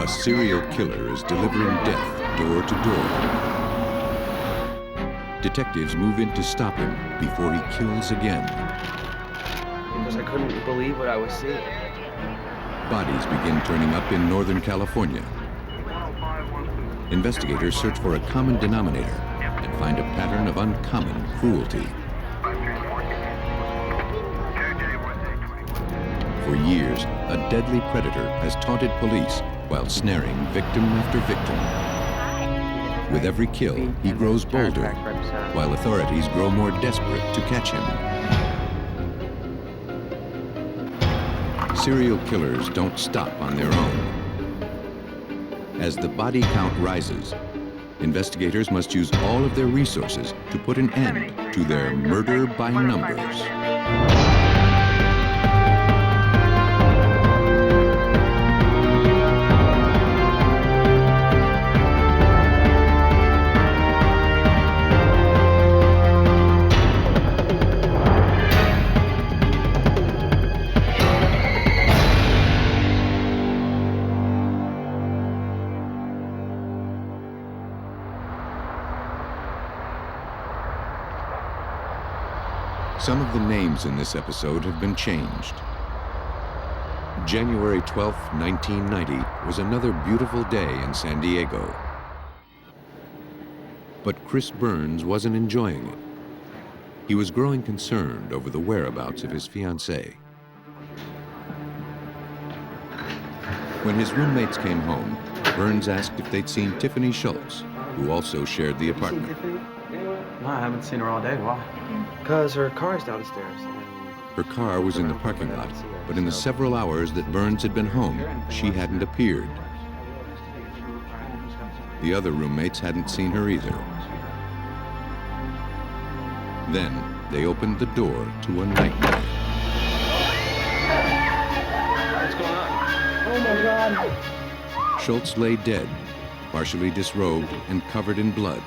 A serial killer is delivering death door to door. Detectives move in to stop him before he kills again. Because I couldn't believe what I was seeing. Bodies begin turning up in Northern California. Investigators search for a common denominator and find a pattern of uncommon cruelty. For years, a deadly predator has taunted police while snaring victim after victim. With every kill, he grows bolder, while authorities grow more desperate to catch him. Serial killers don't stop on their own. As the body count rises, investigators must use all of their resources to put an end to their murder by numbers. Some of the names in this episode have been changed. January 12, 1990 was another beautiful day in San Diego. But Chris Burns wasn't enjoying it. He was growing concerned over the whereabouts of his fiancée. When his roommates came home, Burns asked if they'd seen Tiffany Schultz, who also shared the apartment. No, I haven't seen her all day. Why? Because her car's downstairs. Her car was in the parking lot, but in the several hours that Burns had been home, she hadn't appeared. The other roommates hadn't seen her either. Then they opened the door to a nightmare. What's going on? Oh my God! Schultz lay dead, partially disrobed and covered in blood.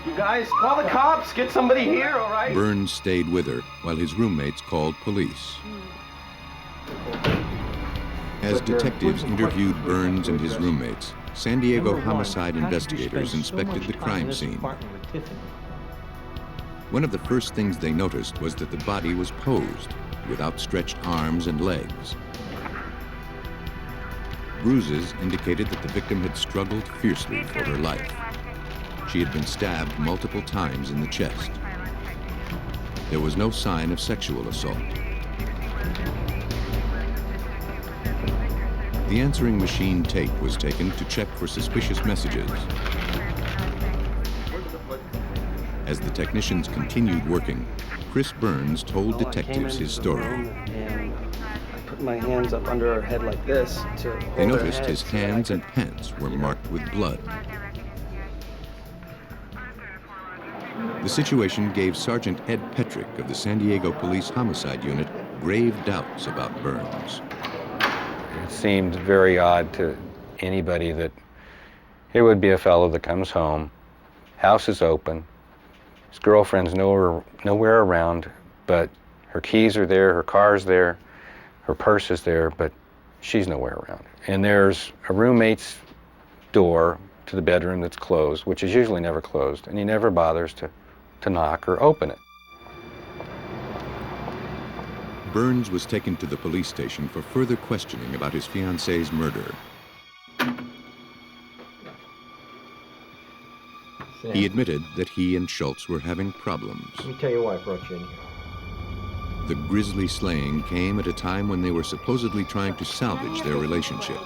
You guys, call the cops! Get somebody here, all right? Burns stayed with her while his roommates called police. As detectives interviewed Burns and his roommates, San Diego homicide investigators inspected the crime scene. One of the first things they noticed was that the body was posed, with outstretched arms and legs. Bruises indicated that the victim had struggled fiercely for her life. She had been stabbed multiple times in the chest. There was no sign of sexual assault. The answering machine tape was taken to check for suspicious messages. As the technicians continued working, Chris Burns told detectives his story. And I put my hands up under her head like this to hold They her noticed head his so that I hands could- and pants were marked with blood. The situation gave Sergeant Ed Petrick of the San Diego Police Homicide Unit grave doubts about Burns. It seemed very odd to anybody that here would be a fellow that comes home, house is open, his girlfriend's nowhere around, but her keys are there, her car's there, her purse is there, but she's nowhere around. And there's a roommate's door to the bedroom that's closed, which is usually never closed, and he never bothers to knock or open it. Burns was taken to the police station for further questioning about his fiancée's murder. He admitted that he and Schultz were having problems. Let me tell you why I brought you in here. The grisly slaying came at a time when they were supposedly trying to salvage their relationship.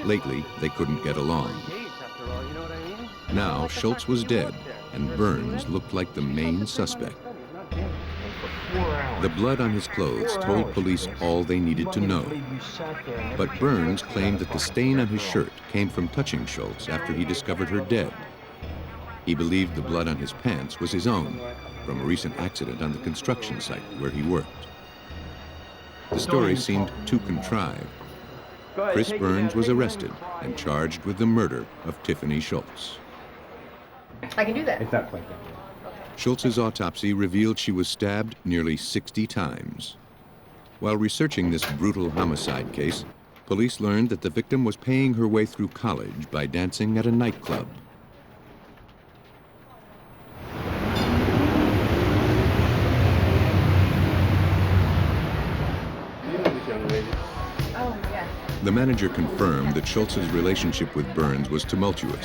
Lately, they couldn't get along. Now, Schultz was dead, and Burns looked like the main suspect. The blood on his clothes told police all they needed to know. But Burns claimed that the stain on his shirt came from touching Schultz after he discovered her dead. He believed the blood on his pants was his own, from a recent accident on the construction site where he worked. The story seemed too contrived. Chris Burns was arrested and charged with the murder of Tiffany Schultz. I can do that. It's not quite that. Schultz's autopsy revealed she was stabbed nearly 60 times. While researching this brutal homicide case, Police learned that the victim was paying her way through college by dancing at a nightclub. Oh, yeah. The manager confirmed that Schultz's relationship with Burns was tumultuous.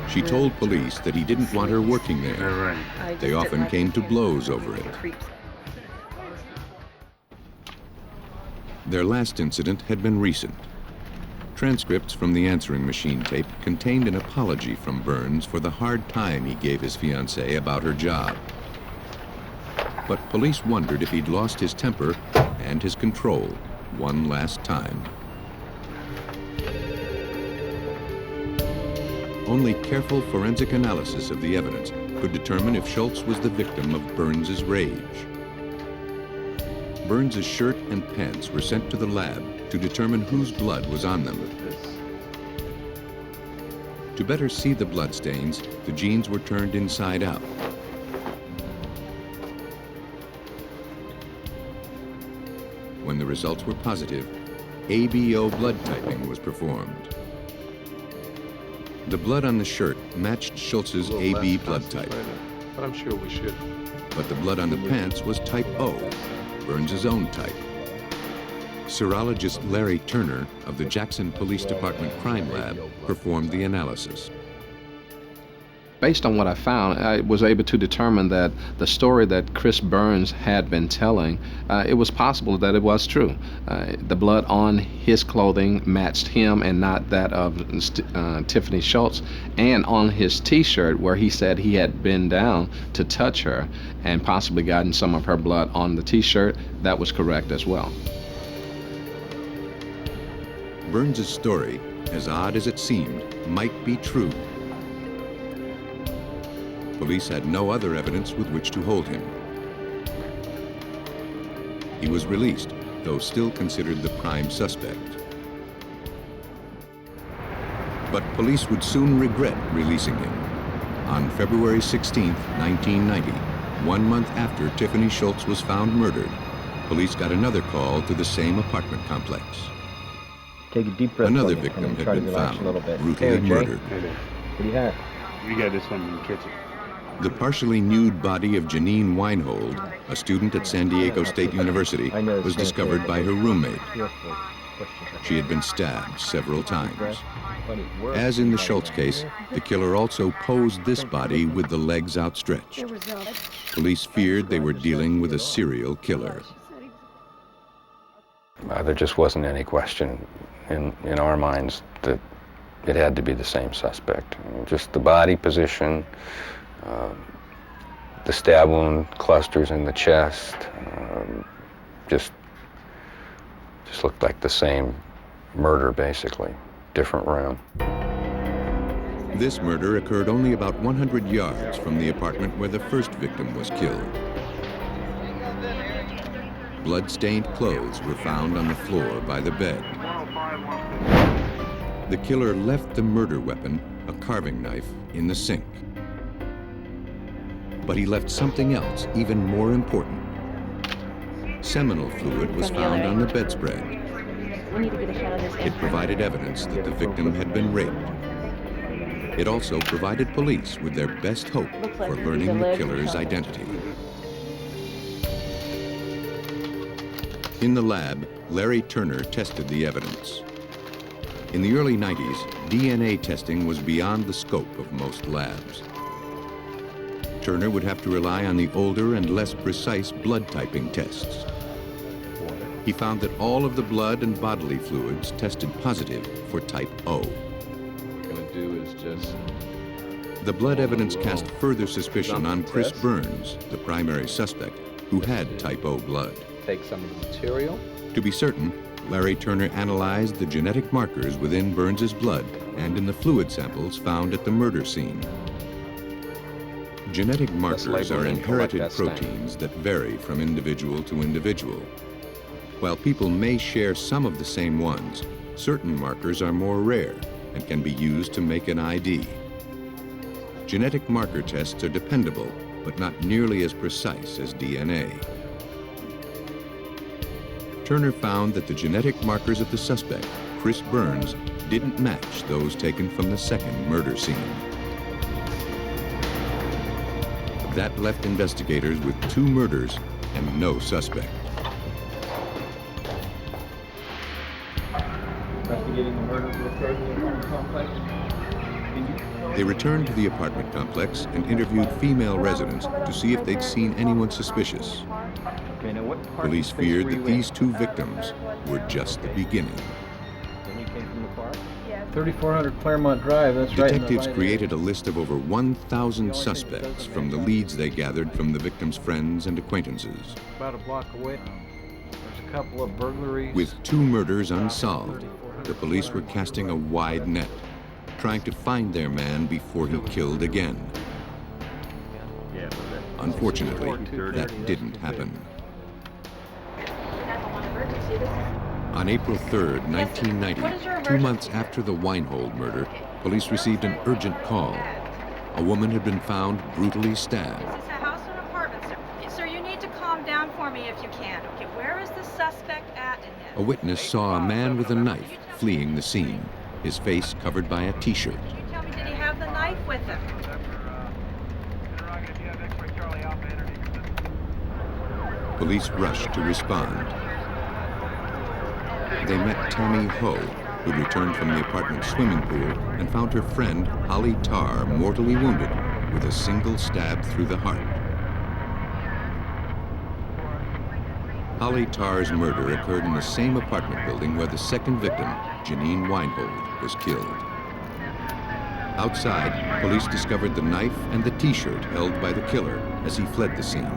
She told police that he didn't want her working there. They often came to blows over it. Their last incident had been recent. Transcripts from the answering machine tape contained an apology from Burns for the hard time he gave his fiancée about her job. But police wondered if he'd lost his temper and his control one last time. Only careful forensic analysis of the evidence could determine if Schultz was the victim of Burns's rage. Burns's shirt and pants were sent to the lab to determine whose blood was on them. To better see the bloodstains, the jeans were turned inside out. When the results were positive, ABO blood typing was performed. The blood on the shirt matched Schultz's AB blood type. But I'm sure we should. But the blood on the pants was type O, Burns's own type. Serologist Larry Turner of the Jackson Police Department Crime Lab performed the analysis. Based on what I found, I was able to determine that the story that Chris Burns had been telling, it was possible that it was true. The blood on his clothing matched him and not that of Tiffany Schultz, and on his t-shirt where he said he had been down to touch her and possibly gotten some of her blood on the t-shirt, that was correct as well. Burns's story, as odd as it seemed, might be true. Police had no other evidence with which to hold him. He was released, though still considered the prime suspect. But police would soon regret releasing him. On February 16, 1990, 1 month after Tiffany Schultz was found murdered, police got another call to the same apartment complex. Take a deep breath. Another Logan, victim and had try to been relax found, a little bit. brutally Hey, Jay. murdered. What do you have? We got this one in the kitchen. The partially nude body of Janine Weinhold, a student at San Diego State University, was discovered by her roommate. She had been stabbed several times. As in the Schultz case, the killer also posed this body with the legs outstretched. Police feared they were dealing with a serial killer. There just wasn't any question in our minds that it had to be the same suspect. Just the body position, the stab wound clusters in the chest, just looked like the same murder, basically, different room. This murder occurred only about 100 yards from the apartment where the first victim was killed. Blood-stained clothes were found on the floor by the bed. The killer left the murder weapon, a carving knife, in the sink. But he left something else even more important. Seminal fluid was found on the bedspread. It provided evidence that the victim had been raped. It also provided police with their best hope for learning the killer's identity. In the lab, Larry Turner tested the evidence. In the early 90s, DNA testing was beyond the scope of most labs. Turner would have to rely on the older and less precise blood typing tests. He found that all of the blood and bodily fluids tested positive for type O. What we're going to do is just... The blood evidence cast further suspicion on Chris Burns, the primary suspect, who had type O blood. Take some of the material. To be certain, Larry Turner analyzed the genetic markers within Burns's blood and in the fluid samples found at the murder scene. Genetic markers are inherited proteins that vary from individual to individual. While people may share some of the same ones, certain markers are more rare and can be used to make an ID. Genetic marker tests are dependable, but not nearly as precise as DNA. Turner found that the genetic markers of the suspect, Chris Burns, didn't match those taken from the second murder scene. That left investigators with 2 murders and no suspect. Investigating the murder that occurred in the apartment complex. They returned to the apartment complex and interviewed female residents to see if they'd seen anyone suspicious. Okay, now what part Police of the space feared were that you these in? 2 victims were just the beginning. When you came from the car? 3400 Claremont Drive, that's right. in the Detectives right created a list of over 1,000 suspects from the leads they gathered from the victims' friends and acquaintances. area. About a block away. There's a couple of burglaries. With 2 murders unsolved, the police were casting a wide net, trying to find their man before he killed again. Unfortunately, that didn't happen. On April 3rd, 1990, 2 months after the Weinhold murder, police received an urgent call. A woman had been found brutally stabbed. This is a house or an apartment, sir. Sir, you need to calm down for me if you can. Okay, where is the suspect at in this? A witness saw a man with a knife fleeing the scene, his face covered by a t-shirt. Can you tell me, did he have the knife with him? Police rushed to respond. They met Tammy Ho, who returned from the apartment swimming pool and found her friend, Holly Tarr, mortally wounded with a single stab through the heart. Holly Tarr's murder occurred in the same apartment building where the second victim, Janine Weinhold, was killed. Outside, police discovered the knife and the t-shirt held by the killer as he fled the scene.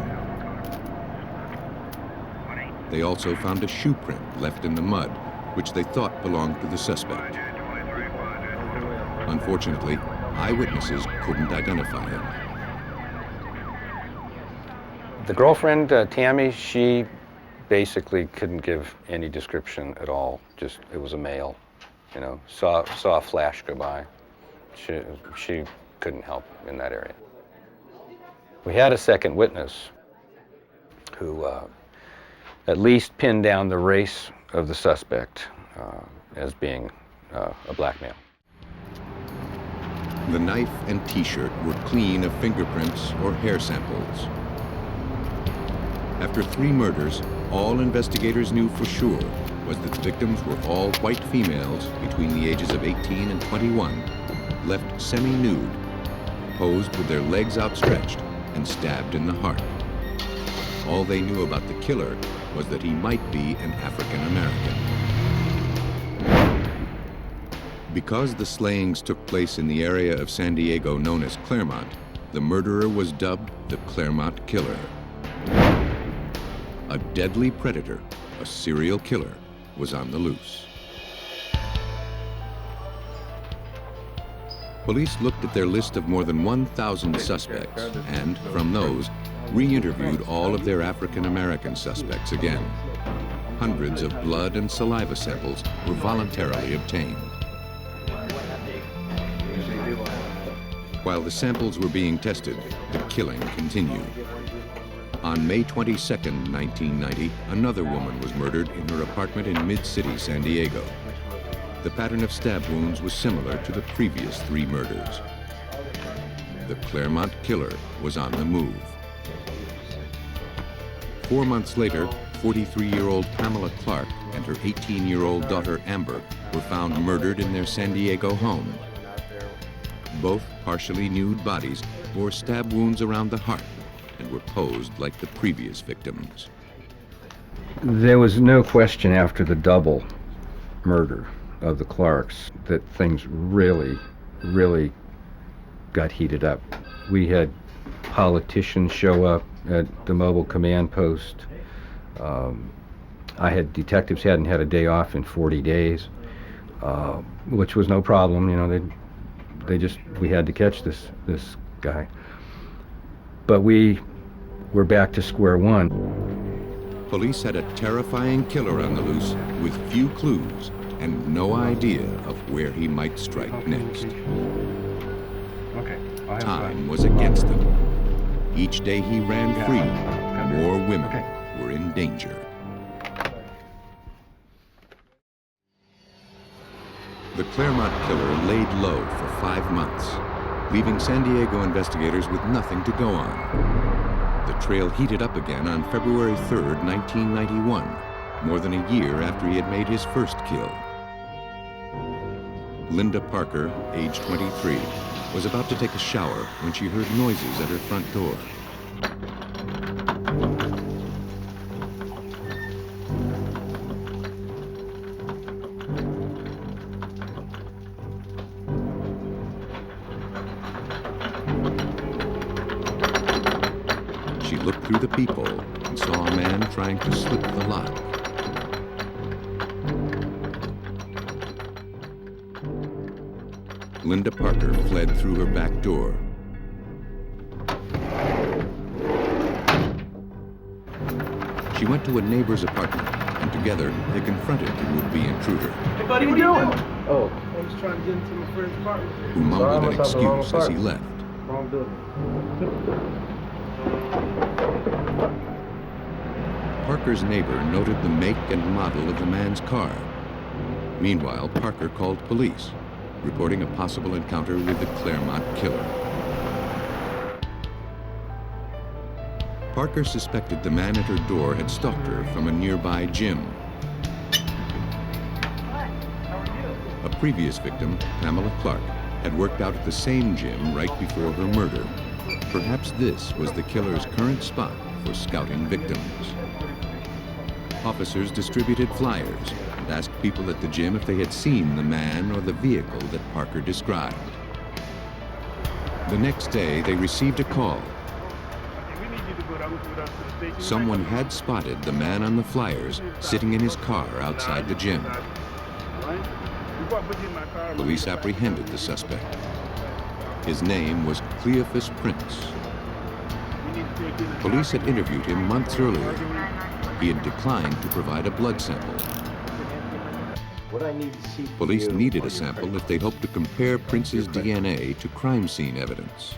They also found a shoe print left in the mud, which they thought belonged to the suspect. Unfortunately, eyewitnesses couldn't identify him. The girlfriend, Tammy, she basically couldn't give any description at all. Just, it was a male, you know, saw a flash go by. She couldn't help in that area. We had a second witness who at least pinned down the race of the suspect as being a black male. The knife and t-shirt were clean of fingerprints or hair samples. After 3 murders, all investigators knew for sure was that the victims were all white females between the ages of 18 and 21, left semi-nude, posed with their legs outstretched and stabbed in the heart. All they knew about the killer was that he might be an African American. Because the slayings took place in the area of San Diego known as Claremont, the murderer was dubbed the Claremont Killer. A deadly predator, a serial killer, was on the loose. Police looked at their list of more than 1,000 suspects and, from those, re-interviewed all of their African American suspects again. Hundreds of blood and saliva samples were voluntarily obtained. While the samples were being tested, the killing continued. On May 22, 1990, another woman was murdered in her apartment in Mid-City, San Diego. The pattern of stab wounds was similar to the previous 3 murders. The Claremont Killer was on the move. 4 months later, 43-year-old Pamela Clark and her 18-year-old daughter Amber were found murdered in their San Diego home. Both partially nude bodies bore stab wounds around the heart and were posed like the previous victims. There was no question after the double murder of the Clarks that things really got heated up. We had politicians show up at the mobile command post. Detectives hadn't had a day off in 40 days, which was no problem. You know, we had to catch this guy. But we were back to square one. Police had a terrifying killer on the loose with few clues and no idea of where he might strike next. Time was against them. Each day he ran free, more women were in danger. The Claremont killer laid low for 5 months, leaving San Diego investigators with nothing to go on. The trail heated up again on February 3rd, 1991, more than a year after he had made his first kill. Linda Parker, age 23, was about to take a shower when she heard noises at her front door. She looked through the peephole and saw a man trying to slip the lock. Linda Parker fled through her back door. She went to a neighbor's apartment, and together they confronted the would-be intruder, Hey, buddy, what are you doing? Oh, I was trying to get into my friend's apartment. who mumbled an excuse as he left. Wrong building. Parker's neighbor noted the make and model of the man's car. Meanwhile, Parker called police, reporting a possible encounter with the Claremont killer. Parker suspected the man at her door had stalked her from a nearby gym. A previous victim, Pamela Clark, had worked out at the same gym right before her murder. Perhaps this was the killer's current spot for scouting victims. Officers distributed flyers and asked people at the gym if they had seen the man or the vehicle that Parker described. The next day, they received a call. Someone had spotted the man on the flyers sitting in his car outside the gym. Police apprehended the suspect. His name was Cleophas Prince. Police had interviewed him months earlier. He had declined to provide a blood sample. Police needed a sample if they hoped to compare Prince's DNA to crime scene evidence.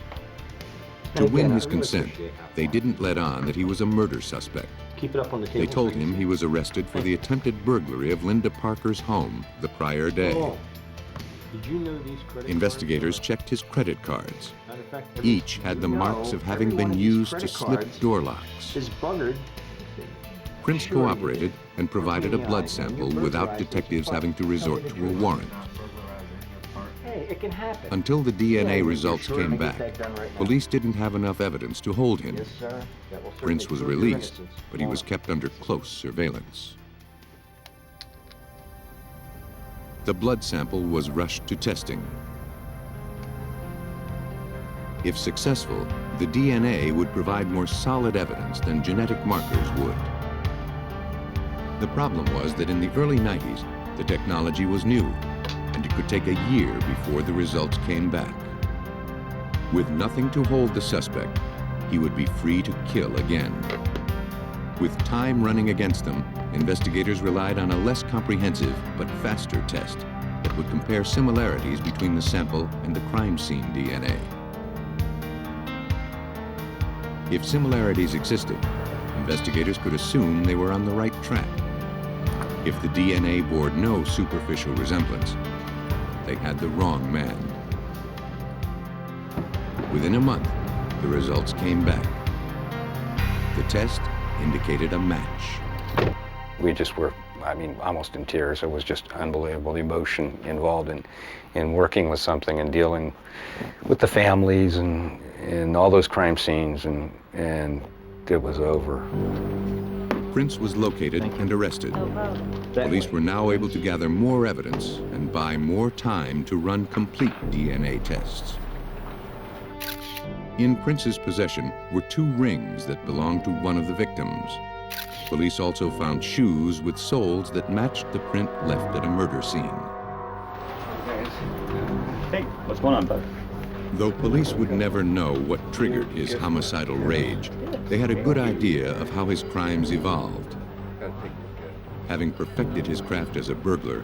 To win his consent, they didn't let on that he was a murder suspect. Keep it up on the table. They told him he was arrested for the attempted burglary of Linda Parker's home the prior day. Did you know these credit Investigators checked his credit cards. Matter of fact, Each had the marks of having been used to slip door locks. is bungered. Prince cooperated and provided a blood sample without detectives having to resort to a warrant. Hey, it can happen. Until the DNA Yeah, results you're sure came to get back, that done right now? police didn't have enough evidence to hold him. Yes, sir. That will Prince certainly was prove your released, innocence. but he was kept under close surveillance. The blood sample was rushed to testing. If successful, the DNA would provide more solid evidence than genetic markers would. The problem was that in the early 90s, the technology was new, and it could take a year before the results came back. With nothing to hold the suspect, he would be free to kill again. With time running against them, investigators relied on a less comprehensive but faster test that would compare similarities between the sample and the crime scene DNA. If similarities existed, investigators could assume they were on the right track. If the DNA bore no superficial resemblance, they had the wrong man. Within a month, the results came back. The test indicated a match. We just were, almost in tears. It was just unbelievable emotion involved in working with something and dealing with the families and all those crime scenes, and it was over. Prince was located and arrested. Police were now able to gather more evidence and buy more time to run complete DNA tests. In Prince's possession were 2 rings that belonged to one of the victims. Police also found shoes with soles that matched the print left at a murder scene. Hey, what's going on, bud? Though police would never know what triggered his homicidal rage, they had a good idea of how his crimes evolved. Having perfected his craft as a burglar,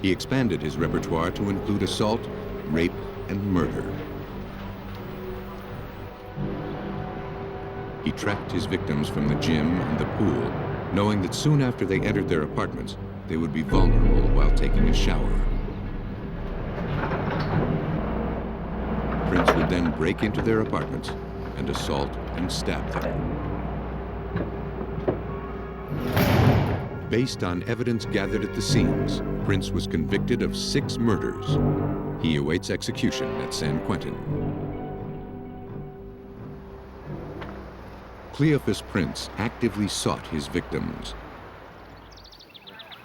he expanded his repertoire to include assault, rape, and murder. He tracked his victims from the gym and the pool, knowing that soon after they entered their apartments, they would be vulnerable while taking a shower. Prince would then break into their apartments and assault and stab them. Based on evidence gathered at the scenes, Prince was convicted of 6 murders. He awaits execution at San Quentin. Cleophas Prince actively sought his victims.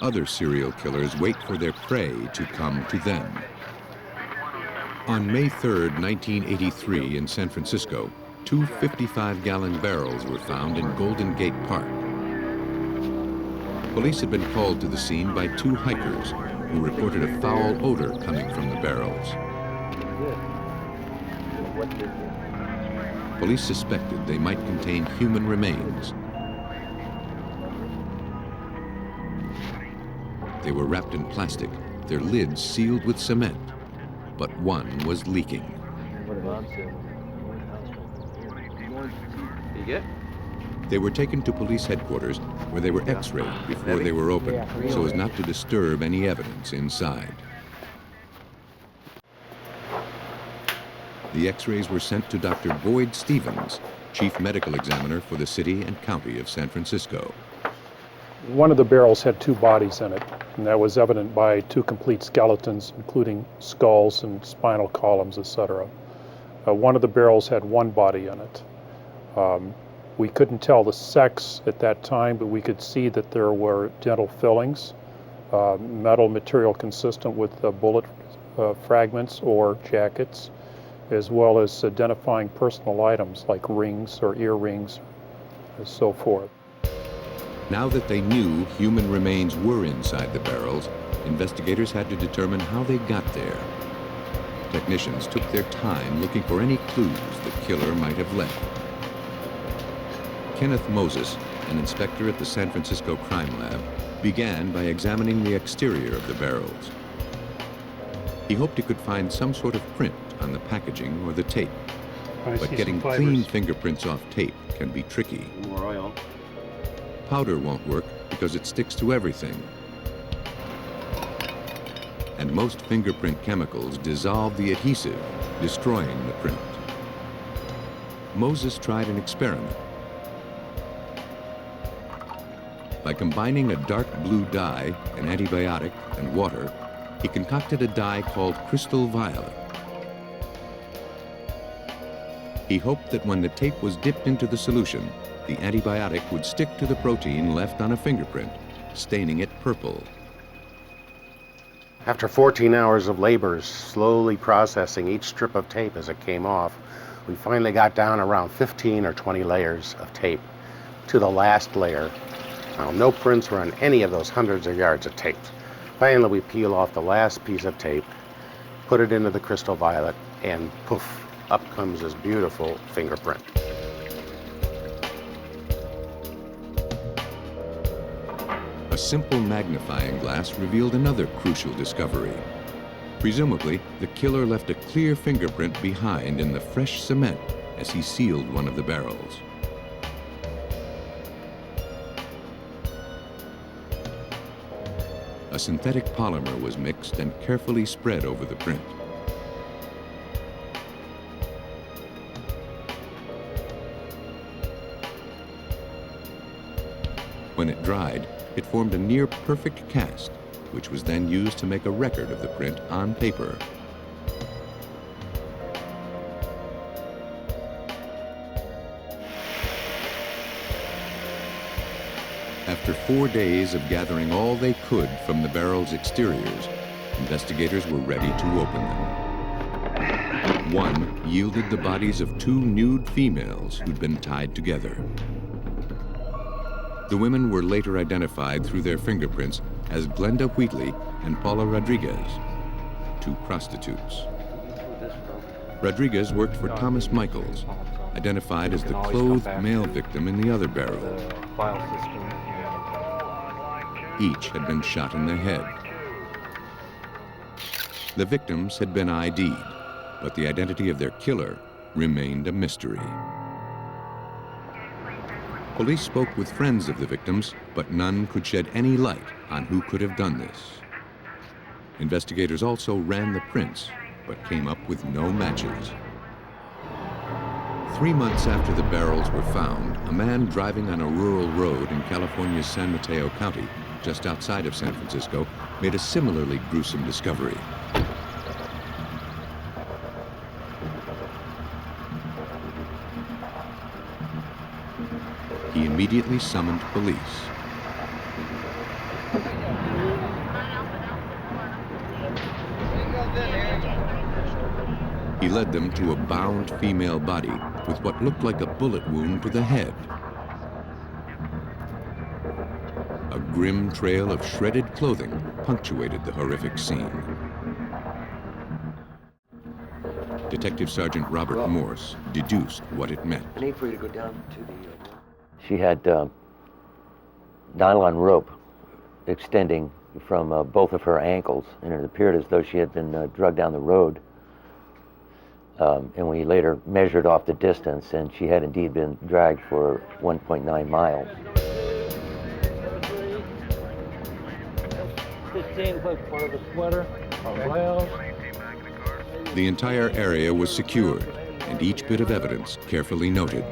Other serial killers wait for their prey to come to them. On May 3, 1983, in San Francisco, 2 55-gallon barrels were found in Golden Gate Park. Police had been called to the scene by 2 hikers who reported a foul odor coming from the barrels. Police suspected they might contain human remains. They were wrapped in plastic, their lids sealed with cement, but one was leaking. You get? They were taken to police headquarters where they were x-rayed before they were opened so as not to disturb any evidence inside. The x-rays were sent to Dr. Boyd Stevens, chief medical examiner for the city and county of San Francisco. One of the barrels had 2 bodies in it, and that was evident by 2 complete skeletons, including skulls and spinal columns, etc. One of the barrels had 1 body in it. We couldn't tell the sex at that time, but we could see that there were dental fillings, metal material consistent with bullet fragments or jackets, as well as identifying personal items like rings or earrings and so forth. Now that they knew human remains were inside the barrels, investigators had to determine how they got there. Technicians took their time looking for any clues the killer might have left. Kenneth Moses, an inspector at the San Francisco Crime Lab, began by examining the exterior of the barrels. He hoped he could find some sort of print on the packaging or the tape. But getting clean fingerprints off tape can be tricky. More oil. Powder won't work because it sticks to everything. And most fingerprint chemicals dissolve the adhesive, destroying the print. Moses tried an experiment. By combining a dark blue dye, an antibiotic, and water, he concocted a dye called crystal violet. He hoped that when the tape was dipped into the solution, the antibiotic would stick to the protein left on a fingerprint, staining it purple. After 14 hours of labor, slowly processing each strip of tape as it came off, we finally got down around 15 or 20 layers of tape to the last layer. Now, no prints were on any of those hundreds of yards of tape. Finally, we peel off the last piece of tape, put it into the crystal violet, and poof, up comes this beautiful fingerprint. A simple magnifying glass revealed another crucial discovery. Presumably, the killer left a clear fingerprint behind in the fresh cement as he sealed one of the barrels. A synthetic polymer was mixed and carefully spread over the print. When it dried, it formed a near-perfect cast, which was then used to make a record of the print on paper. After 4 days of gathering all they could from the barrel's exteriors, investigators were ready to open them. One yielded the bodies of 2 nude females who'd been tied together. The women were later identified through their fingerprints as Glenda Wheatley and Paula Rodriguez, 2 prostitutes. Rodriguez worked for Thomas Michaels, identified as the clothed male victim in the other barrel. Each had been shot in the head. The victims had been ID'd, but the identity of their killer remained a mystery. Police spoke with friends of the victims, but none could shed any light on who could have done this. Investigators also ran the prints, but came up with no matches. 3 months after the barrels were found, a man driving on a rural road in California's San Mateo County, just outside of San Francisco, made a similarly gruesome discovery. He immediately summoned police. He led them to a bound female body with what looked like a bullet wound to the head. A grim trail of shredded clothing punctuated the horrific scene. Detective Sergeant Robert Morse deduced what it meant. I need for you to go down to the... She had nylon rope extending from both of her ankles, and it appeared as though she had been dragged down the road. And we later measured off the distance, and she had indeed been dragged for 1.9 miles. 15 foot for the sweater, blouse. The entire area was secured, and each bit of evidence carefully noted.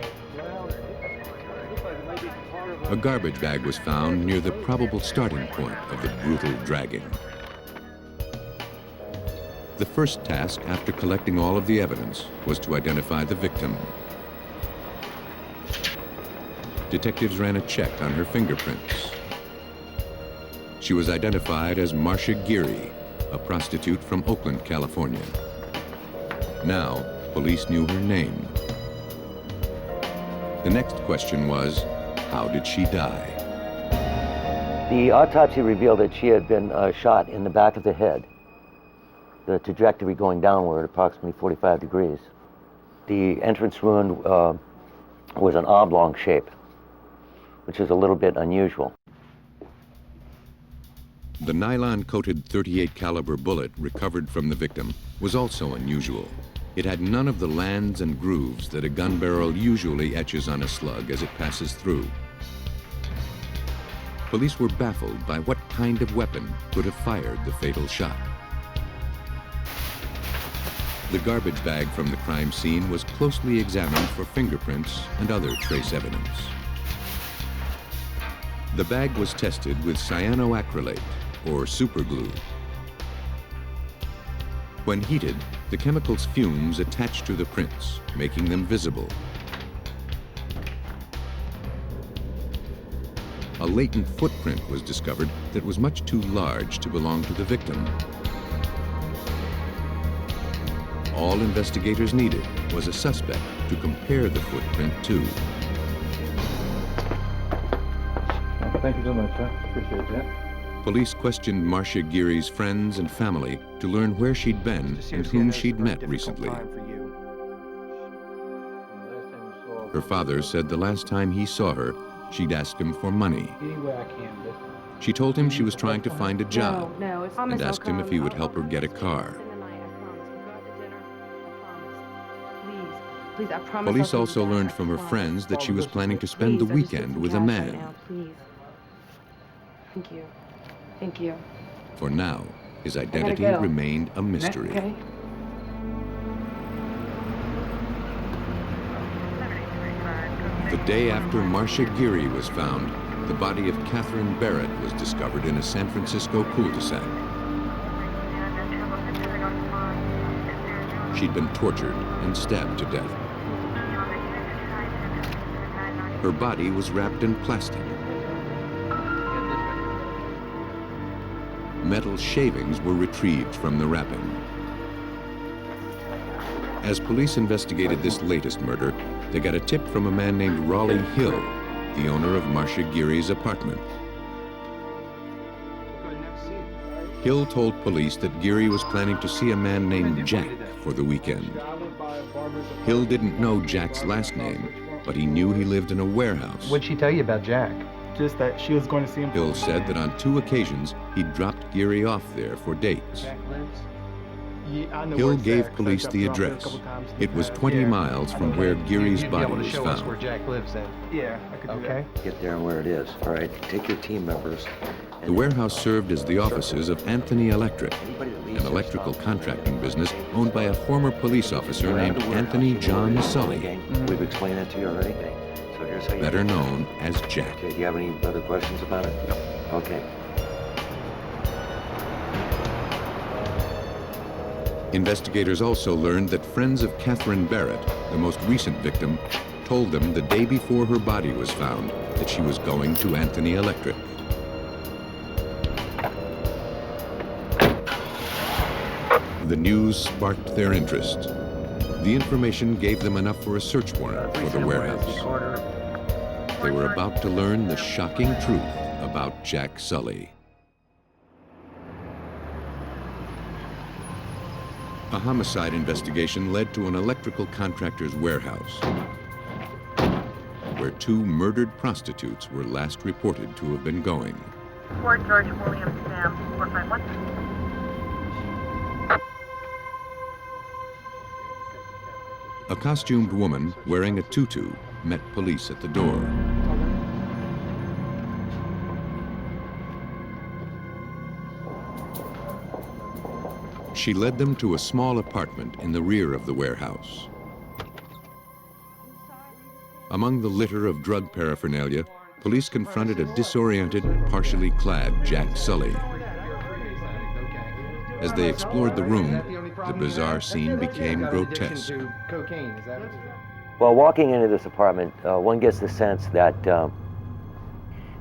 A garbage bag was found near the probable starting point of the brutal dragging. The first task after collecting all of the evidence was to identify the victim. Detectives ran a check on her fingerprints. She was identified as Marcia Geary, a prostitute from Oakland, California. Now, police knew her name. The next question was, how did she die? The autopsy revealed that she had been shot in the back of the head. The trajectory going downward, approximately 45 degrees. The entrance wound was an oblong shape, which is a little bit unusual. The nylon-coated .38 caliber bullet recovered from the victim was also unusual. It had none of the lands and grooves that a gun barrel usually etches on a slug as it passes through. Police were baffled by what kind of weapon could have fired the fatal shot. The garbage bag from the crime scene was closely examined for fingerprints and other trace evidence. The bag was tested with cyanoacrylate, or superglue. When heated, the chemical's fumes attached to the prints, making them visible. A latent footprint was discovered that was much too large to belong to the victim. All investigators needed was a suspect to compare the footprint to. Thank you so much, sir. Appreciate that. Police questioned Marcia Geary's friends and family to learn where she'd been and whom she'd met recently. Her father said the last time he saw her, she'd asked him for money. She told him she was trying to find a job and asked him if he would help her get a car. Police also learned from her friends that she was planning to spend the weekend with a man. Thank you. Thank you. For now, his identity remained a mystery. Okay. The day after Marcia Geary was found, the body of Catherine Barrett was discovered in a San Francisco cul-de-sac. She'd been tortured and stabbed to death. Her body was wrapped in plastic. Metal shavings were retrieved from the wrapping. As police investigated this latest murder, they got a tip from a man named Raleigh Hill, the owner of Marcia Geary's apartment. Hill told police that Geary was planning to see a man named Jack for the weekend. Hill didn't know Jack's last name, but he knew he lived in a warehouse. What'd she tell you about Jack? Just that she was going to see him. Hill said that on 2 occasions, he'd dropped Geary off there for dates. I know where Hill it's gave at, 'cause police I've the dropped there a address. couple times. It was 20 miles from where Geary's You'd be body able to was show us where found. Jack lives then. Yeah, I could do Okay. Get there and where it is. All right, take your team members. The warehouse served as the offices of Anthony Electric, Anybody that an leaves their electrical stuff- contracting business owned by a former police officer We're out of named the warehouse. Anthony You know John where it is. Sully, Okay. We've explained that to you already. So here's how you better do it. known as Jack. Okay, do you have any other questions about it? No. Okay. Investigators also learned that friends of Catherine Barrett, the most recent victim, told them the day before her body was found that she was going to Anthony Electric. The news sparked their interest. The information gave them enough for a search warrant for the warehouse. They were about to learn the shocking truth about Jack Sully. A homicide investigation led to an electrical contractor's warehouse, where 2 murdered prostitutes were last reported to have been going. Fort George William Sam 451. A costumed woman wearing a tutu met police at the door. She led them to a small apartment in the rear of the warehouse. Among the litter of drug paraphernalia, police confronted a disoriented, partially clad Jack Sully. As they explored the room, the bizarre scene became grotesque. Well, walking into this apartment, one gets the sense that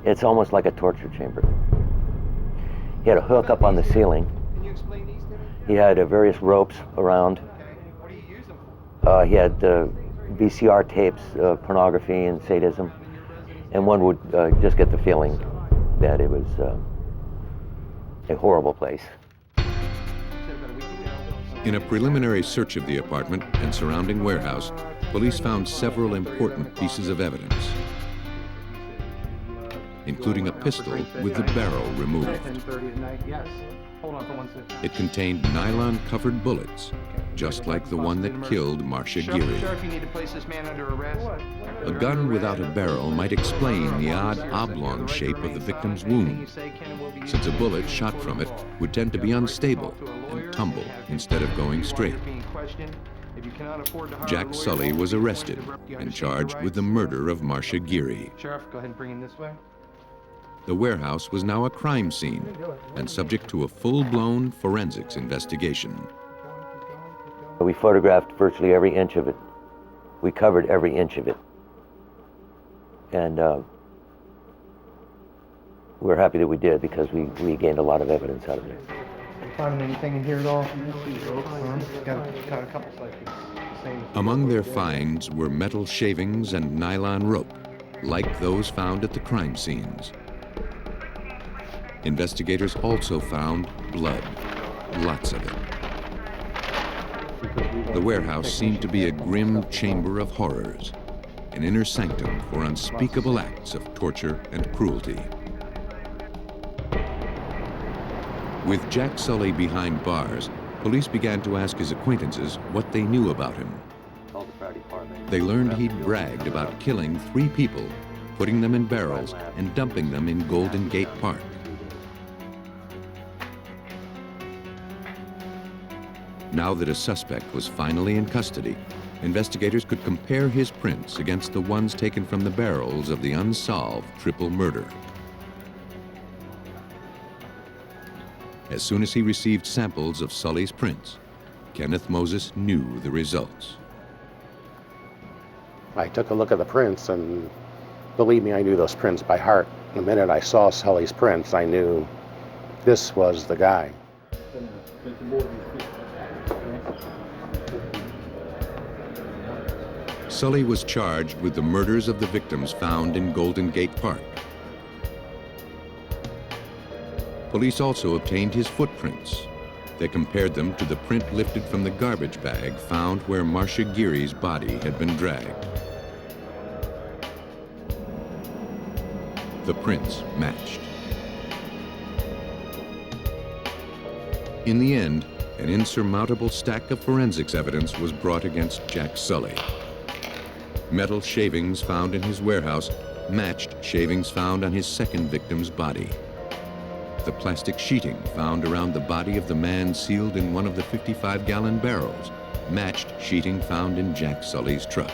it's almost like a torture chamber. He had a hook up on the ceiling. He had various ropes around. He had VCR tapes of pornography and sadism. And one would just get the feeling that it was a horrible place. In a preliminary search of the apartment and surrounding warehouse, police found several important pieces of evidence, including a pistol with the barrel removed. It contained nylon-covered bullets, just like the one that killed Marcia Geary. Sheriff, you need to place this man under arrest. A gun without a barrel might explain the odd oblong shape of the victim's wound, since a bullet shot from it would tend to be unstable and tumble instead of going straight. Jack Sully was arrested and charged with the murder of Marcia Geary. Sheriff, go ahead and bring him this way. The warehouse was now a crime scene and subject to a full-blown forensics investigation. We photographed virtually every inch of it. We covered every inch of it. And we're happy that we did because we gained a lot of evidence out of it. Finding anything in here at all? Got a couple seconds. Among their finds were metal shavings and nylon rope, like those found at the crime scenes. Investigators also found blood, lots of it. The warehouse seemed to be a grim chamber of horrors, an inner sanctum for unspeakable acts of torture and cruelty. With Jack Sully behind bars, police began to ask his acquaintances what they knew about him. They learned he'd bragged about killing 3 people, putting them in barrels, and dumping them in Golden Gate Park. Now that a suspect was finally in custody, investigators could compare his prints against the ones taken from the barrels of the unsolved triple murder. As soon as he received samples of Sully's prints, Kenneth Moses knew the results. I took a look at the prints, and believe me, I knew those prints by heart. The minute I saw Sully's prints, I knew this was the guy. Sully was charged with the murders of the victims found in Golden Gate Park. Police also obtained his footprints. They compared them to the print lifted from the garbage bag found where Marcia Geary's body had been dragged. The prints matched. In the end, an insurmountable stack of forensics evidence was brought against Jack Sully. Metal shavings found in his warehouse matched shavings found on his second victim's body. The plastic sheeting found around the body of the man sealed in one of the 55-gallon barrels matched sheeting found in Jack Sully's truck.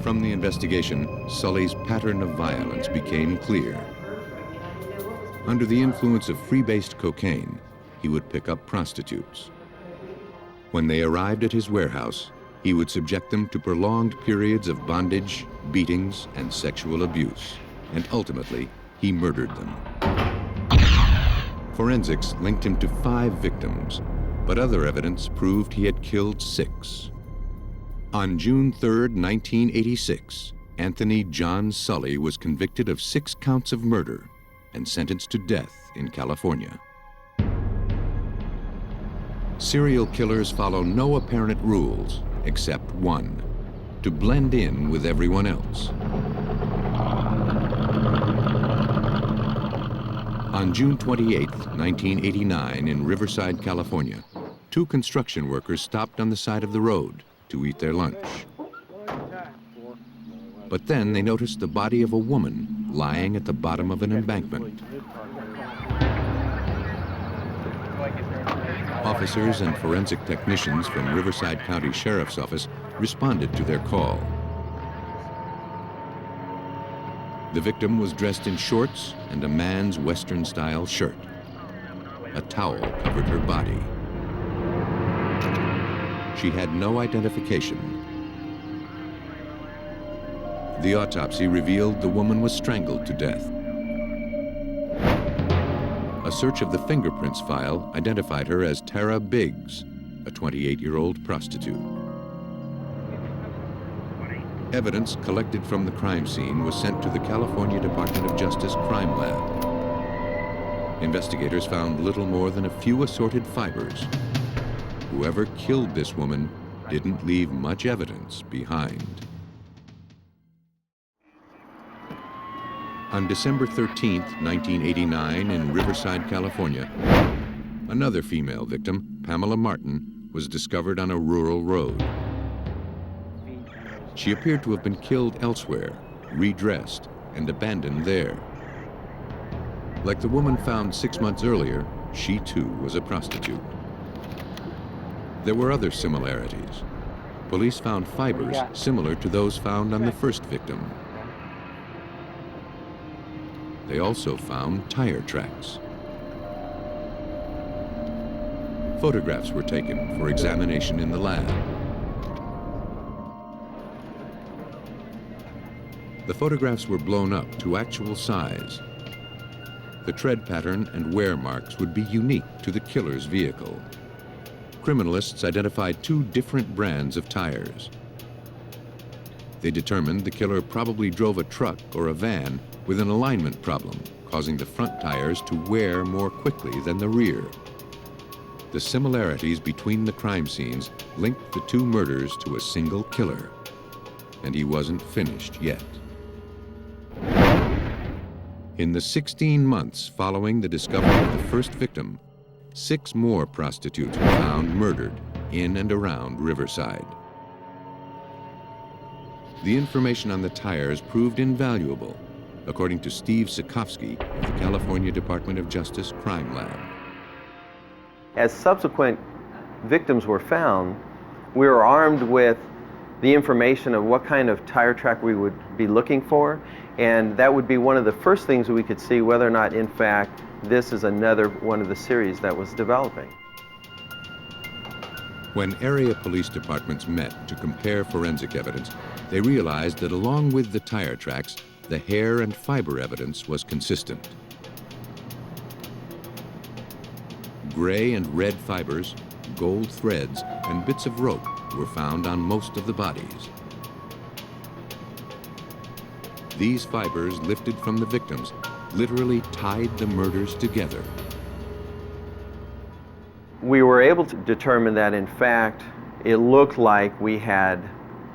From the investigation, Sully's pattern of violence became clear. Under the influence of freebased cocaine, he would pick up prostitutes. When they arrived at his warehouse, he would subject them to prolonged periods of bondage, beatings, and sexual abuse, and ultimately, he murdered them. Forensics linked him to 5 victims, but other evidence proved he had killed 6. On June 3, 1986, Anthony John Sully was convicted of 6 counts of murder and sentenced to death in California. Serial killers follow no apparent rules except one: to blend in with everyone else. On June 28, 1989, in Riverside, California, 2 construction workers stopped on the side of the road to eat their lunch. But then they noticed the body of a woman lying at the bottom of an embankment. Officers and forensic technicians from Riverside County Sheriff's Office responded to their call. The victim was dressed in shorts and a man's Western-style shirt. A towel covered her body. She had no identification. The autopsy revealed the woman was strangled to death. A search of the fingerprints file identified her as Tara Biggs, a 28-year-old prostitute. Evidence collected from the crime scene was sent to the California Department of Justice Crime Lab. Investigators found little more than a few assorted fibers. Whoever killed this woman didn't leave much evidence behind. On December 13, 1989, in Riverside, California, another female victim, Pamela Martin, was discovered on a rural road. She appeared to have been killed elsewhere, redressed, and abandoned there. Like the woman found 6 months earlier, she too was a prostitute. There were other similarities. Police found fibers similar to those found on the first victim. They also found tire tracks. Photographs were taken for examination in the lab. The photographs were blown up to actual size. The tread pattern and wear marks would be unique to the killer's vehicle. Criminalists identified 2 different brands of tires. They determined the killer probably drove a truck or a van with an alignment problem, causing the front tires to wear more quickly than the rear. The similarities between the crime scenes linked the 2 murders to a single killer, and he wasn't finished yet. In the 16 months following the discovery of the first victim, 6 more prostitutes were found murdered in and around Riverside. The information on the tires proved invaluable, according to Steve Sikowski of the California Department of Justice Crime Lab. As subsequent victims were found, we were armed with the information of what kind of tire track we would be looking for, and that would be one of the first things we could see whether or not, in fact, this is another one of the series that was developing. When area police departments met to compare forensic evidence, they realized that along with the tire tracks, the hair and fiber evidence was consistent. Gray and red fibers, gold threads, and bits of rope were found on most of the bodies. These fibers lifted from the victims literally tied the murders together. We were able to determine that, in fact, it looked like we had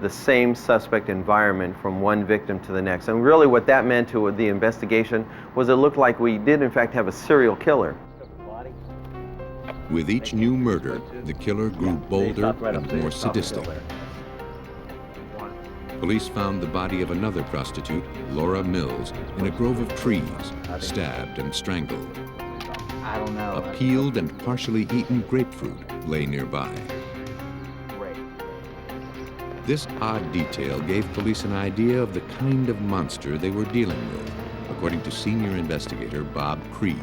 the same suspect environment from one victim to the next. And really what that meant to the investigation was it looked like we did in fact have a serial killer. With each new murder, the killer grew bolder and more sadistic. Police found the body of another prostitute, Laura Mills, in a grove of trees, stabbed and strangled. I don't know. A peeled and partially eaten grapefruit lay nearby. This odd detail gave police an idea of the kind of monster they were dealing with, according to senior investigator Bob Creed.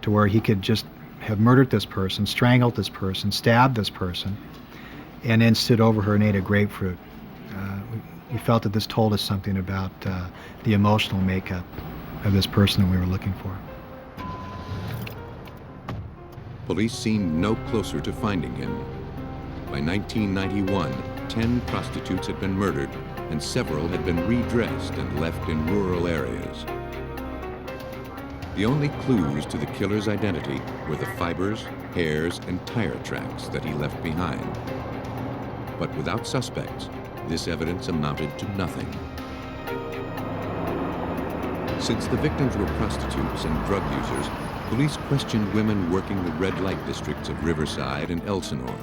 To where he could just have murdered this person, strangled this person, stabbed this person, and then stood over her and ate a grapefruit. We felt that this told us something about the emotional makeup of this person that we were looking for. Police seemed no closer to finding him. By 1991, 10 prostitutes had been murdered, and several had been redressed and left in rural areas. The only clues to the killer's identity were the fibers, hairs, and tire tracks that he left behind. But without suspects, this evidence amounted to nothing. Since the victims were prostitutes and drug users, police questioned women working the red light districts of Riverside and Elsinore.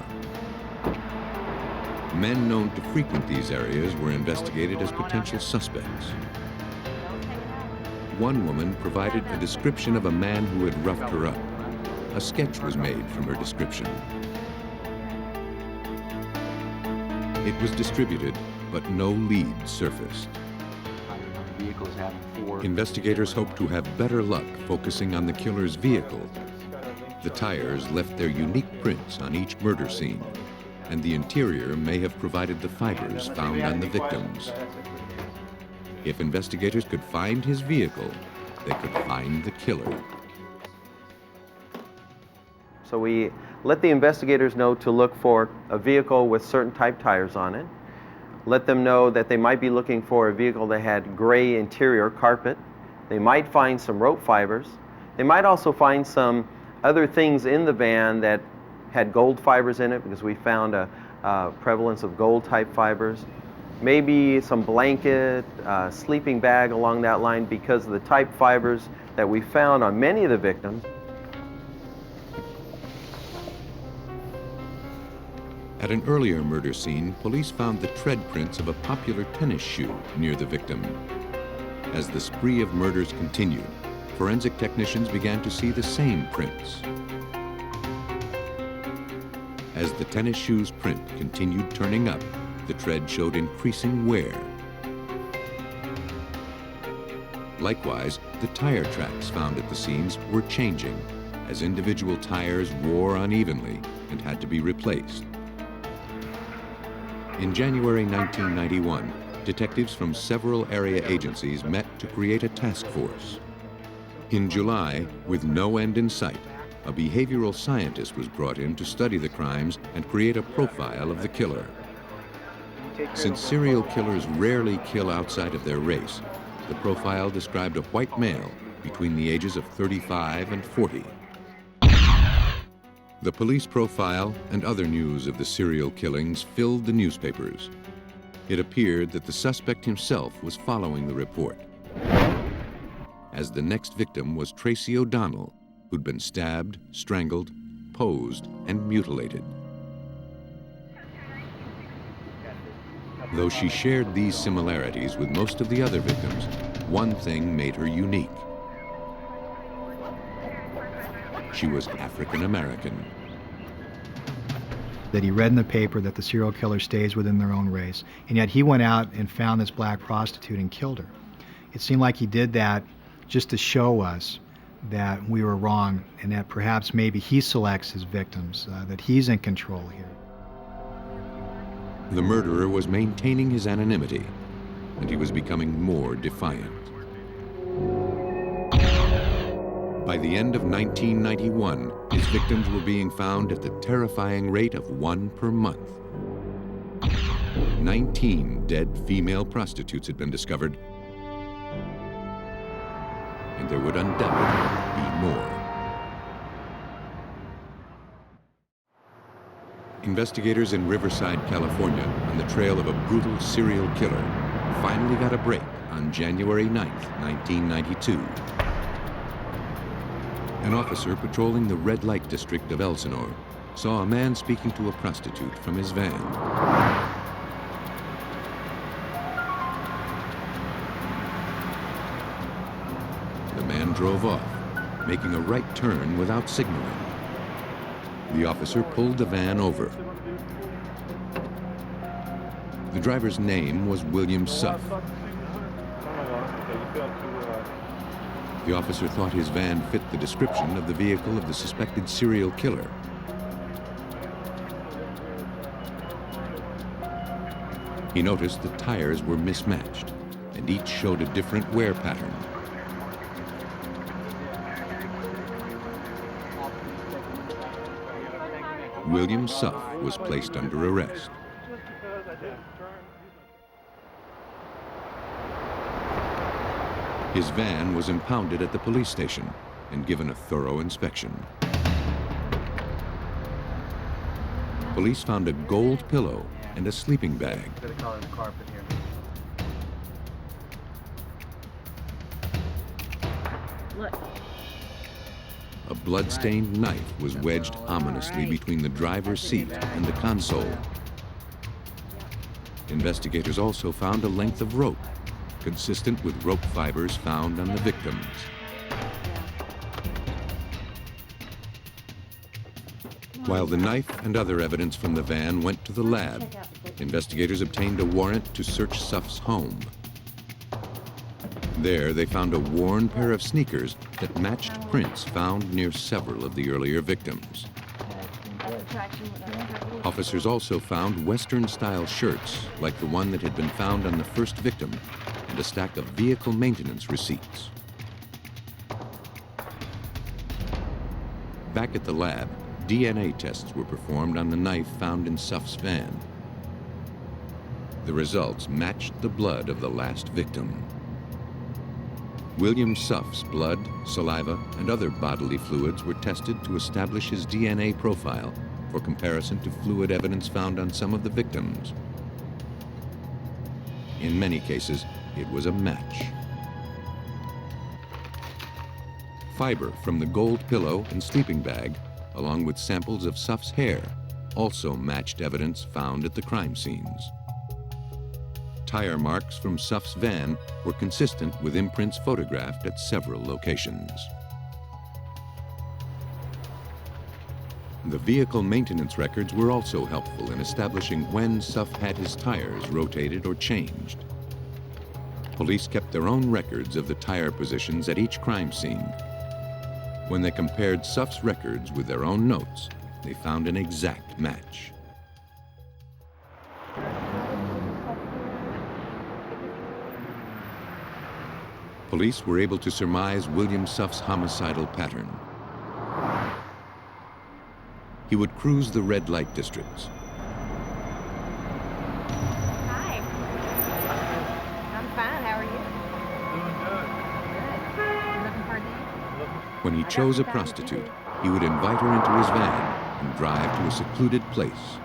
Men known to frequent these areas were investigated as potential suspects. One woman provided a description of a man who had roughed her up. A sketch was made from her description. It was distributed, but no leads surfaced. Investigators hoped to have better luck focusing on the killer's vehicle. The tires left their unique prints on each murder scene, and the interior may have provided the fibers found on the victims. If investigators could find his vehicle, they could find the killer. So we let the investigators know to look for a vehicle with certain type tires on it. Let them know that they might be looking for a vehicle that had gray interior carpet. They might find some rope fibers. They might also find some other things in the van that had gold fibers in it, because we found a prevalence of gold type fibers. Maybe some blanket, sleeping bag along that line, because of the type fibers that we found on many of the victims. At an earlier murder scene, police found the tread prints of a popular tennis shoe near the victim. As the spree of murders continued, forensic technicians began to see the same prints. As the tennis shoe's print continued turning up, the tread showed increasing wear. Likewise, the tire tracks found at the scenes were changing, as individual tires wore unevenly and had to be replaced. In January 1991, detectives from several area agencies met to create a task force. In July, with no end in sight, a behavioral scientist was brought in to study the crimes and create a profile of the killer. Since serial killers rarely kill outside of their race, the profile described a white male between the ages of 35 and 40. The police profile and other news of the serial killings filled the newspapers. It appeared that the suspect himself was following the report, as the next victim was Tracy O'Donnell, who'd been stabbed, strangled, posed, and mutilated. Though she shared these similarities with most of the other victims, one thing made her unique. She was African American. That he read in the paper that the serial killer stays within their own race, and yet he went out and found this black prostitute and killed her. It seemed like he did that just to show us that we were wrong, and that perhaps maybe he selects his victims, that he's in control here. The murderer was maintaining his anonymity, and he was becoming more defiant. By the end of 1991, his victims were being found at the terrifying rate of 1 per month. 19 dead female prostitutes had been discovered, and there would undoubtedly be more. Investigators in Riverside, California, on the trail of a brutal serial killer, finally got a break on January 9th, 1992. An officer patrolling the red light district of Elsinore saw a man speaking to a prostitute from his van. The man drove off, making a right turn without signaling. The officer pulled the van over. The driver's name was William Suff. The officer thought his van fit the description of the vehicle of the suspected serial killer. He noticed the tires were mismatched, and each showed a different wear pattern. William Suff was placed under arrest. His van was impounded at the police station and given a thorough inspection. Police found a gold pillow and a sleeping bag. Look. A blood-stained knife was wedged ominously between the driver's seat and the console. Investigators also found a length of rope, consistent with rope fibers found on the victims. While the knife and other evidence from the van went to the lab, investigators obtained a warrant to search Suff's home. There, they found a worn pair of sneakers that matched prints found near several of the earlier victims. Officers also found Western-style shirts, like the one that had been found on the first victim, and a stack of vehicle maintenance receipts. Back at the lab, DNA tests were performed on the knife found in Suff's van. The results matched the blood of the last victim. William Suff's blood, saliva, and other bodily fluids were tested to establish his DNA profile for comparison to fluid evidence found on some of the victims. In many cases, it was a match. Fiber from the gold pillow and sleeping bag, along with samples of Suff's hair, also matched evidence found at the crime scenes. Tire marks from Suff's van were consistent with imprints photographed at several locations. The vehicle maintenance records were also helpful in establishing when Suff had his tires rotated or changed. Police kept their own records of the tire positions at each crime scene. When they compared Suff's records with their own notes, they found an exact match. Police were able to surmise William Suff's homicidal pattern. He would cruise the red light districts. Hi. I'm fine. How are you? Doing good. Good. You looking for a date? When he chose a prostitute, he would invite her into his van and drive to a secluded place.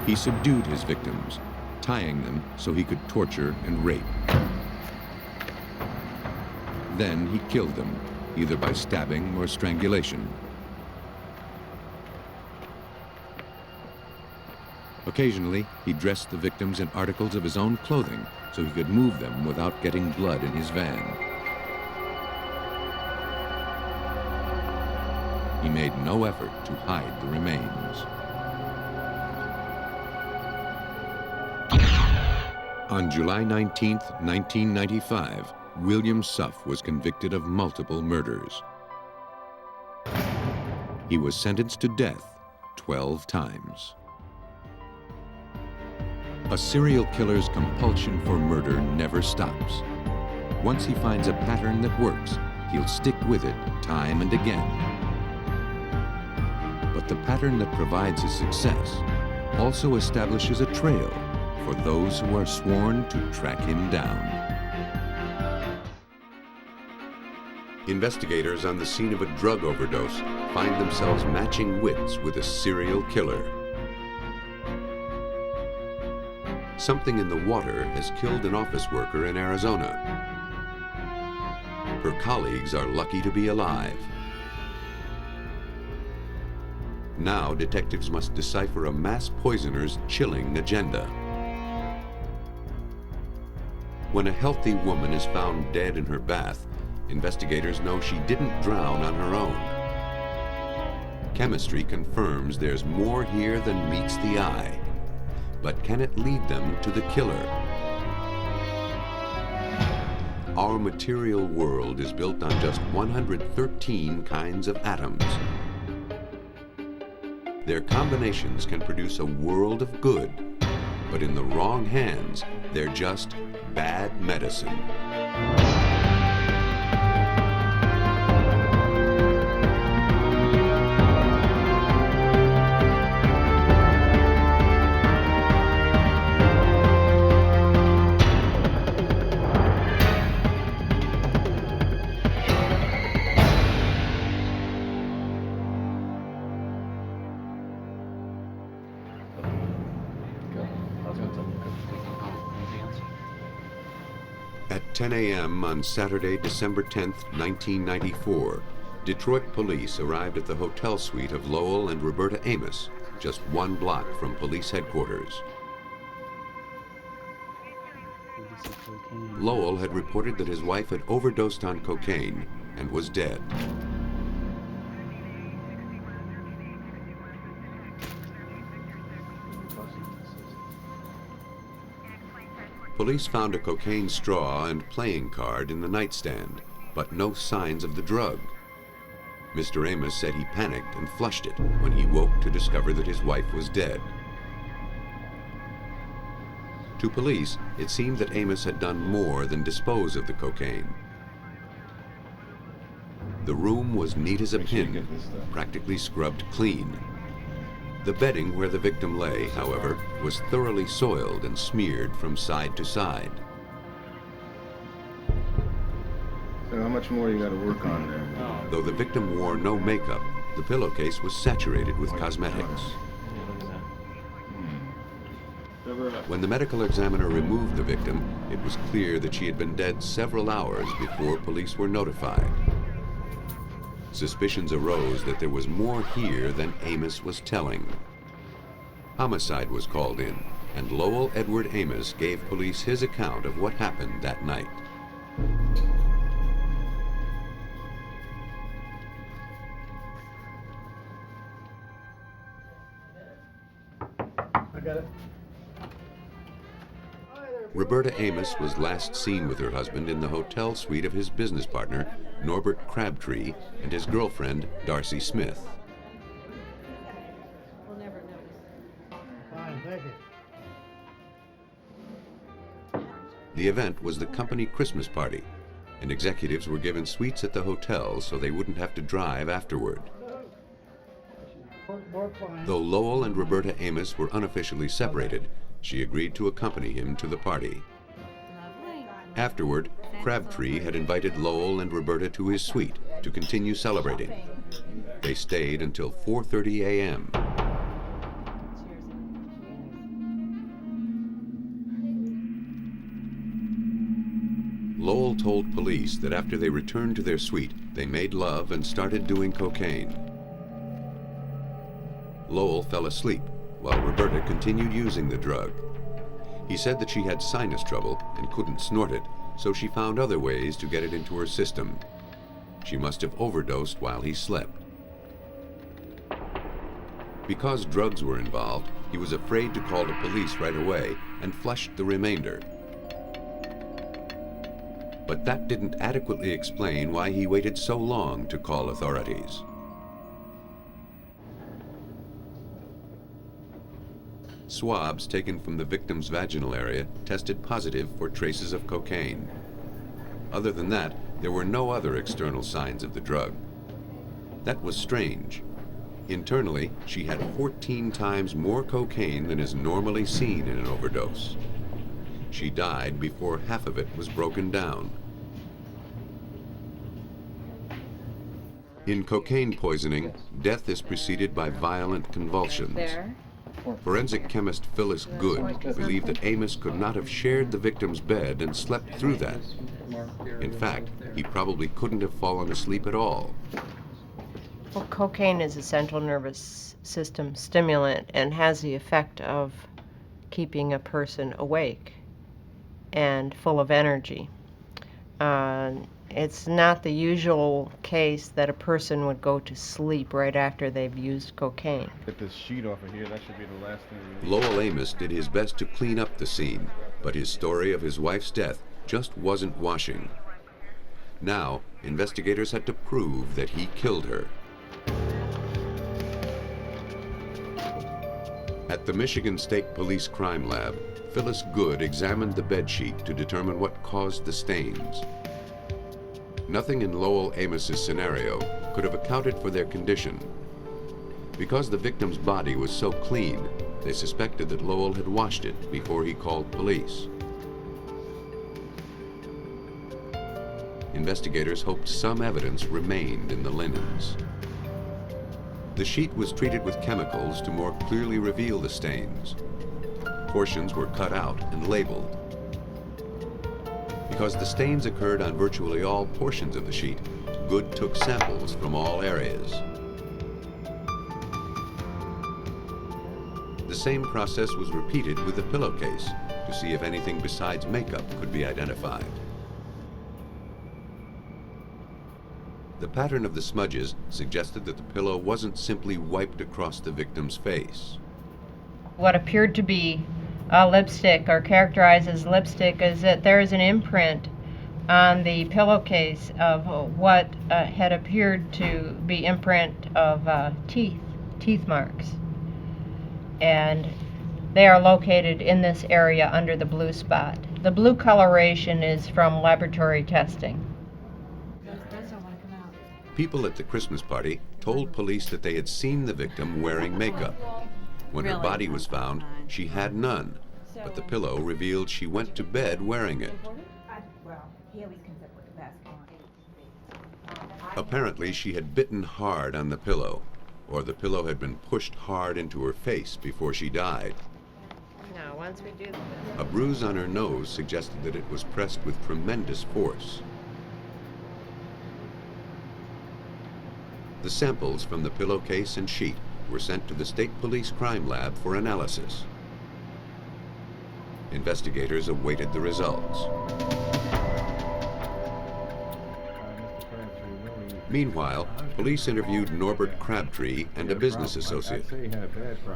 He subdued his victims, tying them so he could torture and rape. Then he killed them, either by stabbing or strangulation. Occasionally, he dressed the victims in articles of his own clothing so he could move them without getting blood in his van. He made no effort to hide the remains. On July 19, 1995, William Suff was convicted of multiple murders. He was sentenced to death 12 times. A serial killer's compulsion for murder never stops. Once he finds a pattern that works, he'll stick with it time and again. But the pattern that provides his success also establishes a trail for those who are sworn to track him down. Investigators on the scene of a drug overdose find themselves matching wits with a serial killer. Something in the water has killed an office worker in Arizona. Her colleagues are lucky to be alive. Now detectives must decipher a mass poisoner's chilling agenda. When a healthy woman is found dead in her bath, investigators know she didn't drown on her own. Chemistry confirms there's more here than meets the eye. But can it lead them to the killer? Our material world is built on just 113 kinds of atoms. Their combinations can produce a world of good, but in the wrong hands, they're just bad medicine. At 10 a.m. on Saturday, December 10th, 1994, Detroit police arrived at the hotel suite of Lowell and Roberta Amos, just 1 block from police headquarters. Lowell had reported that his wife had overdosed on cocaine and was dead. Police found a cocaine straw and playing card in the nightstand, but no signs of the drug. Mr. Amos said he panicked and flushed it when he woke to discover that his wife was dead. To police, it seemed that Amos had done more than dispose of the cocaine. The room was neat as a pin, practically scrubbed clean. The bedding where the victim lay, however, was thoroughly soiled and smeared from side to side. So how much more you got to work on there? Though the victim wore no makeup, the pillowcase was saturated with cosmetics. When the medical examiner removed the victim, it was clear that she had been dead several hours before police were notified. Suspicions arose that there was more here than Amos was telling. Homicide was called in, and Lowell Edward Amos gave police his account of what happened that night. I got it. Roberta Amos was last seen with her husband in the hotel suite of his business partner, Norbert Crabtree, and his girlfriend, Darcy Smith. Fine, thank you. The event was the company Christmas party, and executives were given suites at the hotel so they wouldn't have to drive afterward. Though Lowell and Roberta Amos were unofficially separated, she agreed to accompany him to the party. Afterward, Crabtree had invited Lowell and Roberta to his suite to continue celebrating. They stayed until 4:30 a.m. Lowell told police that after they returned to their suite, they made love and started doing cocaine. Lowell fell asleep while Roberta continued using the drug. He said that she had sinus trouble and couldn't snort it, so she found other ways to get it into her system. She must have overdosed while he slept. Because drugs were involved, he was afraid to call the police right away and flushed the remainder. But that didn't adequately explain why he waited so long to call authorities. Swabs taken from the victim's vaginal area tested positive for traces of cocaine. Other than that, There were no other external signs of the drug. That was strange. Internally, she had 14 times more cocaine than is normally seen in an overdose. She died before half of it was broken down. In cocaine poisoning, death is preceded by violent convulsions. Forensic chemist Phyllis Good believed that Amos could not have shared the victim's bed and slept through that. In fact, he probably couldn't have fallen asleep at all. Well, cocaine is a central nervous system stimulant and has the effect of keeping a person awake and full of energy. It's not the usual case that a person would go to sleep right after they've used cocaine. Get this sheet off of here, that should be the last thing we need. Lowell Amos did his best to clean up the scene, but his story of his wife's death just wasn't washing. Now, investigators had to prove that he killed her. At the Michigan State Police Crime Lab, Phyllis Good examined the bedsheet to determine what caused the stains. Nothing in Lowell Amos's scenario could have accounted for their condition. Because the victim's body was so clean, they suspected that Lowell had washed it before he called police. Investigators hoped some evidence remained in the linens. The sheet was treated with chemicals to more clearly reveal the stains. Portions were cut out and labeled. Because the stains occurred on virtually all portions of the sheet, Good took samples from all areas. The same process was repeated with the pillowcase to see if anything besides makeup could be identified. The pattern of the smudges suggested that the pillow wasn't simply wiped across the victim's face. What appeared to be lipstick, or characterized as lipstick, is that there is an imprint on the pillowcase of what had appeared to be imprint of teeth marks. And they are located in this area under the blue spot. The blue coloration is from laboratory testing. People at the Christmas party told police that they had seen the victim wearing makeup. When her body was found, she had none, but the pillow revealed she went to bed wearing it. Apparently, she had bitten hard on the pillow, or the pillow had been pushed hard into her face before she died. Now, once we do A bruise on her nose suggested that it was pressed with tremendous force. The samples from the pillowcase and sheet were sent to the State Police Crime Lab for analysis. Investigators awaited the results. Meanwhile, police interviewed Norbert Crabtree and a business associate.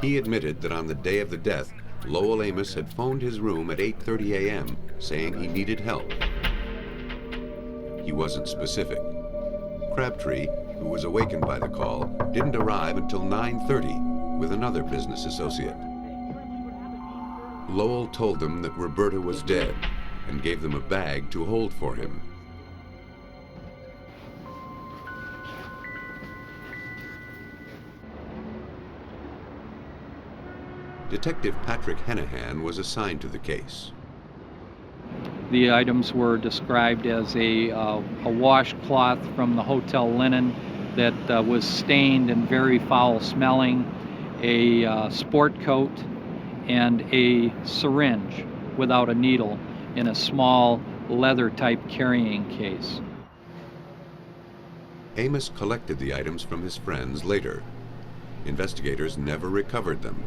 He admitted that on the day of the death, Lowell Amos had phoned his room at 8:30 a.m. saying he needed help. He wasn't specific. Crabtree, who was awakened by the call, didn't arrive until 9:30 with another business associate. Lowell told them that Roberta was dead and gave them a bag to hold for him. Detective Patrick Hennehan was assigned to the case. The items were described as a washcloth from the hotel linen that was stained and very foul smelling, a sport coat, and a syringe without a needle in a small leather type carrying case. Amos collected the items from his friends later. Investigators never recovered them.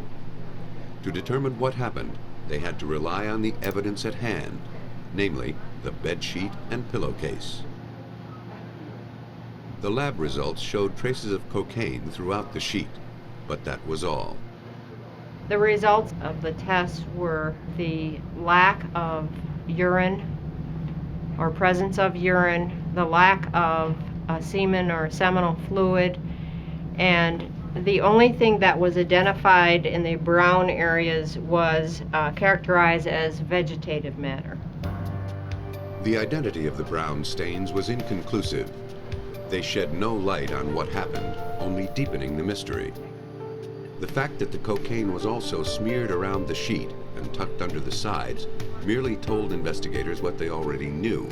To determine what happened, they had to rely on the evidence at hand, namely the bedsheet and pillowcase. The lab results showed traces of cocaine throughout the sheet, but that was all. The results of the test were the lack of urine or presence of urine, the lack of semen or seminal fluid, and the only thing that was identified in the brown areas was characterized as vegetative matter. The identity of the brown stains was inconclusive. They shed no light on what happened, only deepening the mystery. The fact that the cocaine was also smeared around the sheet and tucked under the sides merely told investigators what they already knew,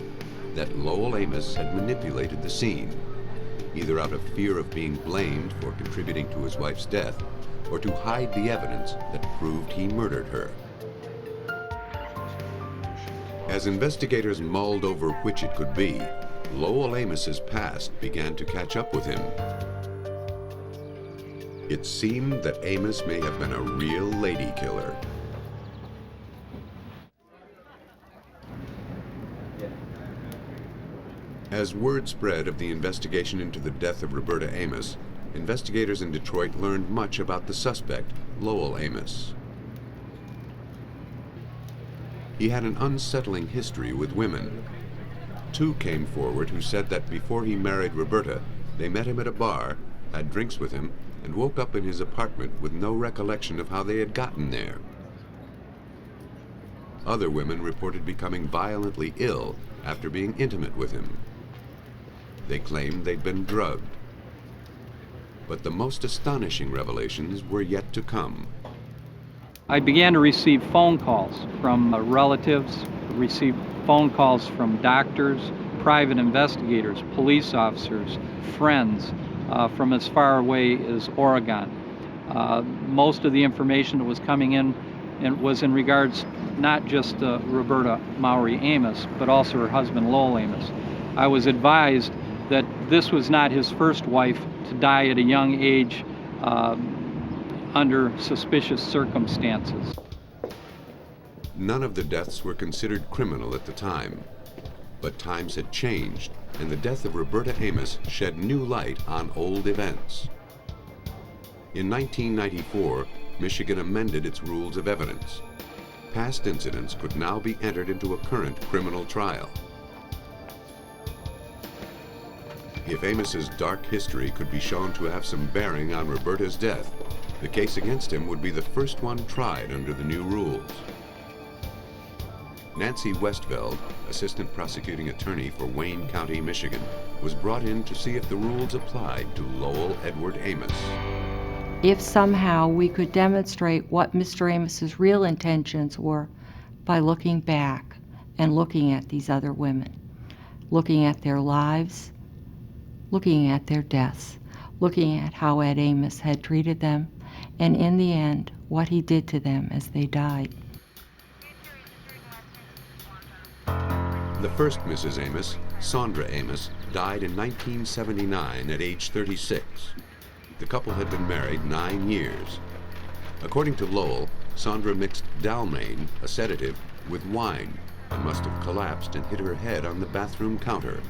that Lowell Amos had manipulated the scene, either out of fear of being blamed for contributing to his wife's death, or to hide the evidence that proved he murdered her. As investigators mulled over which it could be, Lowell Amos's past began to catch up with him. It seemed that Amos may have been a real lady killer. As word spread of the investigation into the death of Roberta Amos, investigators in Detroit learned much about the suspect, Lowell Amos. He had an unsettling history with women. Two came forward who said that before he married Roberta, they met him at a bar, had drinks with him, and woke up in his apartment with no recollection of how they had gotten there. Other women reported becoming violently ill after being intimate with him. They claimed they'd been drugged. But the most astonishing revelations were yet to come. I began to receive phone calls from relatives, received phone calls from doctors, private investigators, police officers, friends from as far away as Oregon. Most of the information that was coming in and was in regards not just Roberta Maury Amos, but also her husband Lowell Amos. I was advised that this was not his first wife to die at a young age under suspicious circumstances. None of the deaths were considered criminal at the time, but times had changed, and the death of Roberta Amos shed new light on old events. In 1994, Michigan amended its rules of evidence. Past incidents could now be entered into a current criminal trial. If Amos's dark history could be shown to have some bearing on Roberta's death, the case against him would be the first one tried under the new rules. Nancy Westveld, assistant prosecuting attorney for Wayne County, Michigan, was brought in to see if the rules applied to Lowell Edward Amos. If somehow we could demonstrate what Mr. Amos's real intentions were by looking back and looking at these other women, looking at their lives, looking at their deaths, looking at how Ed Amos had treated them, and in the end, what he did to them as they died. The first Mrs. Amos, Sandra Amos, died in 1979 at age 36. The couple had been married 9 years. According to Lowell, Sandra mixed Dalmane, a sedative, with wine and must have collapsed and hit her head on the bathroom counter.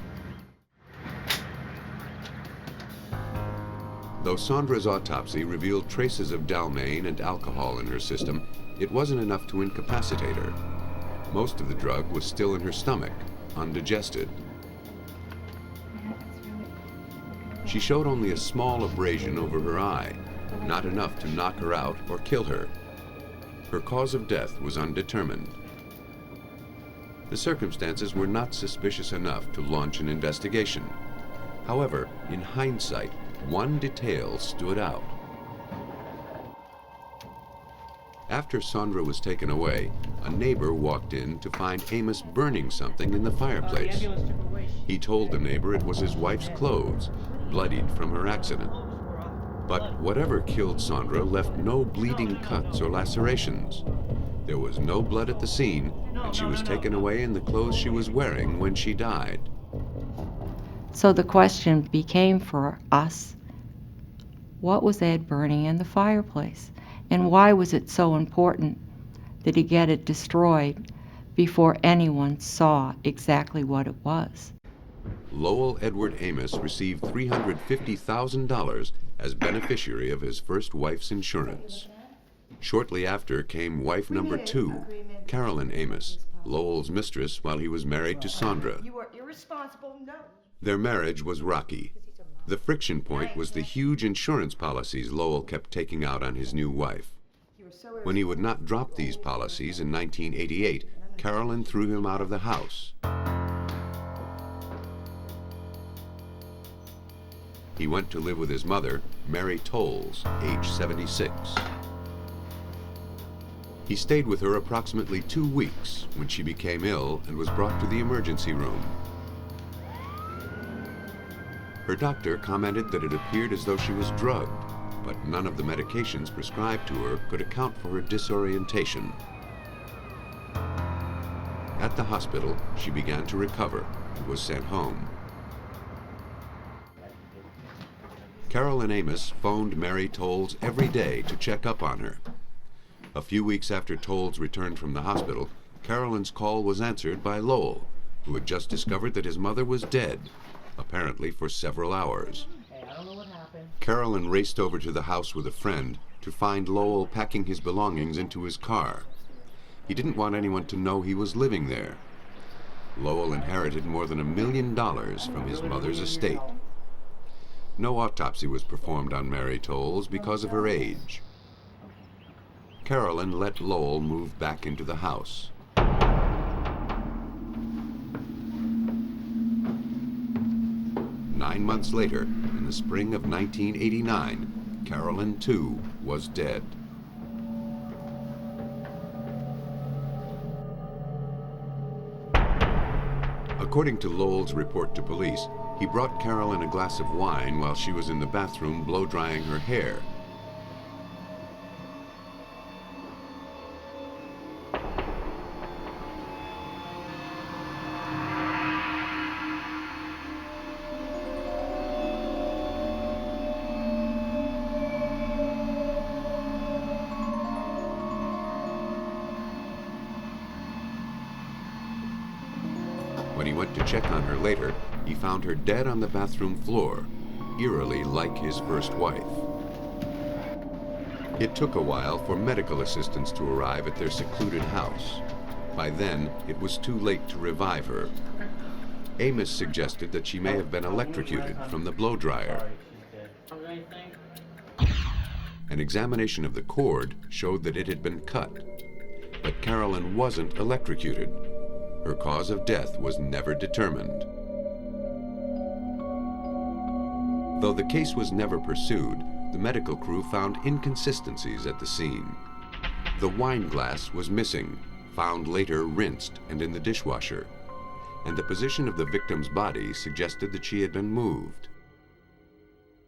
Though Sandra's autopsy revealed traces of Dalmane and alcohol in her system, it wasn't enough to incapacitate her. Most of the drug was still in her stomach, undigested. She showed only a small abrasion over her eye, not enough to knock her out or kill her. Her cause of death was undetermined. The circumstances were not suspicious enough to launch an investigation. However, in hindsight, one detail stood out. After Sandra was taken away, a neighbor walked in to find Amos burning something in the fireplace. He told the neighbor it was his wife's clothes, bloodied from her accident. But whatever killed Sandra left no bleeding cuts or lacerations. There was no blood at the scene, and she was taken away in the clothes she was wearing when she died. So the question became for us, what was Ed burning in the fireplace? And why was it so important that he get it destroyed before anyone saw exactly what it was? Lowell Edward Amos received $350,000 as beneficiary of his first wife's insurance. Shortly after came wife number 2, Carolyn Amos, Lowell's mistress while he was married to Sandra. You are irresponsible, no. Their marriage was rocky. The friction point was the huge insurance policies Lowell kept taking out on his new wife. When he would not drop these policies in 1988, Carolyn threw him out of the house. He went to live with his mother, Mary Tolles, age 76. He stayed with her approximately 2 weeks when she became ill and was brought to the emergency room. Her doctor commented that it appeared as though she was drugged, but none of the medications prescribed to her could account for her disorientation. At the hospital, she began to recover and was sent home. Carolyn Amos phoned Mary Tolles every day to check up on her. A few weeks after Tolles returned from the hospital, Carolyn's call was answered by Lowell, who had just discovered that his mother was dead, apparently for several hours. Carolyn raced over to the house with a friend to find Lowell packing his belongings into his car. He didn't want anyone to know he was living there. Lowell inherited more than $1 million from his mother's estate. No autopsy was performed on Mary Tolles because of her age. Carolyn let Lowell move back into the house. Nine months later, in the spring of 1989, Carolyn, too, was dead. According to Lowell's report to police, he brought Carolyn a glass of wine while she was in the bathroom blow-drying her hair. When he went to check on her later, he found her dead on the bathroom floor, eerily like his first wife. It took a while for medical assistants to arrive at their secluded house. By then, it was too late to revive her. Amos suggested that she may have been electrocuted from the blow dryer. An examination of the cord showed that it had been cut, but Carolyn wasn't electrocuted. Her cause of death was never determined. Though the case was never pursued, the medical crew found inconsistencies at the scene. The wine glass was missing, found later rinsed and in the dishwasher, and the position of the victim's body suggested that she had been moved.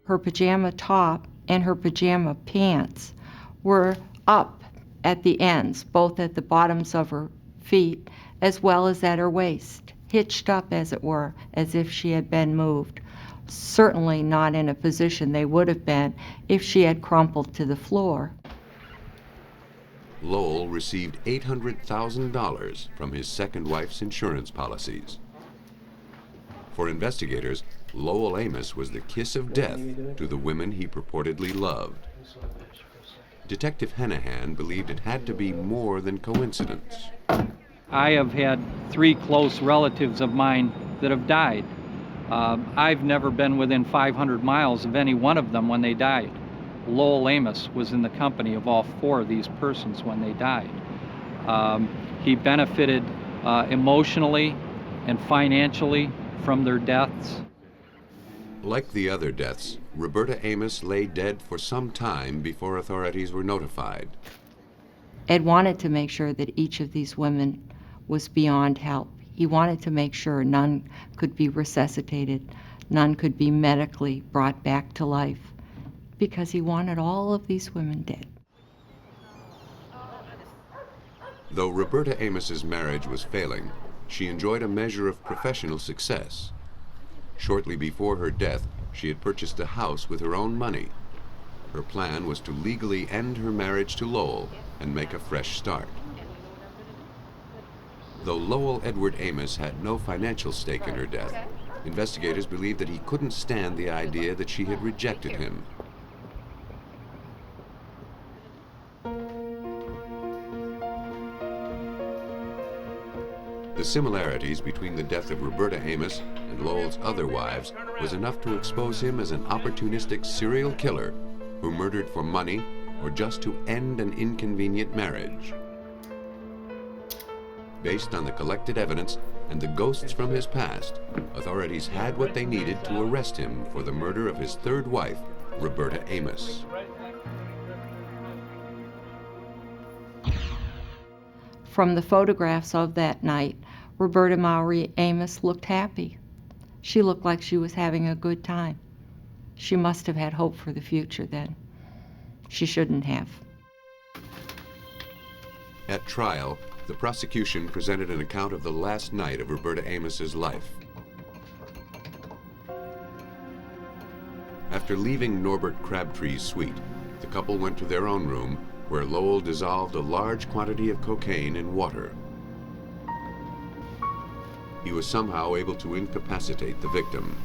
Her pajama top and her pajama pants were up at the ends, both at the bottoms of her feet as well as at her waist, hitched up, as it were, as if she had been moved. Certainly not in a position they would have been if she had crumpled to the floor. Lowell received $800,000 from his second wife's insurance policies. For investigators, Lowell Amos was the kiss of death to the women he purportedly loved. Detective Hennehan believed it had to be more than coincidence. I have had 3 close relatives of mine that have died. I've never been within 500 miles of any one of them when they died. Lowell Amos was in the company of all 4 of these persons when they died. He benefited emotionally and financially from their deaths. Like the other deaths, Roberta Amos lay dead for some time before authorities were notified. Ed wanted to make sure that each of these women was beyond help. He wanted to make sure none could be resuscitated, none could be medically brought back to life, because he wanted all of these women dead. Though Roberta Amos's marriage was failing, she enjoyed a measure of professional success. Shortly before her death, she had purchased a house with her own money. Her plan was to legally end her marriage to Lowell and make a fresh start. Though Lowell Edward Amos had no financial stake in her death, investigators believed that he couldn't stand the idea that she had rejected him. The similarities between the death of Roberta Amos and Lowell's other wives was enough to expose him as an opportunistic serial killer who murdered for money or just to end an inconvenient marriage. Based on the collected evidence, and the ghosts from his past, authorities had what they needed to arrest him for the murder of his third wife, Roberta Amos. From the photographs of that night, Roberta Maury Amos looked happy. She looked like she was having a good time. She must have had hope for the future then. She shouldn't have. At trial, the prosecution presented an account of the last night of Roberta Amos's life. After leaving Norbert Crabtree's suite, the couple went to their own room, where Lowell dissolved a large quantity of cocaine in water. He was somehow able to incapacitate the victim.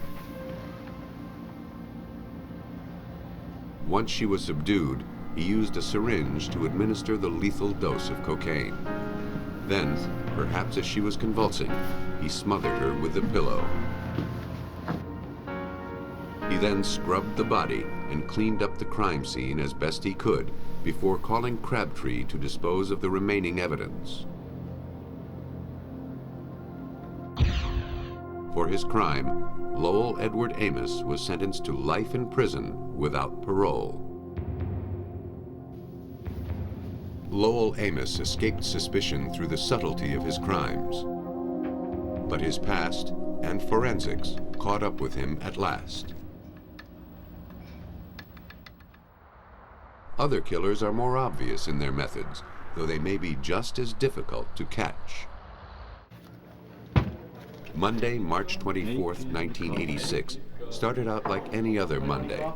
Once she was subdued, he used a syringe to administer the lethal dose of cocaine. Then, perhaps as she was convulsing, he smothered her with the pillow. He then scrubbed the body and cleaned up the crime scene as best he could before calling Crabtree to dispose of the remaining evidence. For his crime, Lowell Edward Amos was sentenced to life in prison without parole. Lowell Amos escaped suspicion through the subtlety of his crimes. But his past and forensics caught up with him at last. Other killers are more obvious in their methods, though they may be just as difficult to catch. Monday, March 24th, 1986, started out like any other Monday.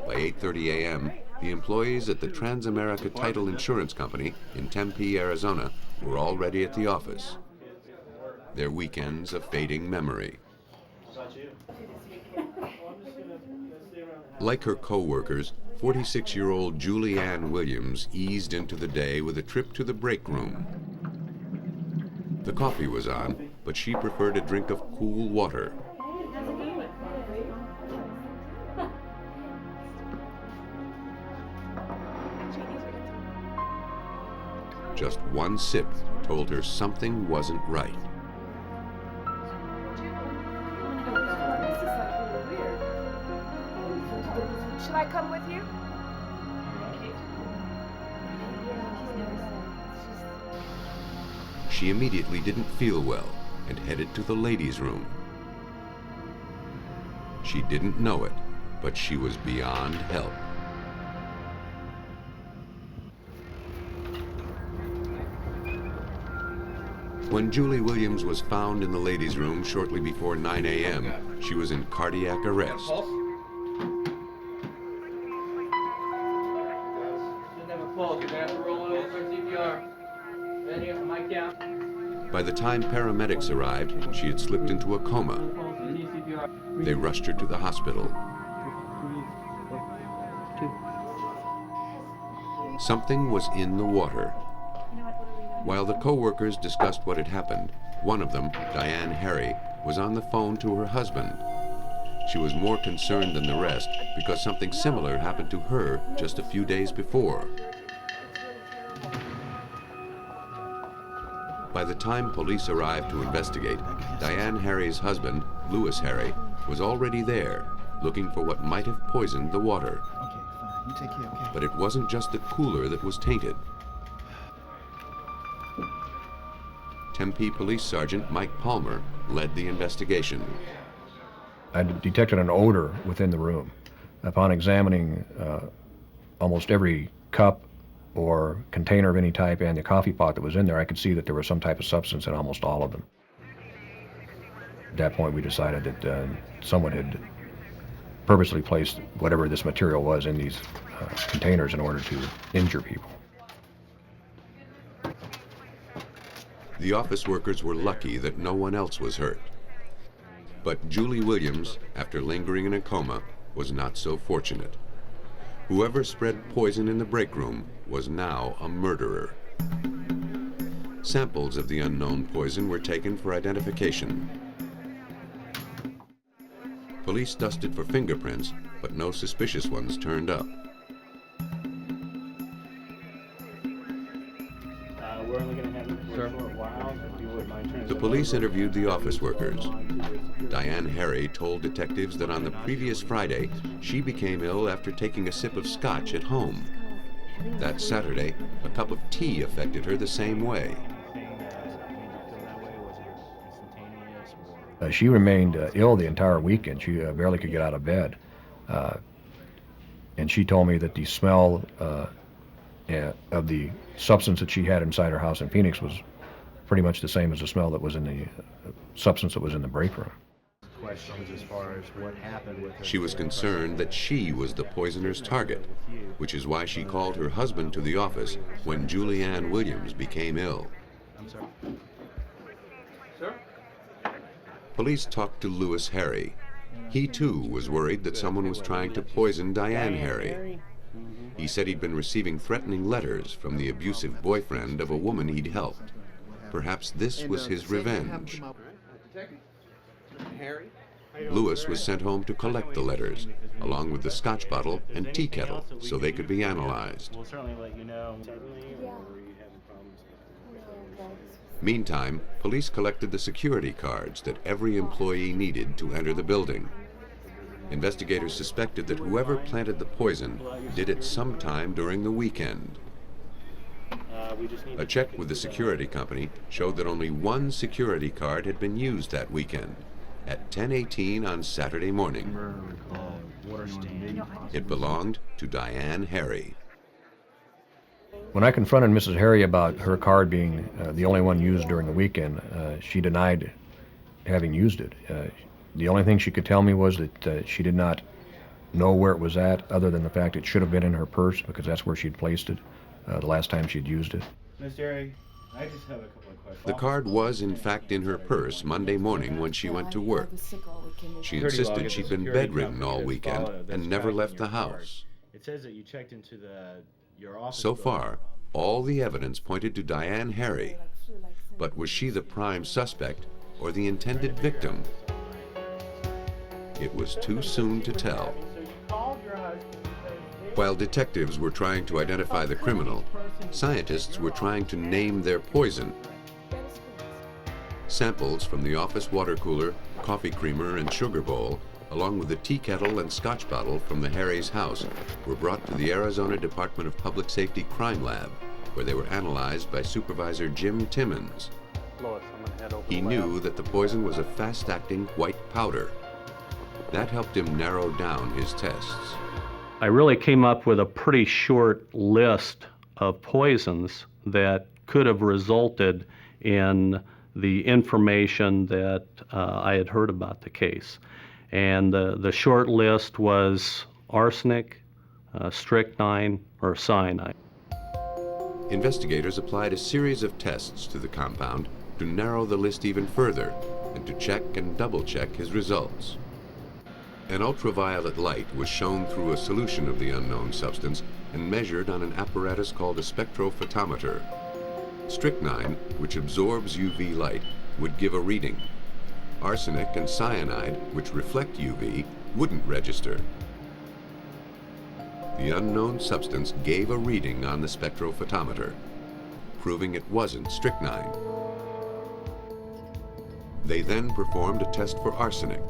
By 8:30 a.m., the employees at the Transamerica Title Insurance Company in Tempe, Arizona, were already at the office. Their weekends a fading memory. Like her co-workers, 46-year-old Julie Ann Williams eased into the day with a trip to the break room. The coffee was on, but she preferred a drink of cool water. Just one sip told her something wasn't right. Shall I come with you? She immediately didn't feel well and headed to the ladies' room. She didn't know it, but she was beyond help. When Julie Williams was found in the ladies' room shortly before 9 a.m., she was in cardiac arrest. By the time paramedics arrived, she had slipped into a coma. They rushed her to the hospital. Something was in the water. While the co-workers discussed what had happened, one of them, Diane Harry, was on the phone to her husband. She was more concerned than the rest because something similar happened to her just a few days before. By the time police arrived to investigate, Diane Harry's husband, Lewis Harry, was already there, looking for what might have poisoned the water. Okay, fine. You take care, okay? But it wasn't just the cooler that was tainted. Tempe Police Sergeant Mike Palmer led the investigation. I detected an odor within the room. Upon examining almost every cup or container of any type and the coffee pot that was in there, I could see that there was some type of substance in almost all of them. At that point, we decided that someone had purposely placed whatever this material was in these containers in order to injure people. The office workers were lucky that no one else was hurt. But Julie Williams, after lingering in a coma, was not so fortunate. Whoever spread poison in the break room was now a murderer. Samples of the unknown poison were taken for identification. Police dusted for fingerprints, but no suspicious ones turned up. we're only going to have it for a short while. If you wouldn't mind turning The police interviewed the office workers. Diane Harry told detectives that on the previous Friday, she became ill after taking a sip of scotch at home. That Saturday, a cup of tea affected her the same way. She remained ill the entire weekend. She barely could get out of bed. And she told me that the smell of the substance that she had inside her house in Phoenix was pretty much the same as the smell that was in the substance that was in the break room. Questions as far as what happened with her. She was concerned that she was the poisoner's target, which is why she called her husband to the office when Julianne Williams became ill. I'm sorry. Sir? Police talked to Louis Harry. He too was worried that someone was trying to poison Diane Harry. He said he'd been receiving threatening letters from the abusive boyfriend of a woman he'd helped. Perhaps this was his revenge. Louis was sent home to collect the letters, along with the scotch bottle and tea kettle, so they could be analyzed. We'll certainly let you know. Meantime, police collected the security cards that every employee needed to enter the building. Investigators suspected that whoever planted the poison did it sometime during the weekend. A check with the security company showed that only one security card had been used that weekend, at 10:18 on Saturday morning. It belonged to Diane Harry. When I confronted Mrs. Harry about her card being the only one used during the weekend, she denied having used it. The only thing she could tell me was that she did not know where it was at, other than the fact it should have been in her purse, because that's where she'd placed it the last time she'd used it. Ms. Harry, I just have a couple of questions. The card was in fact in her purse Monday morning when she went to work. She insisted she'd been bedridden all weekend and never left the house. It says that you checked into your office. So far, all the evidence pointed to Diane Harry. But was she the prime suspect or the intended victim? It was too soon to tell. While detectives were trying to identify the criminal, scientists were trying to name their poison. Samples from the office water cooler, coffee creamer, and sugar bowl, along with the tea kettle and scotch bottle from the Harry's house, were brought to the Arizona Department of Public Safety Crime Lab, where they were analyzed by Supervisor Jim Timmons. He knew that the poison was a fast-acting white powder. That helped him narrow down his tests. I really came up with a pretty short list of poisons that could have resulted in the information that I had heard about the case. And the short list was arsenic, strychnine, or cyanide. Investigators applied a series of tests to the compound to narrow the list even further and to check and double-check his results. An ultraviolet light was shown through a solution of the unknown substance and measured on an apparatus called a spectrophotometer. Strychnine, which absorbs UV light, would give a reading. Arsenic and cyanide, which reflect UV, wouldn't register. The unknown substance gave a reading on the spectrophotometer, proving it wasn't strychnine. They then performed a test for arsenic.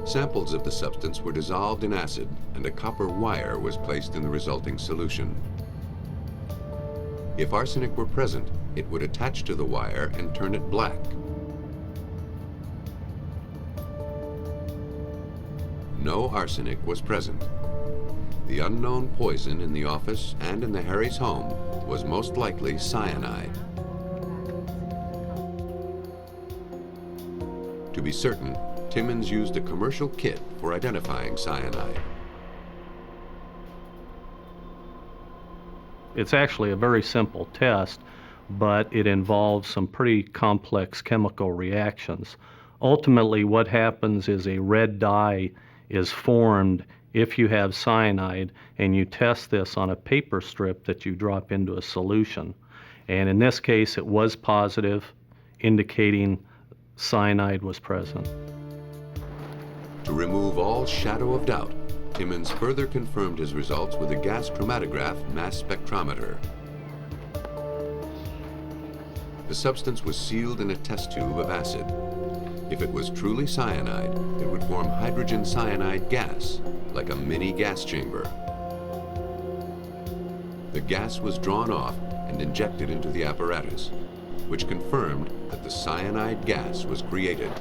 Samples of the substance were dissolved in acid, and a copper wire was placed in the resulting solution. If arsenic were present, it would attach to the wire and turn it black. No arsenic was present. The unknown poison in the office and in the Harry's home was most likely cyanide. To be certain, Timmons used a commercial kit for identifying cyanide. It's actually a very simple test, but it involves some pretty complex chemical reactions. Ultimately, what happens is a red dye is formed if you have cyanide, and you test this on a paper strip that you drop into a solution. And in this case, it was positive, indicating cyanide was present. To remove all shadow of doubt, Timmons further confirmed his results with a gas chromatograph mass spectrometer. The substance was sealed in a test tube of acid. If it was truly cyanide, it would form hydrogen cyanide gas, like a mini gas chamber. The gas was drawn off and injected into the apparatus, which confirmed that the cyanide gas was created.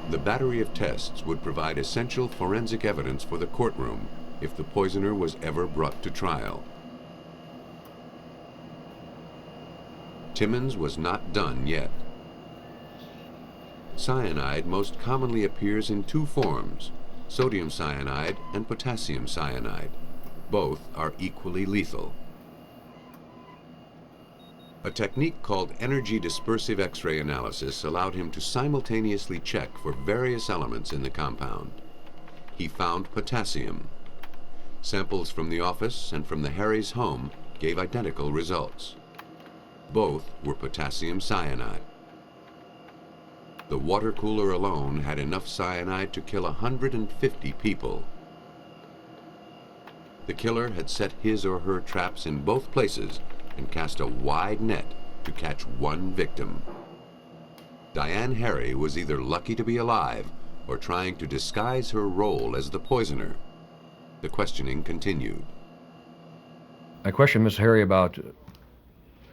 The battery of tests would provide essential forensic evidence for the courtroom if the poisoner was ever brought to trial. Timmons was not done yet. Cyanide most commonly appears in two forms, sodium cyanide and potassium cyanide. Both are equally lethal. A technique called energy dispersive X-ray analysis allowed him to simultaneously check for various elements in the compound. He found potassium. Samples from the office and from the Harry's home gave identical results. Both were potassium cyanide. The water cooler alone had enough cyanide to kill 150 people. The killer had set his or her traps in both places and cast a wide net to catch one victim. Diane Harry was either lucky to be alive or trying to disguise her role as the poisoner. The questioning continued. I questioned Miss Harry about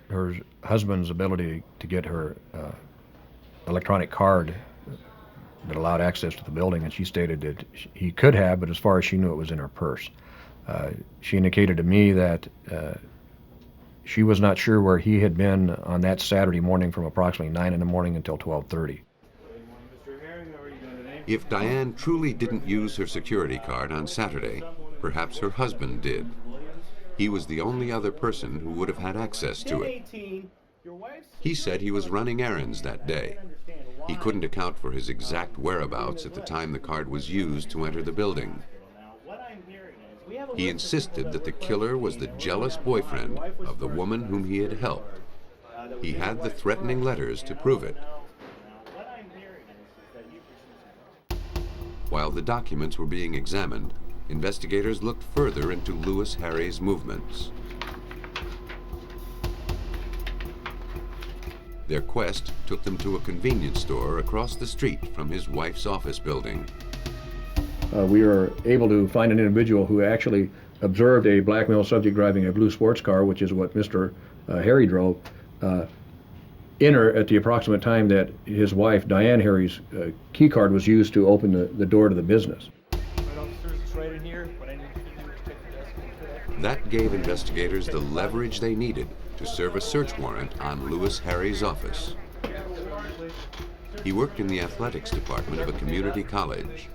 her husband's ability to get her electronic card that allowed access to the building, and she stated that he could have, but as far as she knew, it was in her purse. She indicated to me that she was not sure where he had been on that Saturday morning from approximately 9 in the morning until 12:30. If Diane truly didn't use her security card on Saturday, perhaps her husband did. He was the only other person who would have had access to it. He said he was running errands that day. He couldn't account for his exact whereabouts at the time the card was used to enter the building. He insisted that the killer was the jealous boyfriend of the woman whom he had helped. He had the threatening letters to prove it. While the documents were being examined, investigators looked further into Lewis Harry's movements. Their quest took them to a convenience store across the street from his wife's office building. We were able to find an individual who actually observed a black male subject driving a blue sports car, which is what Mr. Harry drove, enter at the approximate time that his wife, Diane Harry's key card was used to open the door to the business. That gave investigators the leverage they needed to serve a search warrant on Lewis Harry's office. He worked in the athletics department of a community college.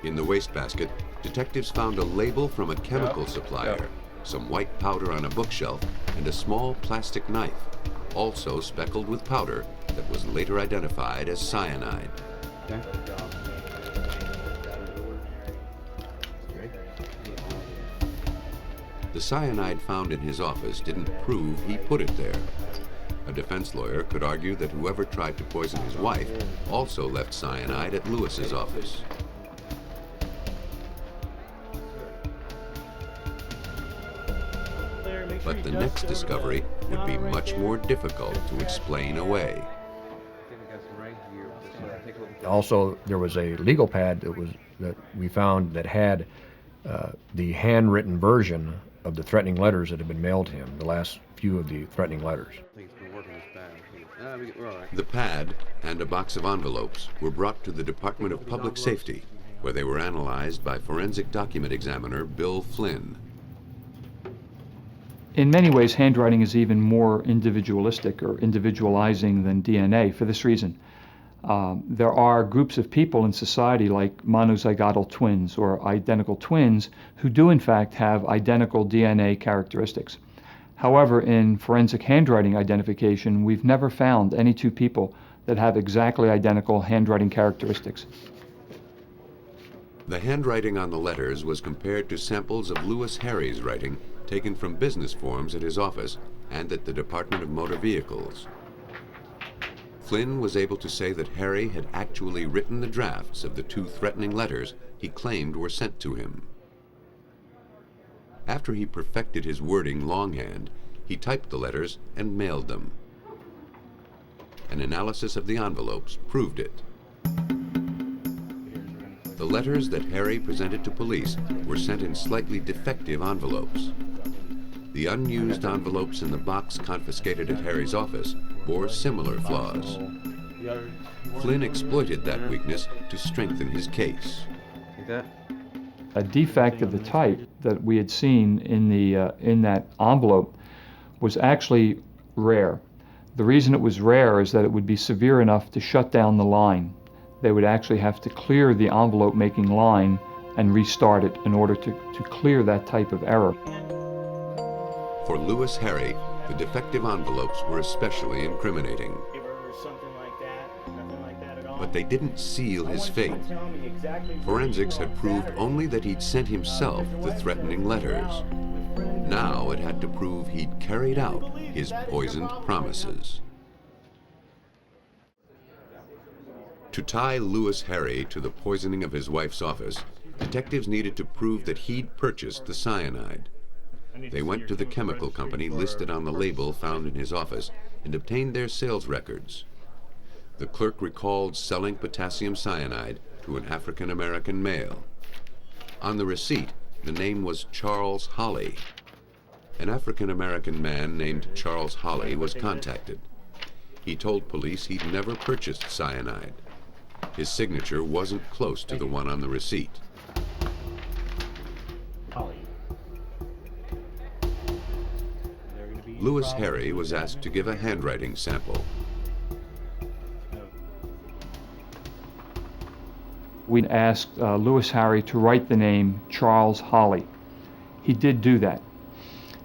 In the wastebasket, detectives found a label from a chemical supplier, some white powder on a bookshelf, and a small plastic knife, also speckled with powder that was later identified as cyanide. Okay. The cyanide found in his office didn't prove he put it there. A defense lawyer could argue that whoever tried to poison his wife also left cyanide at Lewis's office. But the next discovery would be much more difficult to explain away. Also, there was a legal pad that we found that had the handwritten version of the threatening letters that had been mailed to him, the last few of the threatening letters. The pad and a box of envelopes were brought to the Department of Public Safety, where they were analyzed by forensic document examiner Bill Flynn. In many ways, handwriting is even more individualistic or individualizing than DNA for this reason. There are groups of people in society like monozygotal twins or identical twins who do in fact have identical DNA characteristics. However, in forensic handwriting identification, we've never found any two people that have exactly identical handwriting characteristics. The handwriting on the letters was compared to samples of Lewis Harry's writing taken from business forms at his office and at the Department of Motor Vehicles. Flynn was able to say that Harry had actually written the drafts of the two threatening letters he claimed were sent to him. After he perfected his wording longhand, he typed the letters and mailed them. An analysis of the envelopes proved it. The letters that Harry presented to police were sent in slightly defective envelopes. The unused envelopes in the box confiscated at Harry's office bore similar flaws. Flynn exploited that weakness to strengthen his case. A defect of the type that we had seen in that envelope was actually rare. The reason it was rare is that it would be severe enough to shut down the line. They would actually have to clear the envelope-making line and restart it in order to clear that type of error. For Lewis Harry, the defective envelopes were especially incriminating. But they didn't seal his fate. Forensics had proved only that he'd sent himself the threatening letters. Now it had to prove he'd carried out his poisoned promises. To tie Lewis Harry to the poisoning of his wife's office, detectives needed to prove that he'd purchased the cyanide. They went to the chemical company listed on the label found in his office and obtained their sales records. The clerk recalled selling potassium cyanide to an African-American male. On the receipt, the name was Charles Holly. An African-American man named Charles Holly was contacted. He told police he'd never purchased cyanide. His signature wasn't close to the one on the receipt. Lewis Harry was asked to give a handwriting sample. We asked Lewis Harry to write the name Charles Holly. He did do that.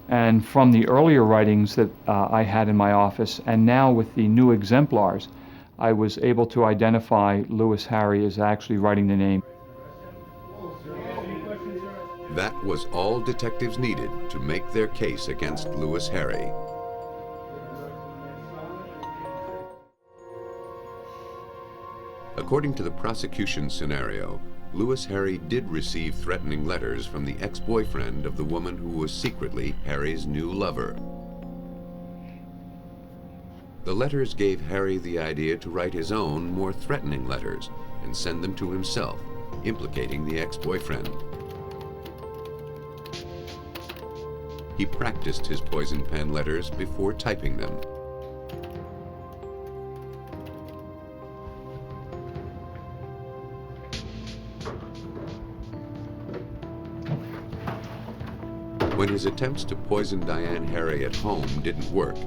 And from the earlier writings that I had in my office, and now with the new exemplars, I was able to identify Lewis Harry as actually writing the name. That was all detectives needed to make their case against Lewis Harry. According to the prosecution scenario, Lewis Harry did receive threatening letters from the ex-boyfriend of the woman who was secretly Harry's new lover. The letters gave Harry the idea to write his own, more threatening letters and send them to himself, implicating the ex-boyfriend. He practiced his poison pen letters before typing them. When his attempts to poison Diane Harry at home didn't work,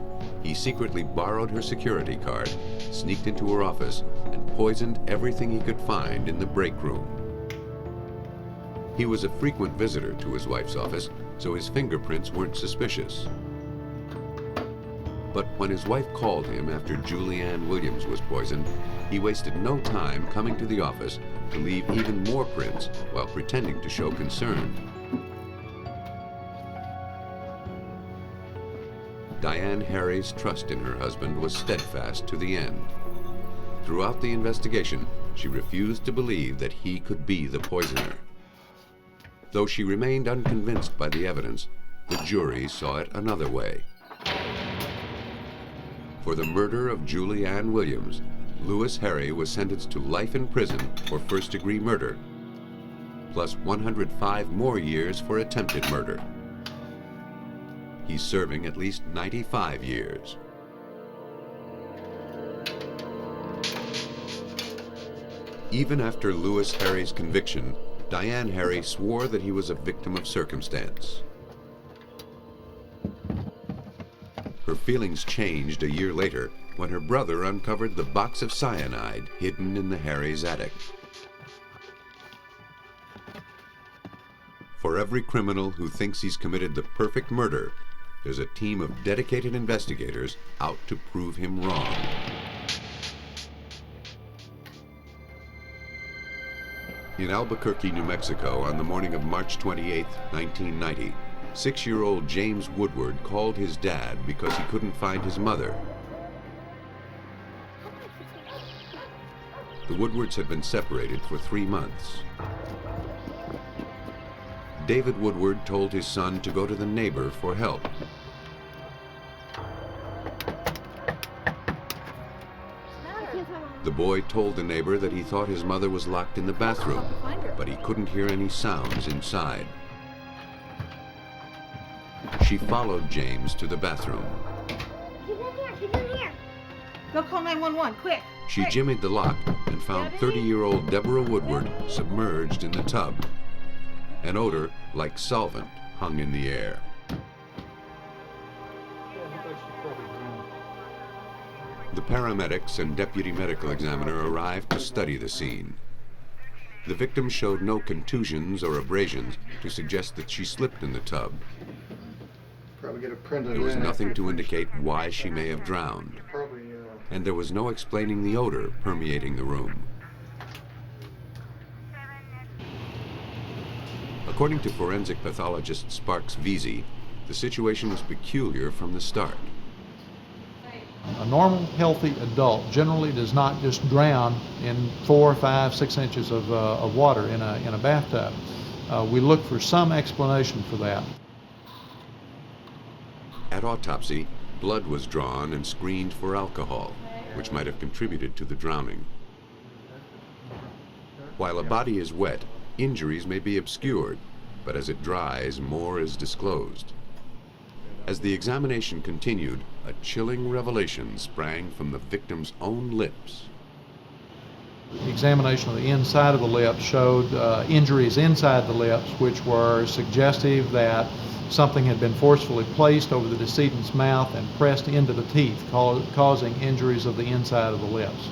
he secretly borrowed her security card, sneaked into her office, and poisoned everything he could find in the break room. He was a frequent visitor to his wife's office, so his fingerprints weren't suspicious. But when his wife called him after Julianne Williams was poisoned, he wasted no time coming to the office to leave even more prints while pretending to show concern. Diane Harry's trust in her husband was steadfast to the end. Throughout the investigation, she refused to believe that he could be the poisoner. Though she remained unconvinced by the evidence, the jury saw it another way. For the murder of Julianne Williams, Lewis Harry was sentenced to life in prison for first-degree murder, plus 105 more years for attempted murder. He's serving at least 95 years. Even after Lewis Harry's conviction, Diane Harry swore that he was a victim of circumstance. Her feelings changed a year later when her brother uncovered the box of cyanide hidden in the Harry's attic. For every criminal who thinks he's committed the perfect murder, there's a team of dedicated investigators out to prove him wrong. In Albuquerque, New Mexico, on the morning of March 28, 1990, 6-year-old James Woodward called his dad because he couldn't find his mother. The Woodwards had been separated for 3 months. David Woodward told his son to go to the neighbor for help. The boy told the neighbor that he thought his mother was locked in the bathroom, but he couldn't hear any sounds inside. She followed James to the bathroom. She's in here, she's in here. Go call 911, quick. She jimmied the lock and found 30-year-old Deborah Woodward submerged in the tub. An odor like solvent hung in the air. The paramedics and deputy medical examiner arrived to study the scene. The victim showed no contusions or abrasions to suggest that she slipped in the tub. Probably get a print of There was that. nothing to indicate why she may have drowned. And there was no explaining the odor permeating the room. According to forensic pathologist Sparks Veazey, the situation was peculiar from the start. A normal, healthy adult generally does not just drown in 4, 5, 6 inches of water in a bathtub. We look for some explanation for that. At autopsy, blood was drawn and screened for alcohol, which might have contributed to the drowning. While a body is wet, injuries may be obscured, but as it dries, more is disclosed. As the examination continued, a chilling revelation sprang from the victim's own lips. The examination of the inside of the lips showed injuries inside the lips, which were suggestive that something had been forcefully placed over the decedent's mouth and pressed into the teeth, causing injuries of the inside of the lips.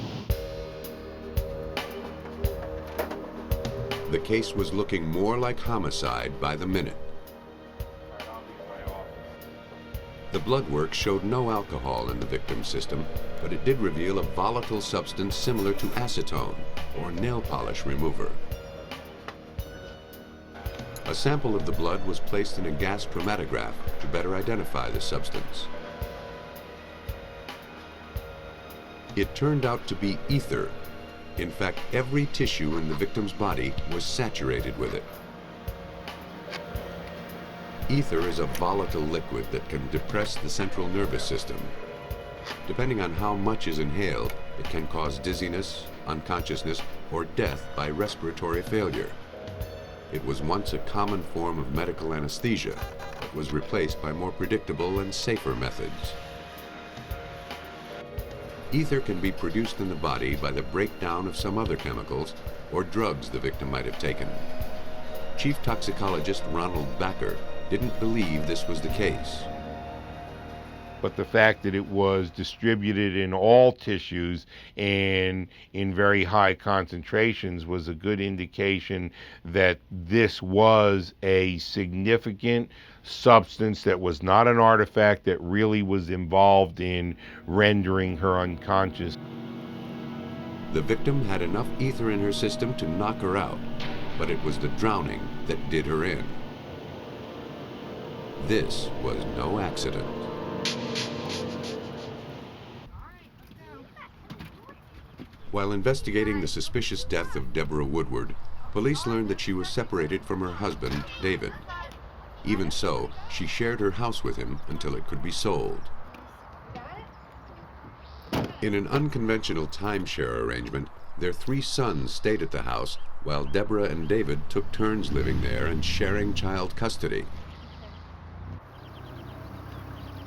The case was looking more like homicide by the minute. The blood work showed no alcohol in the victim's system, but it did reveal a volatile substance similar to acetone, or nail polish remover. A sample of the blood was placed in a gas chromatograph to better identify the substance. It turned out to be ether. In fact, every tissue in the victim's body was saturated with it. Ether is a volatile liquid that can depress the central nervous system. Depending on how much is inhaled, it can cause dizziness, unconsciousness, or death by respiratory failure. It was once a common form of medical anesthesia, but was replaced by more predictable and safer methods. Ether can be produced in the body by the breakdown of some other chemicals or drugs the victim might have taken. Chief toxicologist Ronald Backer didn't believe this was the case. But the fact that it was distributed in all tissues and in very high concentrations was a good indication that this was a significant substance that was not an artifact that really was involved in rendering her unconscious. The victim had enough ether in her system to knock her out, but it was the drowning that did her in. This was no accident. While investigating the suspicious death of Deborah Woodward, police learned that she was separated from her husband, David. Even so, she shared her house with him until it could be sold. In an unconventional timeshare arrangement, their 3 sons stayed at the house while Deborah and David took turns living there and sharing child custody.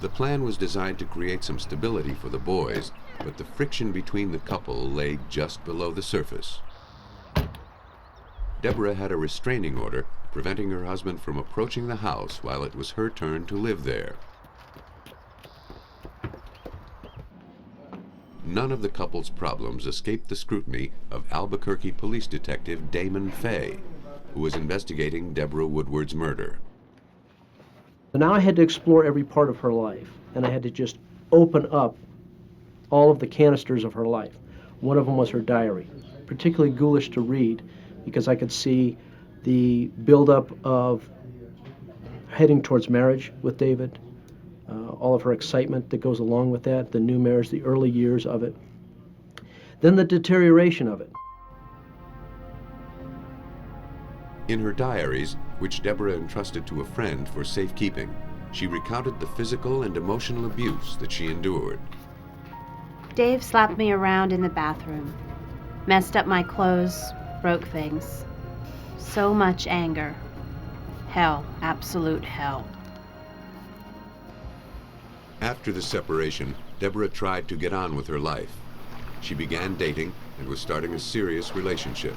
The plan was designed to create some stability for the boys, but the friction between the couple lay just below the surface. Deborah had a restraining order preventing her husband from approaching the house while it was her turn to live there. None of the couple's problems escaped the scrutiny of Albuquerque police detective Damon Fay, who was investigating Deborah Woodward's murder. Now I had to explore every part of her life, and I had to just open up all of the canisters of her life. One of them was her diary, particularly ghoulish to read because I could see the buildup of heading towards marriage with David, all of her excitement that goes along with that, the new marriage, the early years of it, then the deterioration of it. In her diaries, which Deborah entrusted to a friend for safekeeping, she recounted the physical and emotional abuse that she endured. Dave slapped me around in the bathroom, messed up my clothes, broke things. So much anger. Hell, absolute hell. After the separation, Deborah tried to get on with her life. She began dating and was starting a serious relationship.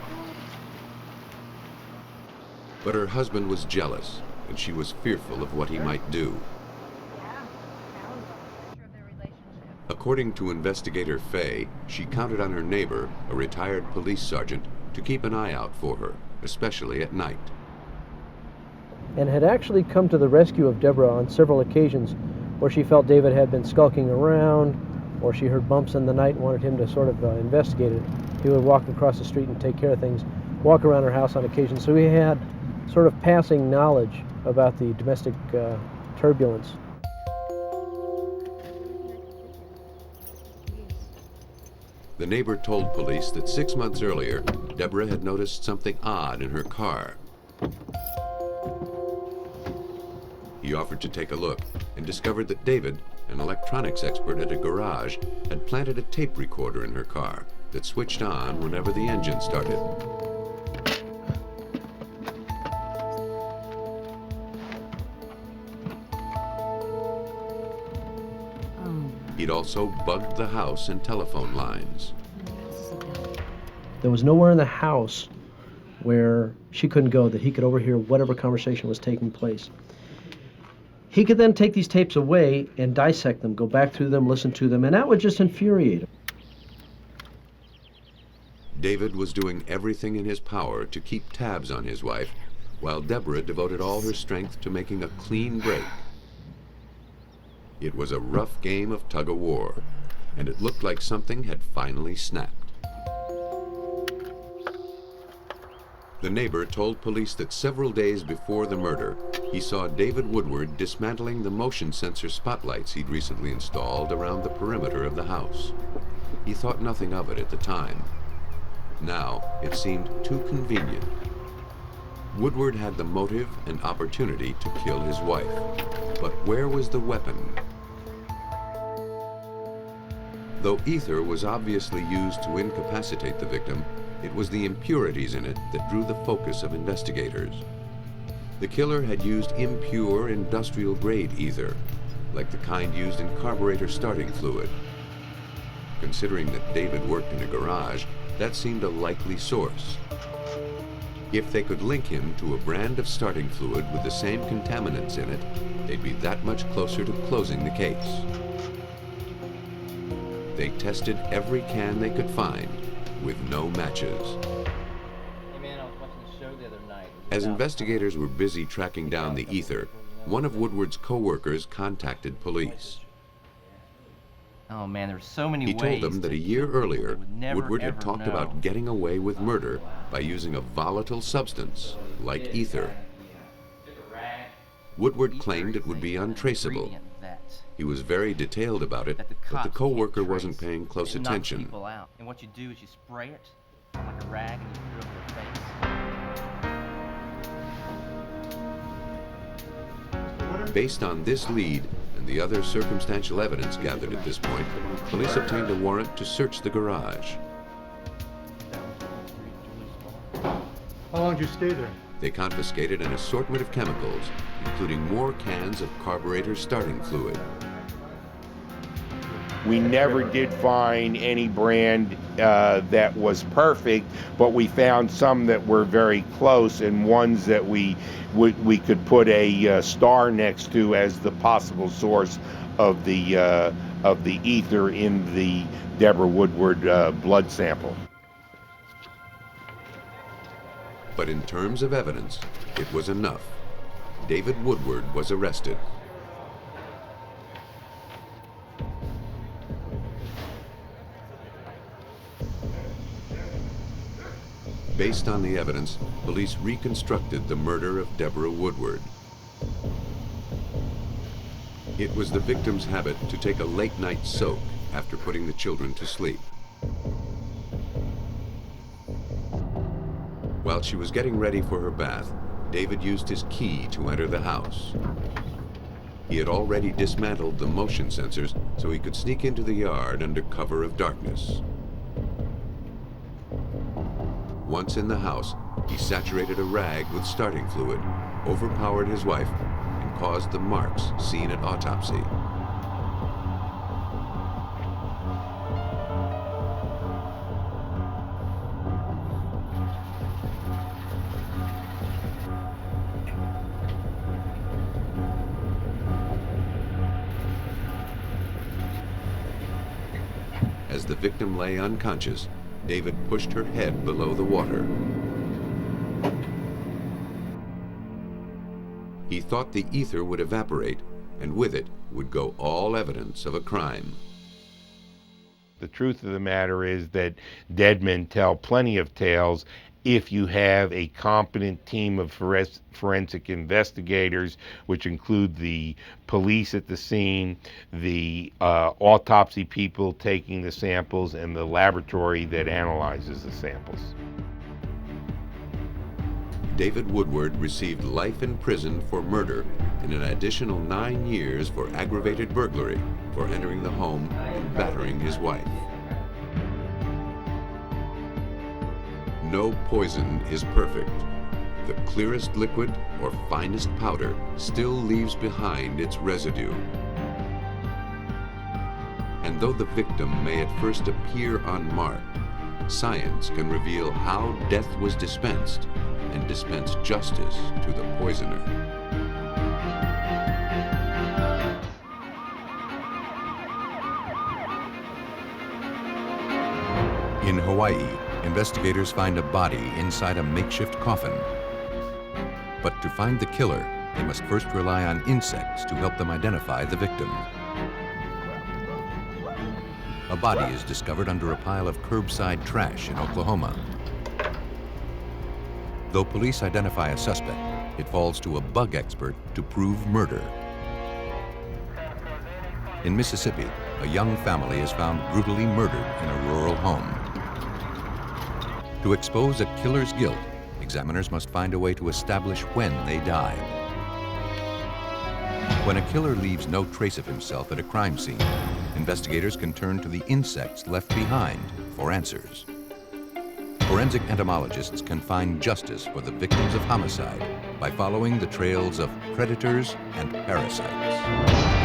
But her husband was jealous, and she was fearful of what he might do. According to investigator Fay, she counted on her neighbor, a retired police sergeant, to keep an eye out for her, especially at night. And had actually come to the rescue of Deborah on several occasions where she felt David had been skulking around, or she heard bumps in the night and wanted him to sort of investigate it. He would walk across the street and take care of things, walk around her house on occasion. So he had sort of passing knowledge about the domestic turbulence. The neighbor told police that 6 months earlier, Deborah had noticed something odd in her car. He offered to take a look and discovered that David, an electronics expert at a garage, had planted a tape recorder in her car that switched on whenever the engine started. He'd also bugged the house and telephone lines. There was nowhere in the house where she couldn't go that he could overhear whatever conversation was taking place. He could then take these tapes away and dissect them, go back through them, listen to them, and that would just infuriate him. David was doing everything in his power to keep tabs on his wife, while Deborah devoted all her strength to making a clean break. It was a rough game of tug-of-war, and it looked like something had finally snapped. The neighbor told police that several days before the murder, he saw David Woodward dismantling the motion sensor spotlights he'd recently installed around the perimeter of the house. He thought nothing of it at the time. Now, it seemed too convenient. Woodward had the motive and opportunity to kill his wife. But where was the weapon? Though ether was obviously used to incapacitate the victim, it was the impurities in it that drew the focus of investigators. The killer had used impure industrial-grade ether, like the kind used in carburetor starting fluid. Considering that David worked in a garage, that seemed a likely source. If they could link him to a brand of starting fluid with the same contaminants in it, they'd be that much closer to closing the case. They tested every can they could find, with no matches. Hey man, I was watching the show the other night. As investigators were busy tracking down the ether, one of Woodward's co-workers contacted police. Oh man, there's so many He ways. told them that a year earlier, Woodward had ever talked know. about getting away with murder by using a volatile substance, like ether. Woodward claimed it would be untraceable. He was very detailed about it, but the co-worker wasn't paying close attention. People out. And what you do is you spray it on like a rag and you put it over their face. Based on this lead and the other circumstantial evidence gathered at this point, police obtained a warrant to search the garage. How long did you stay there? They confiscated an assortment of chemicals, including more cans of carburetor starting fluid. We never did find any brand that was perfect, but we found some that were very close and ones that we could put a star next to as the possible source of the ether in the Deborah Woodward blood sample. But in terms of evidence, it was enough. David Woodward was arrested. Based on the evidence, police reconstructed the murder of Deborah Woodward. It was the victim's habit to take a late-night soak after putting the children to sleep. While she was getting ready for her bath, David used his key to enter the house. He had already dismantled the motion sensors so he could sneak into the yard under cover of darkness. Once in the house, he saturated a rag with starting fluid, overpowered his wife, and caused the marks seen at autopsy. As the victim lay unconscious, David pushed her head below the water. He thought the ether would evaporate, and with it would go all evidence of a crime. The truth of the matter is that dead men tell plenty of tales if you have a competent team of forensic investigators, which include the police at the scene, the autopsy people taking the samples, and the laboratory that analyzes the samples. David Woodward received life in prison for murder and an additional 9 years for aggravated burglary for entering the home and battering his wife. No poison is perfect. The clearest liquid or finest powder still leaves behind its residue. And though the victim may at first appear unmarked, science can reveal how death was dispensed and dispense justice to the poisoner. In Hawaii, investigators find a body inside a makeshift coffin. But to find the killer, they must first rely on insects to help them identify the victim. A body is discovered under a pile of curbside trash in Oklahoma. Though police identify a suspect, it falls to a bug expert to prove murder. In Mississippi, a young family is found brutally murdered in a rural home. To expose a killer's guilt, examiners must find a way to establish when they died. When a killer leaves no trace of himself at a crime scene, investigators can turn to the insects left behind for answers. Forensic entomologists can find justice for the victims of homicide by following the trails of predators and parasites.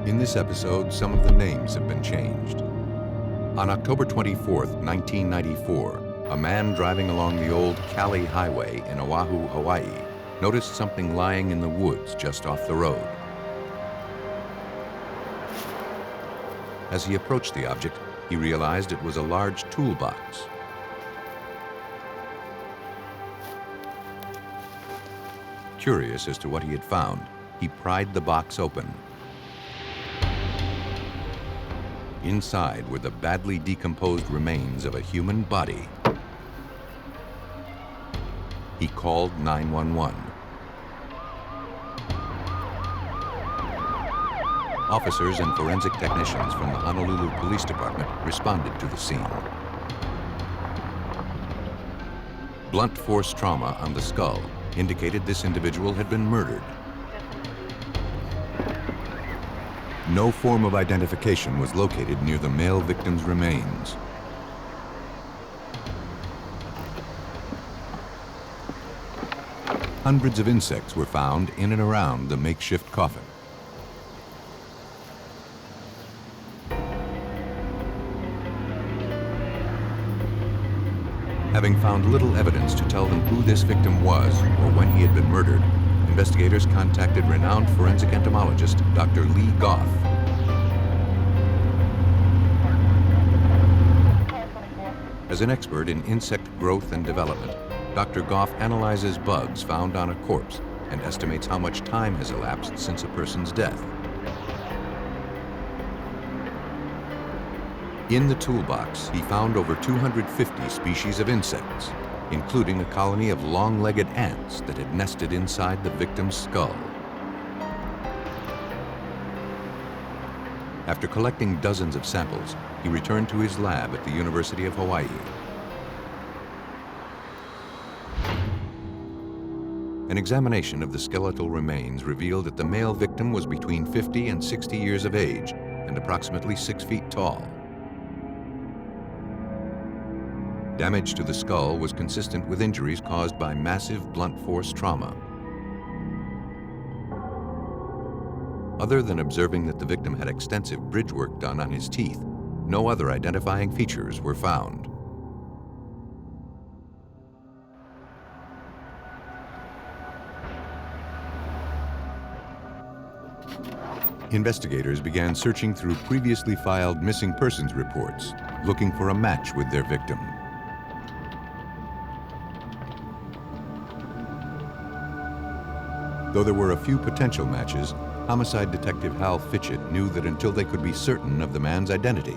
In this episode, some of the names have been changed. On October 24th, 1994, a man driving along the old Cali Highway in Oahu, Hawaii, noticed something lying in the woods just off the road. As he approached the object, he realized it was a large toolbox. Curious as to what he had found, he pried the box open. Inside were the badly decomposed remains of a human body. He called 911. Officers and forensic technicians from the Honolulu Police Department responded to the scene. Blunt force trauma on the skull indicated this individual had been murdered. No form of identification was located near the male victim's remains. Hundreds of insects were found in and around the makeshift coffin. Having found little evidence to tell them who this victim was or when he had been murdered, investigators contacted renowned forensic entomologist Dr. Lee Goff. As an expert in insect growth and development, Dr. Goff analyzes bugs found on a corpse and estimates how much time has elapsed since a person's death. In the toolbox, he found over 250 species of insects, including a colony of long-legged ants that had nested inside the victim's skull. After collecting dozens of samples, he returned to his lab at the University of Hawaii. An examination of the skeletal remains revealed that the male victim was between 50 and 60 years of age and approximately 6 feet tall. Damage to the skull was consistent with injuries caused by massive blunt force trauma. Other than observing that the victim had extensive bridge work done on his teeth, no other identifying features were found. Investigators began searching through previously filed missing persons reports, looking for a match with their victim. Though there were a few potential matches, homicide detective Hal Fitchett knew that until they could be certain of the man's identity,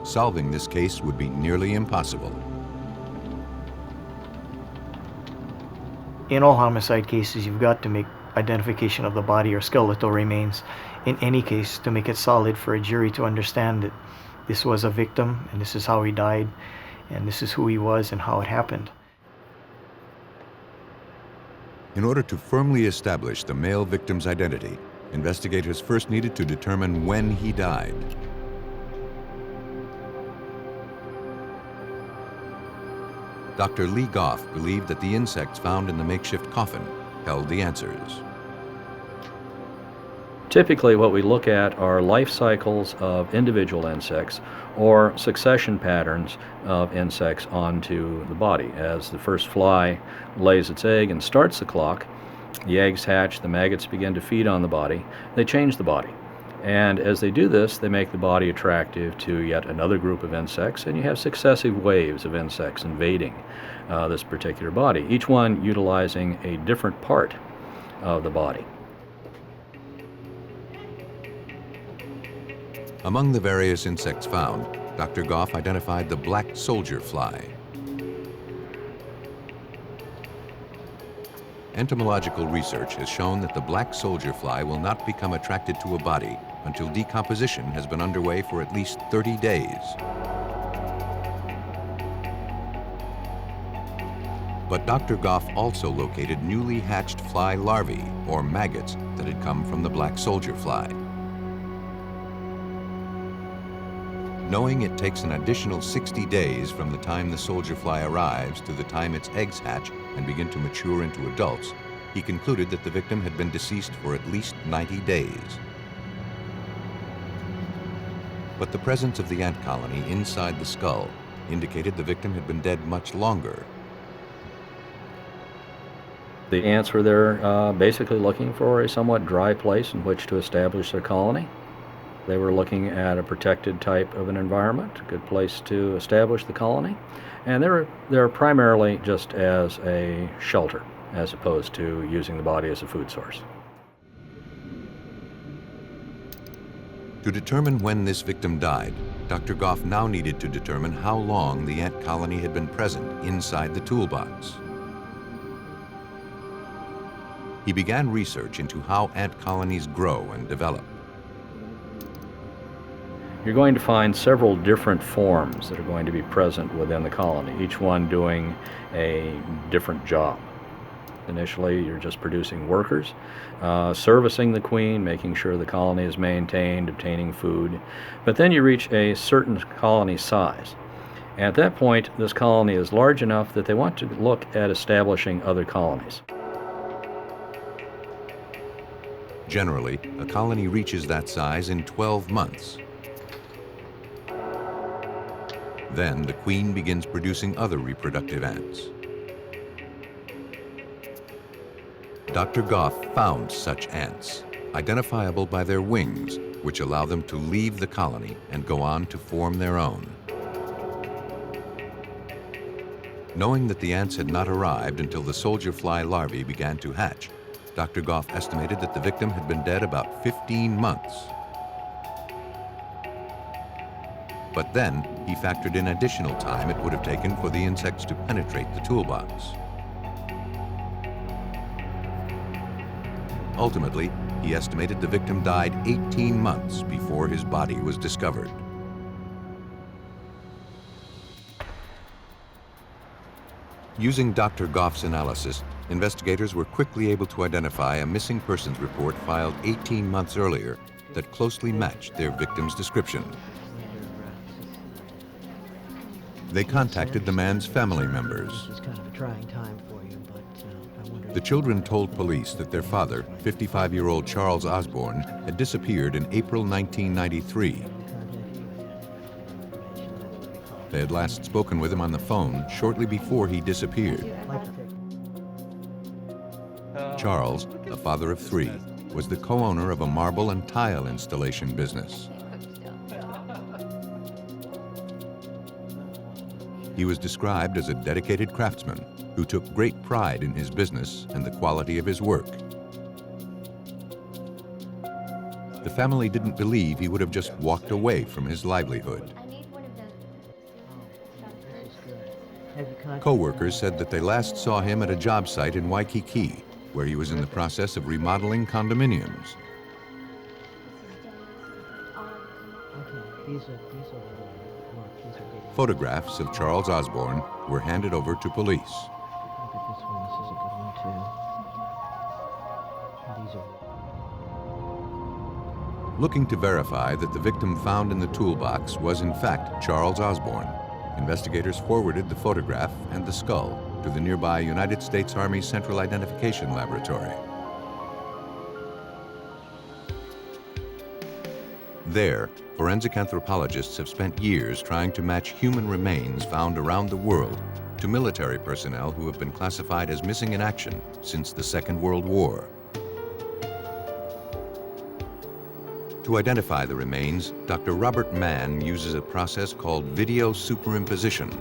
solving this case would be nearly impossible. In all homicide cases, you've got to make identification of the body or skeletal remains in any case to make it solid for a jury to understand that this was a victim and this is how he died and this is who he was and how it happened. In order to firmly establish the male victim's identity, investigators first needed to determine when he died. Dr. Lee Goff believed that the insects found in the makeshift coffin held the answers. Typically, what we look at are life cycles of individual insects or succession patterns of insects onto the body. As the first fly lays its egg and starts the clock, the eggs hatch, the maggots begin to feed on the body, they change the body. And as they do this, they make the body attractive to yet another group of insects, and you have successive waves of insects invading this particular body, each one utilizing a different part of the body. Among the various insects found, Dr. Goff identified the black soldier fly. Entomological research has shown that the black soldier fly will not become attracted to a body until decomposition has been underway for at least 30 days. But Dr. Goff also located newly hatched fly larvae, or maggots, that had come from the black soldier fly. Knowing it takes an additional 60 days from the time the soldier fly arrives to the time its eggs hatch and begin to mature into adults, he concluded that the victim had been deceased for at least 90 days. But the presence of the ant colony inside the skull indicated the victim had been dead much longer. The ants were there basically looking for a somewhat dry place in which to establish their colony. They were looking at a protected type of an environment, a good place to establish the colony. And they're primarily just as a shelter, as opposed to using the body as a food source. To determine when this victim died, Dr. Goff now needed to determine how long the ant colony had been present inside the toolbox. He began research into how ant colonies grow and develop. You're going to find several different forms that are going to be present within the colony, each one doing a different job. Initially, you're just producing workers, servicing the queen, making sure the colony is maintained, obtaining food. But then you reach a certain colony size. At that point, this colony is large enough that they want to look at establishing other colonies. Generally, a colony reaches that size in 12 months. Then the queen begins producing other reproductive ants. Dr. Goff found such ants, identifiable by their wings, which allow them to leave the colony and go on to form their own. Knowing that the ants had not arrived until the soldier fly larvae began to hatch, Dr. Goff estimated that the victim had been dead about 15 months. But then he factored in additional time it would have taken for the insects to penetrate the toolbox. Ultimately, he estimated the victim died 18 months before his body was discovered. Using Dr. Goff's analysis, investigators were quickly able to identify a missing persons report filed 18 months earlier that closely matched their victim's description. They contacted the man's family members. This is kind of a trying time for you, but I wonder... The children told police that their father, 55-year-old Charles Osborne, had disappeared in April 1993. They had last spoken with him on the phone shortly before he disappeared. Charles, a father of 3, was the co-owner of a marble and tile installation business. He was described as a dedicated craftsman who took great pride in his business and the quality of his work. The family didn't believe he would have just walked away from his livelihood. Co-workers said that they last saw him at a job site in Waikiki, where he was in the process of remodeling condominiums. Photographs of Charles Osborne were handed over to police. Looking to verify that the victim found in the toolbox was in fact Charles Osborne, investigators forwarded the photograph and the skull to the nearby United States Army Central Identification Laboratory. There, forensic anthropologists have spent years trying to match human remains found around the world to military personnel who have been classified as missing in action since the Second World War. To identify the remains, Dr. Robert Mann uses a process called video superimposition.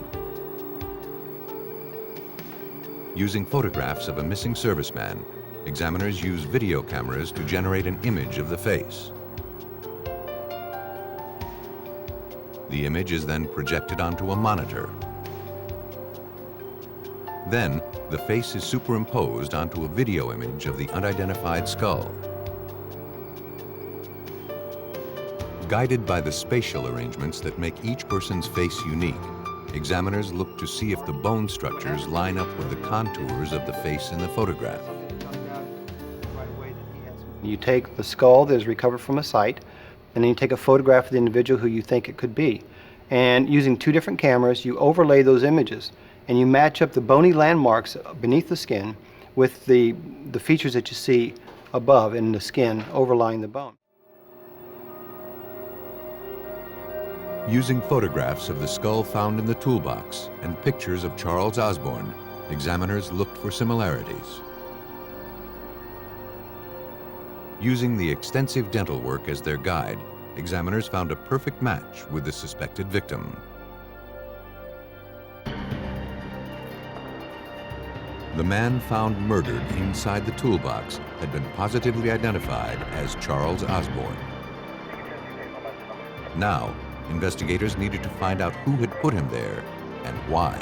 Using photographs of a missing serviceman, examiners use video cameras to generate an image of the face. The image is then projected onto a monitor. Then, the face is superimposed onto a video image of the unidentified skull. Guided by the spatial arrangements that make each person's face unique, examiners look to see if the bone structures line up with the contours of the face in the photograph. You take the skull that is recovered from a site, and then you take a photograph of the individual who you think it could be. And using 2 different cameras, you overlay those images, and you match up the bony landmarks beneath the skin with the features that you see above in the skin overlying the bone. Using photographs of the skull found in the toolbox and pictures of Charles Osborne, examiners looked for similarities. Using the extensive dental work as their guide, examiners found a perfect match with the suspected victim. The man found murdered inside the toolbox had been positively identified as Charles Osborne. Now, investigators needed to find out who had put him there and why.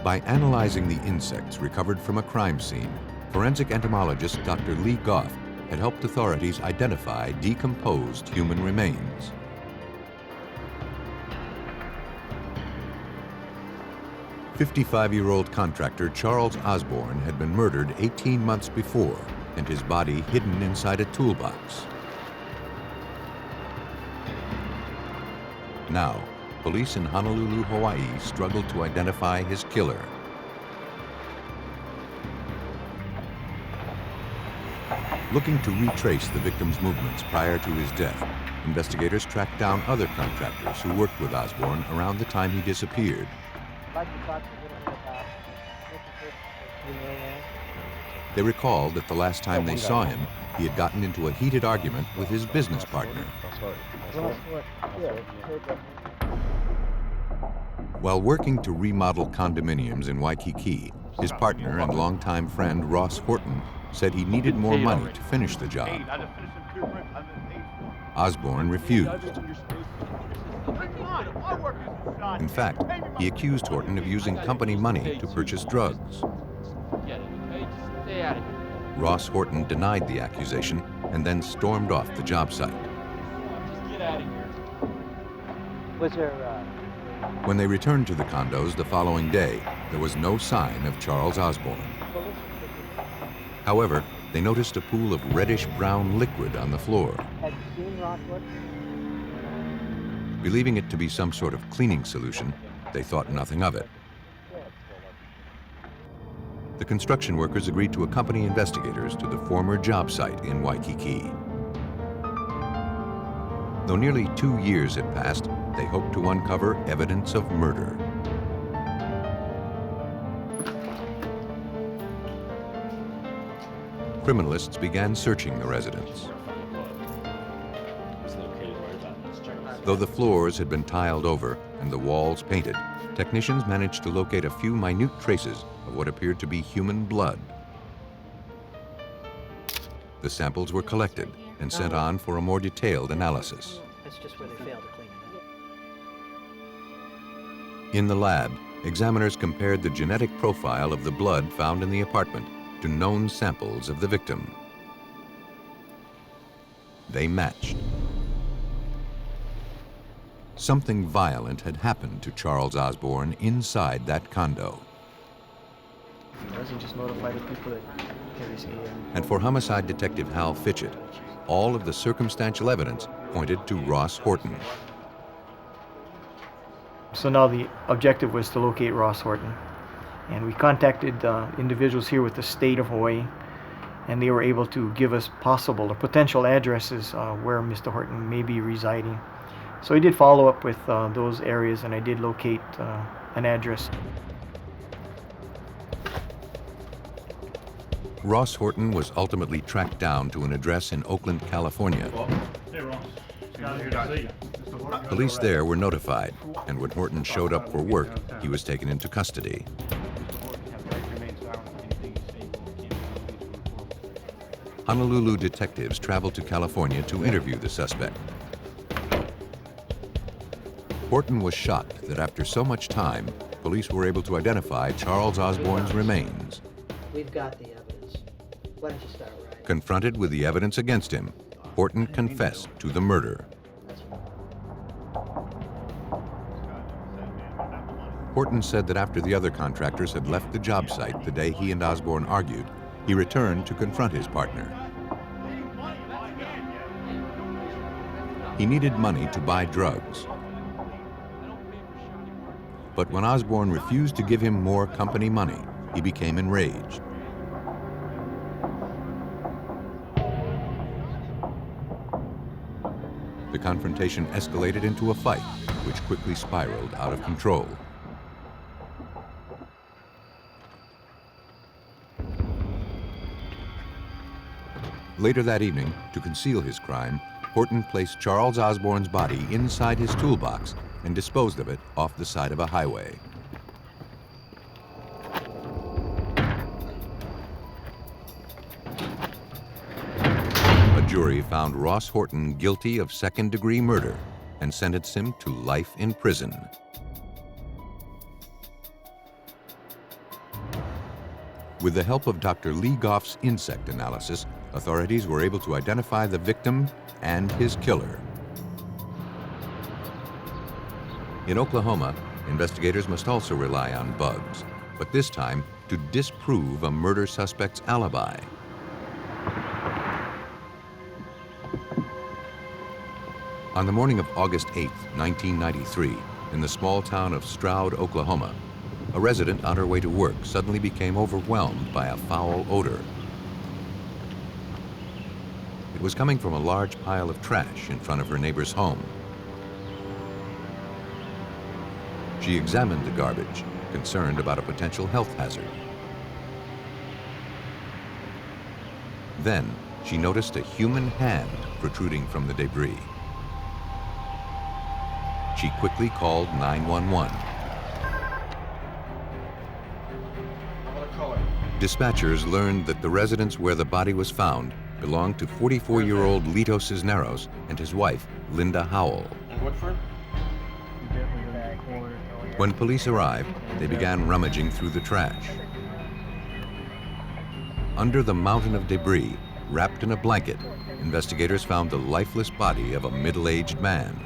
By analyzing the insects recovered from a crime scene, forensic entomologist Dr. Lee Goff had helped authorities identify decomposed human remains. "55-year-old contractor Charles Osborne had been murdered 18 months before and his body hidden inside a toolbox. Now, police in Honolulu, Hawaii struggled to identify his killer. Looking to retrace the victim's movements prior to his death, investigators tracked down other contractors who worked with Osborne around the time he disappeared. They recalled that the last time they saw him, he had gotten into a heated argument with his business partner. While working to remodel condominiums in Waikiki, his partner and longtime friend Ross Horton said he needed more money to finish the job. Osborne refused. In fact, he accused Horton of using company money to purchase drugs. Ross Horton denied the accusation and then stormed off the job site. When they returned to the condos the following day, there was no sign of Charles Osborne. However, they noticed a pool of reddish-brown liquid on the floor. Believing it to be some sort of cleaning solution, they thought nothing of it. The construction workers agreed to accompany investigators to the former job site in Waikiki. Though nearly 2 years had passed, they hoped to uncover evidence of murder. Criminalists began searching the residence. Though the floors had been tiled over and the walls painted, technicians managed to locate a few minute traces of what appeared to be human blood. The samples were collected and sent on for a more detailed analysis. That's just where they failed to clean it. In the lab, examiners compared the genetic profile of the blood found in the apartment to known samples of the victim. They matched. Something violent had happened to Charles Osborne inside that condo. He just notified the people that And for homicide detective Hal Fitchett, all of the circumstantial evidence pointed to Ross Horton. So now the objective was to locate Ross Horton. And we contacted individuals here with the state of Hawaii, and they were able to give us possible or potential addresses where Mr. Horton may be residing. So I did follow up with those areas, and I did locate an address. Ross Horton was ultimately tracked down to an address in Oakland, California. Police there were notified, and when Horton showed up for work, he was taken into custody. Honolulu detectives traveled to California to interview the suspect. Horton was shocked that after so much time, police were able to identify Charles Osborne's remains. We've got the evidence. Why don't you start writing? Confronted with the evidence against him, Horton confessed to the murder. Horton said that after the other contractors had left the job site the day he and Osborne argued, he returned to confront his partner. He needed money to buy drugs. But when Osborne refused to give him more company money, he became enraged. The confrontation escalated into a fight, which quickly spiraled out of control. Later that evening, to conceal his crime, Horton placed Charles Osborne's body inside his toolbox and disposed of it off the side of a highway. A jury found Ross Horton guilty of second-degree murder and sentenced him to life in prison. With the help of Dr. Lee Goff's insect analysis, authorities were able to identify the victim and his killer. In Oklahoma, investigators must also rely on bugs, but this time to disprove a murder suspect's alibi. On the morning of August 8, 1993, in the small town of Stroud, Oklahoma, a resident on her way to work suddenly became overwhelmed by a foul odor. It was coming from a large pile of trash in front of her neighbor's home. She examined the garbage, concerned about a potential health hazard. Then she noticed a human hand protruding from the debris. She quickly called 911. Dispatchers learned that the residence where the body was found belonged to 44-year-old Lito Cisneros and his wife, Linda Howell. When police arrived, they began rummaging through the trash. Under the mountain of debris, wrapped in a blanket, investigators found the lifeless body of a middle-aged man.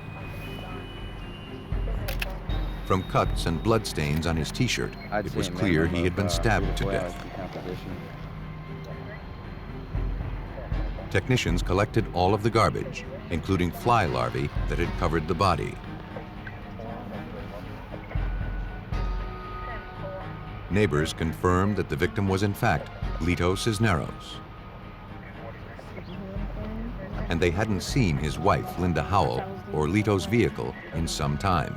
From cuts and bloodstains on his t-shirt, it was clear he had been stabbed to death. Technicians collected all of the garbage, including fly larvae that had covered the body. Neighbors confirmed that the victim was in fact Lito Cisneros. And they hadn't seen his wife, Linda Howell, or Lito's vehicle in some time.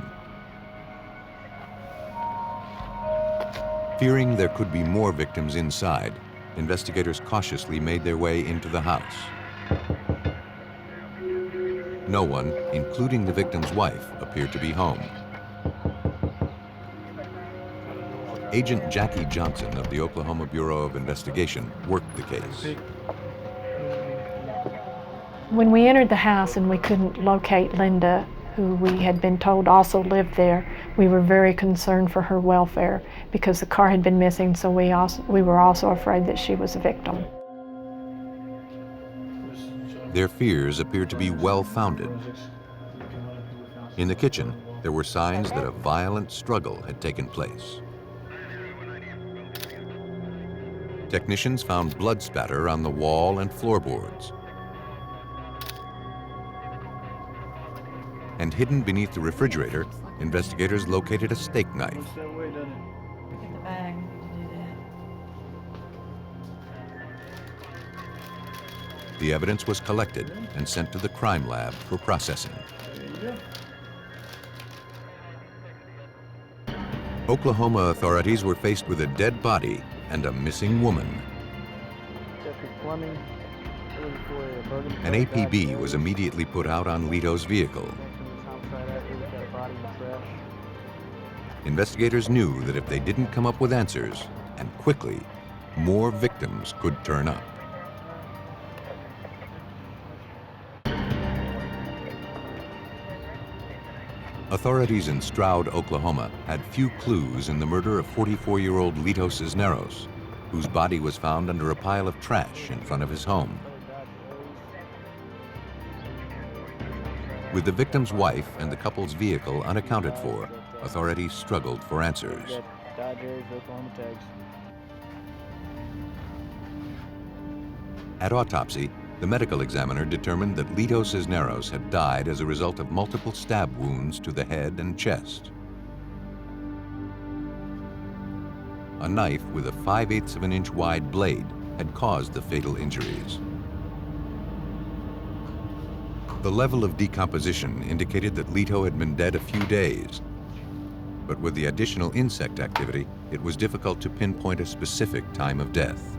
Fearing there could be more victims inside, investigators cautiously made their way into the house. No one, including the victim's wife, appeared to be home. Agent Jackie Johnson of the Oklahoma Bureau of Investigation worked the case. When we entered the house and we couldn't locate Linda, who we had been told also lived there, we were very concerned for her welfare because the car had been missing, so we were also afraid that she was a victim. Their fears appeared to be well-founded. In the kitchen, there were signs that a violent struggle had taken place. Technicians found blood spatter on the wall and floorboards. And hidden beneath the refrigerator, investigators located a steak knife. The evidence was collected and sent to the crime lab for processing. Oklahoma authorities were faced with a dead body and a missing woman. An APB was immediately put out on Lito's vehicle. Investigators knew that if they didn't come up with answers, and quickly, more victims could turn up. Authorities in Stroud, Oklahoma, had few clues in the murder of 44-year-old Lito Cisneros, whose body was found under a pile of trash in front of his home. With the victim's wife and the couple's vehicle unaccounted for, authorities struggled for answers. At autopsy, the medical examiner determined that Lito Cisneros had died as a result of multiple stab wounds to the head and chest. A knife with a 5/8 of an inch wide blade had caused the fatal injuries. The level of decomposition indicated that Lito had been dead a few days. But with the additional insect activity, it was difficult to pinpoint a specific time of death.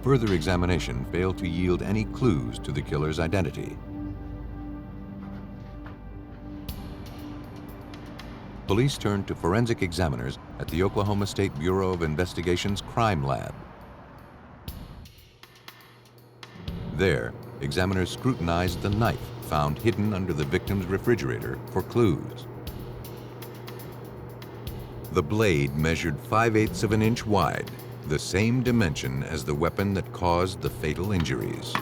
Further examination failed to yield any clues to the killer's identity. Police turned to forensic examiners at the Oklahoma State Bureau of Investigation's crime lab. There, examiners scrutinized the knife found hidden under the victim's refrigerator for clues. The blade measured 5/8 of an inch wide, the same dimension as the weapon that caused the fatal injuries.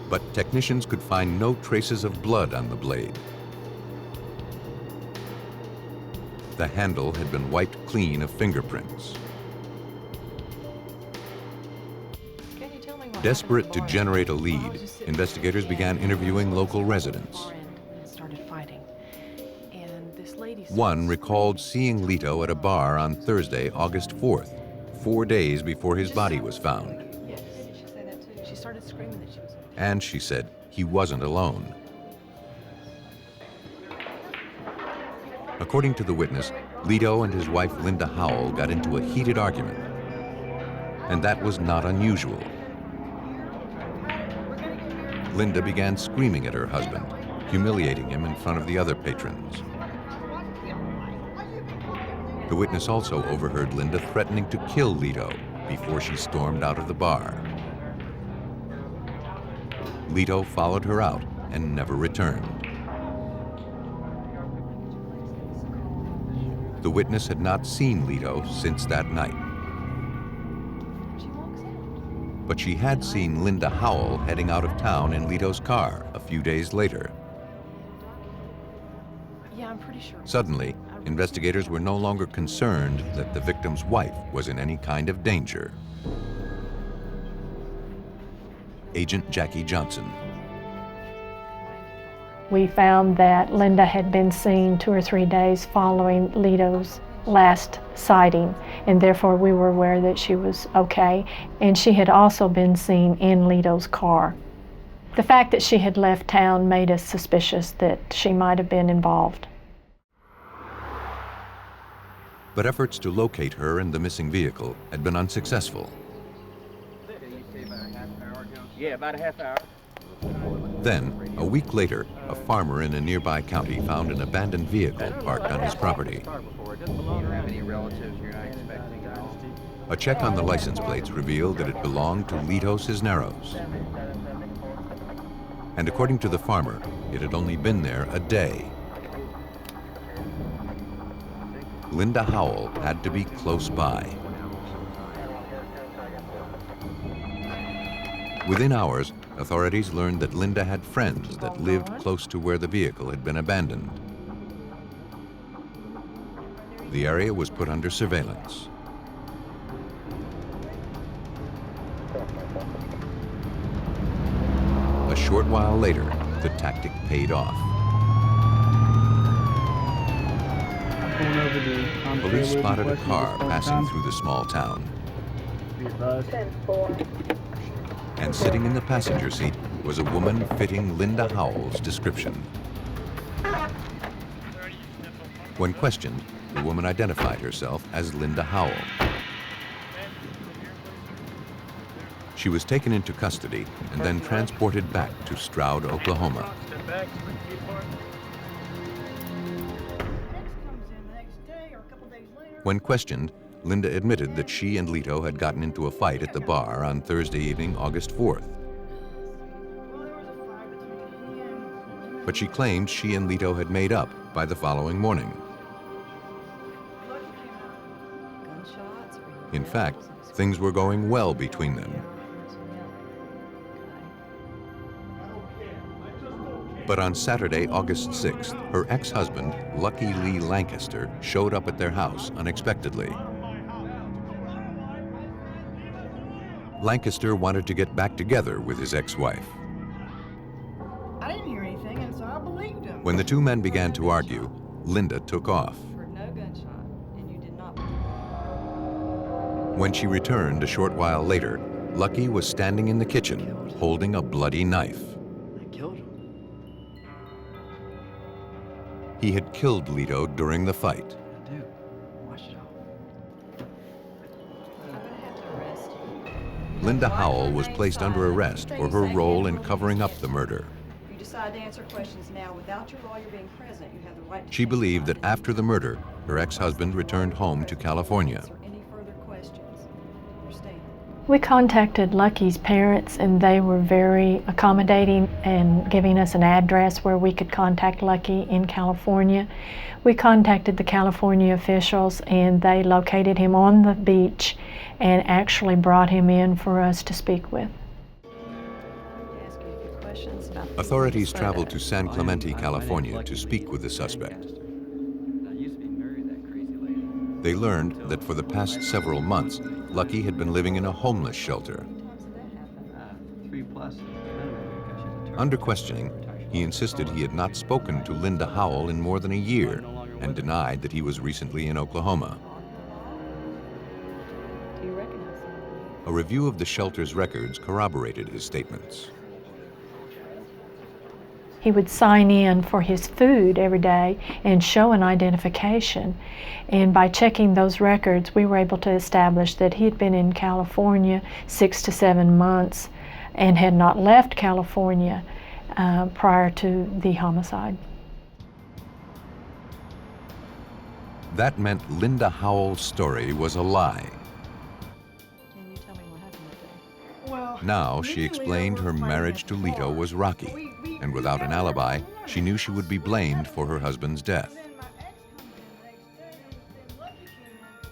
But technicians could find no traces of blood on the blade. The handle had been wiped clean of fingerprints. Desperate to generate a lead, investigators began interviewing local residents. One recalled seeing Lito at a bar on Thursday, August 4th, 4 days before his body was found. And she said he wasn't alone. According to the witness, Lito and his wife Linda Howell got into a heated argument. And that was not unusual. Linda began screaming at her husband, humiliating him in front of the other patrons. The witness also overheard Linda threatening to kill Lito before she stormed out of the bar. Lito followed her out and never returned. The witness had not seen Lito since that night. But she had seen Linda Howell heading out of town in Lito's car a few days later. Yeah, I'm pretty sure. Suddenly, investigators were no longer concerned that the victim's wife was in any kind of danger. Agent Jackie Johnson. We found that Linda had been seen 2 or 3 days following Lito's last sighting, and therefore we were aware that she was okay, and she had also been seen in Lito's car. The fact that she had left town made us suspicious that she might have been involved. But efforts to locate her and the missing vehicle had been unsuccessful. Yeah, about a half hour. Then, a week later, a farmer in a nearby county found an abandoned vehicle parked on his property. A check on the license plates revealed that it belonged to Lito Cisneros. And according to the farmer, it had only been there a day. Linda Howell had to be close by. Within hours, authorities learned that Linda had friends that lived close to where the vehicle had been abandoned. The area was put under surveillance. A short while later, the tactic paid off. Police spotted a car passing through the small town. And sitting in the passenger seat was a woman fitting Linda Howell's description. When questioned, the woman identified herself as Linda Howell. She was taken into custody and then transported back to Stroud, Oklahoma. When questioned, Linda admitted that she and Lito had gotten into a fight at the bar on Thursday evening, August 4th. But she claimed she and Lito had made up by the following morning. In fact, things were going well between them. But on Saturday, August 6th, her ex-husband, Lucky Lee Lancaster, showed up at their house unexpectedly. Lancaster wanted to get back together with his ex-wife. I didn't hear anything, and so I believed him. When the two men began to argue, Linda took off. No gunshot, and you did not. When she returned a short while later, Lucky was standing in the kitchen, holding a bloody knife. I killed him. He had killed Lito during the fight. I do. Wash it off. I'm gonna have to arrest you. Linda Howell was placed under arrest for her role in covering up the murder. If you decide to answer questions now without your lawyer being present, you have the right to She believed that after the murder, her ex-husband returned home to California. answer any further questions. Understand? We contacted Lucky's parents, and they were very accommodating and giving us an address where we could contact Lucky in California. We contacted the California officials, and they located him on the beach and actually brought him in for us to speak with. Authorities traveled to San Clemente, California to speak with the suspect. They learned that for the past several months, Lucky had been living in a homeless shelter. Under questioning, he insisted he had not spoken to Linda Howell in more than a year and denied that he was recently in Oklahoma. A review of the shelter's records corroborated his statements. He would sign in for his food every day and show an identification. And by checking those records, we were able to establish that he had been in California 6 to 7 months and had not left California prior to the homicide. That meant Linda Howell's story was a lie. Now she explained her marriage to Lito was rocky, and without an alibi, she knew she would be blamed for her husband's death.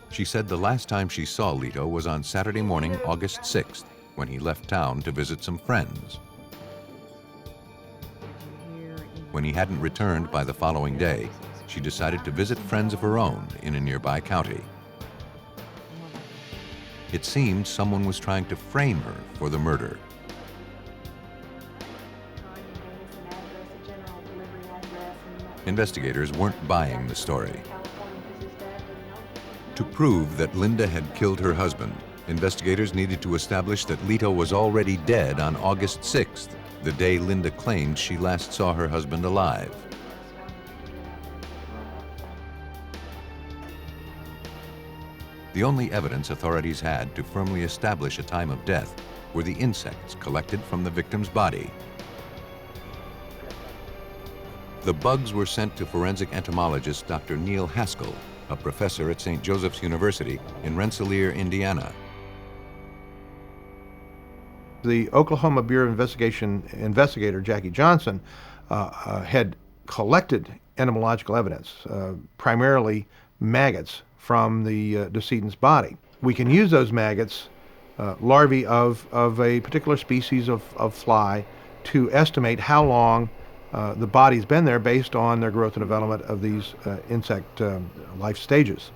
She said the last time she saw Lito was on Saturday morning, August 6th, when he left town to visit some friends. When he hadn't returned by the following day, she decided to visit friends of her own in a nearby county. It seemed someone was trying to frame her for the murder. Investigators weren't buying the story. To prove that Linda had killed her husband, investigators needed to establish that Lito was already dead on August 6th, the day Linda claimed she last saw her husband alive. The only evidence authorities had to firmly establish a time of death were the insects collected from the victim's body. The bugs were sent to forensic entomologist Dr. Neil Haskell, a professor at St. Joseph's University in Rensselaer, Indiana. The Oklahoma Bureau of Investigation investigator, Jackie Johnson, had collected entomological evidence, primarily maggots from the decedent's body. We can use those maggots, larvae of a particular species of fly, to estimate how long the body's been there based on their growth and development of these insect life stages.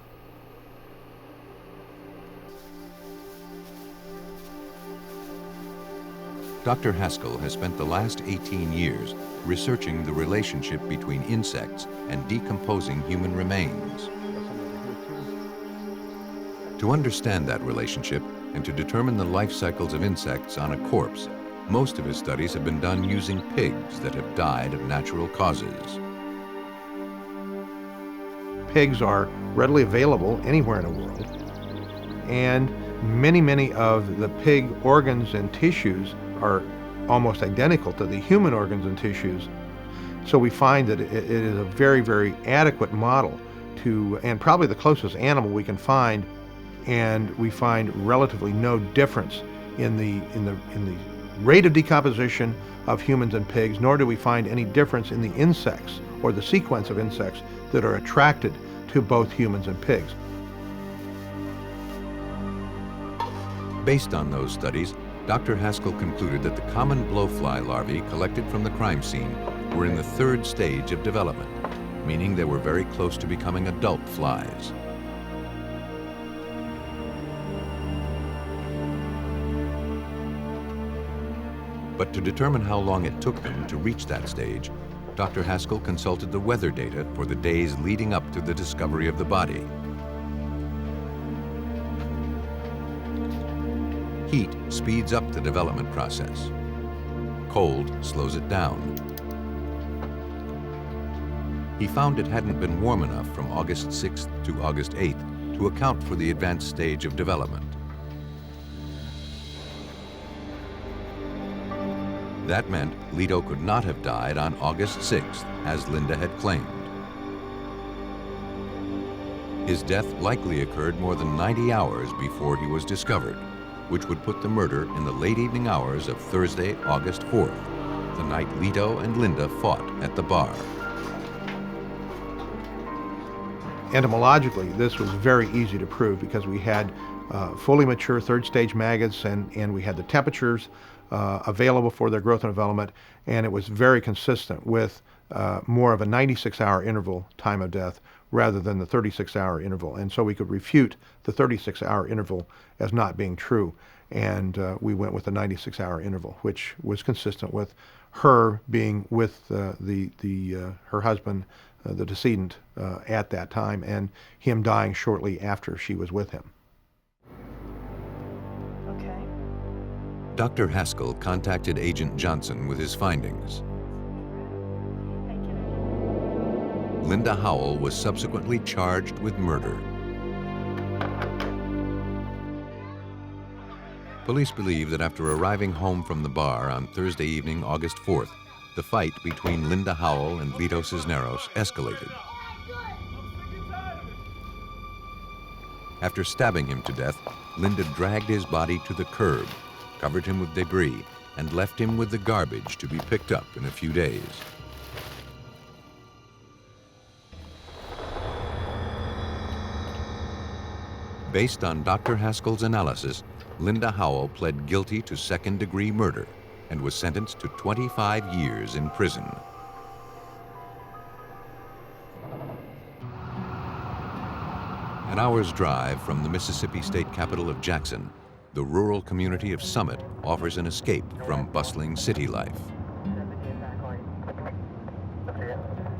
Dr. Haskell has spent the last 18 years researching the relationship between insects and decomposing human remains. To understand that relationship and to determine the life cycles of insects on a corpse, most of his studies have been done using pigs that have died of natural causes. Pigs are readily available anywhere in the world, and many of the pig organs and tissues are almost identical to the human organs and tissues. So we find that it is a very adequate model to, and probably the closest animal we can find, and we find relatively no difference in the rate of decomposition of humans and pigs, nor do we find any difference in the insects or the sequence of insects that are attracted to both humans and pigs. Based on those studies, Dr. Haskell concluded that the common blowfly larvae collected from the crime scene were in the 3rd stage of development, meaning they were very close to becoming adult flies. But to determine how long it took them to reach that stage, Dr. Haskell consulted the weather data for the days leading up to the discovery of the body. Heat speeds up the development process. Cold slows it down. He found it hadn't been warm enough from August 6th to August 8th to account for the advanced stage of development. That meant Lito could not have died on August 6th, as Linda had claimed. His death likely occurred more than 90 hours before he was discovered, which would put the murder in the late evening hours of Thursday, August 4th, the night Lito and Linda fought at the bar. Entomologically, this was very easy to prove because we had fully mature 3rd stage maggots and we had the temperatures available for their growth and development, and it was very consistent with more of a 96-hour interval time of death rather than the 36-hour interval. And so we could refute the 36-hour interval as not being true, and we went with the 96-hour interval, which was consistent with her being with her husband, the decedent, at that time, and him dying shortly after she was with him. Dr. Haskell contacted Agent Johnson with his findings. Linda Howell was subsequently charged with murder. Police believe that after arriving home from the bar on Thursday evening, August 4th, the fight between Linda Howell and Lito Cisneros escalated. After stabbing him to death, Linda dragged his body to the curb, covered him with debris, and left him with the garbage to be picked up in a few days. Based on Dr. Haskell's analysis, Linda Howell pled guilty to second-degree murder and was sentenced to 25 years in prison. An hour's drive from the Mississippi state capital of Jackson, the rural community of Summit offers an escape from bustling city life.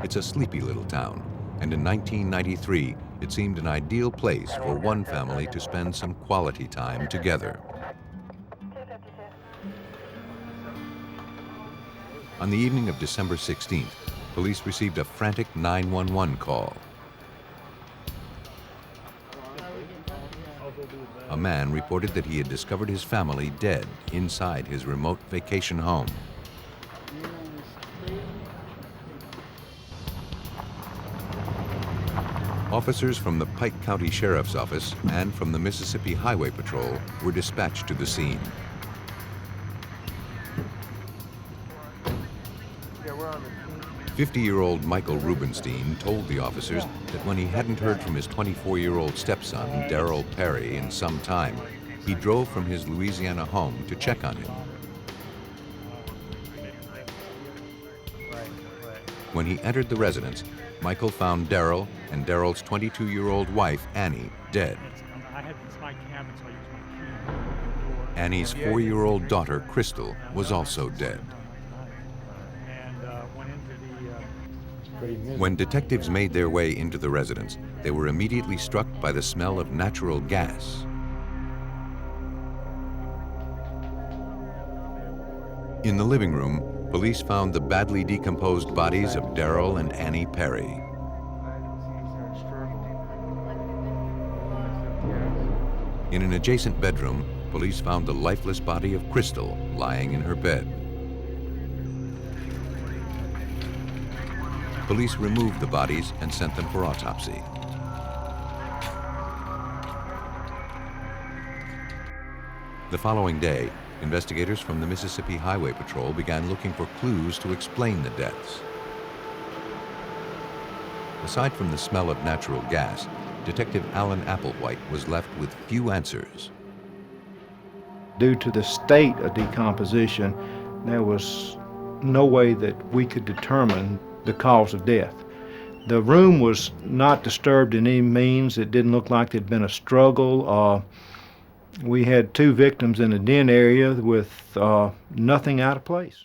It's a sleepy little town, and in 1993, it seemed an ideal place for one family to spend some quality time together. On the evening of December 16th, police received a frantic 911 call. A man reported that he had discovered his family dead inside his remote vacation home. Officers from the Pike County Sheriff's Office and from the Mississippi Highway Patrol were dispatched to the scene. "50-year-old Michael Rubenstein told the officers that when he hadn't heard from his 24-year-old stepson, Darrell Perry, in some time, he drove from his Louisiana home to check on him. When he entered the residence, Michael found Darrell and Darrell's 22-year-old wife, Annie, dead. Annie's 4-year-old daughter, Crystal, was also dead. When detectives made their way into the residence, they were immediately struck by the smell of natural gas. In the living room, police found the badly decomposed bodies of Darrell and Annie Perry. In an adjacent bedroom, police found the lifeless body of Crystal lying in her bed. Police removed the bodies and sent them for autopsy. The following day, investigators from the Mississippi Highway Patrol began looking for clues to explain the deaths. Aside from the smell of natural gas, Detective Alan Applewhite was left with few answers. Due to the state of decomposition, there was no way that we could determine the cause of death. The room was not disturbed in any means. It didn't look like there'd been a struggle. We had 2 victims in the den area with nothing out of place.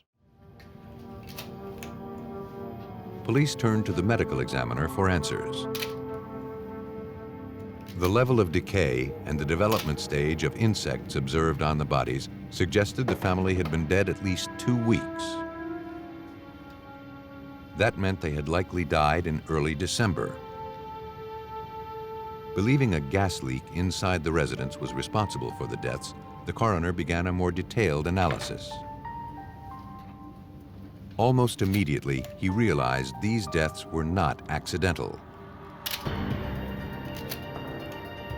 Police turned to the medical examiner for answers. The level of decay and the development stage of insects observed on the bodies suggested the family had been dead at least 2 weeks. That meant they had likely died in early December. Believing a gas leak inside the residence was responsible for the deaths, the coroner began a more detailed analysis. Almost immediately, he realized these deaths were not accidental.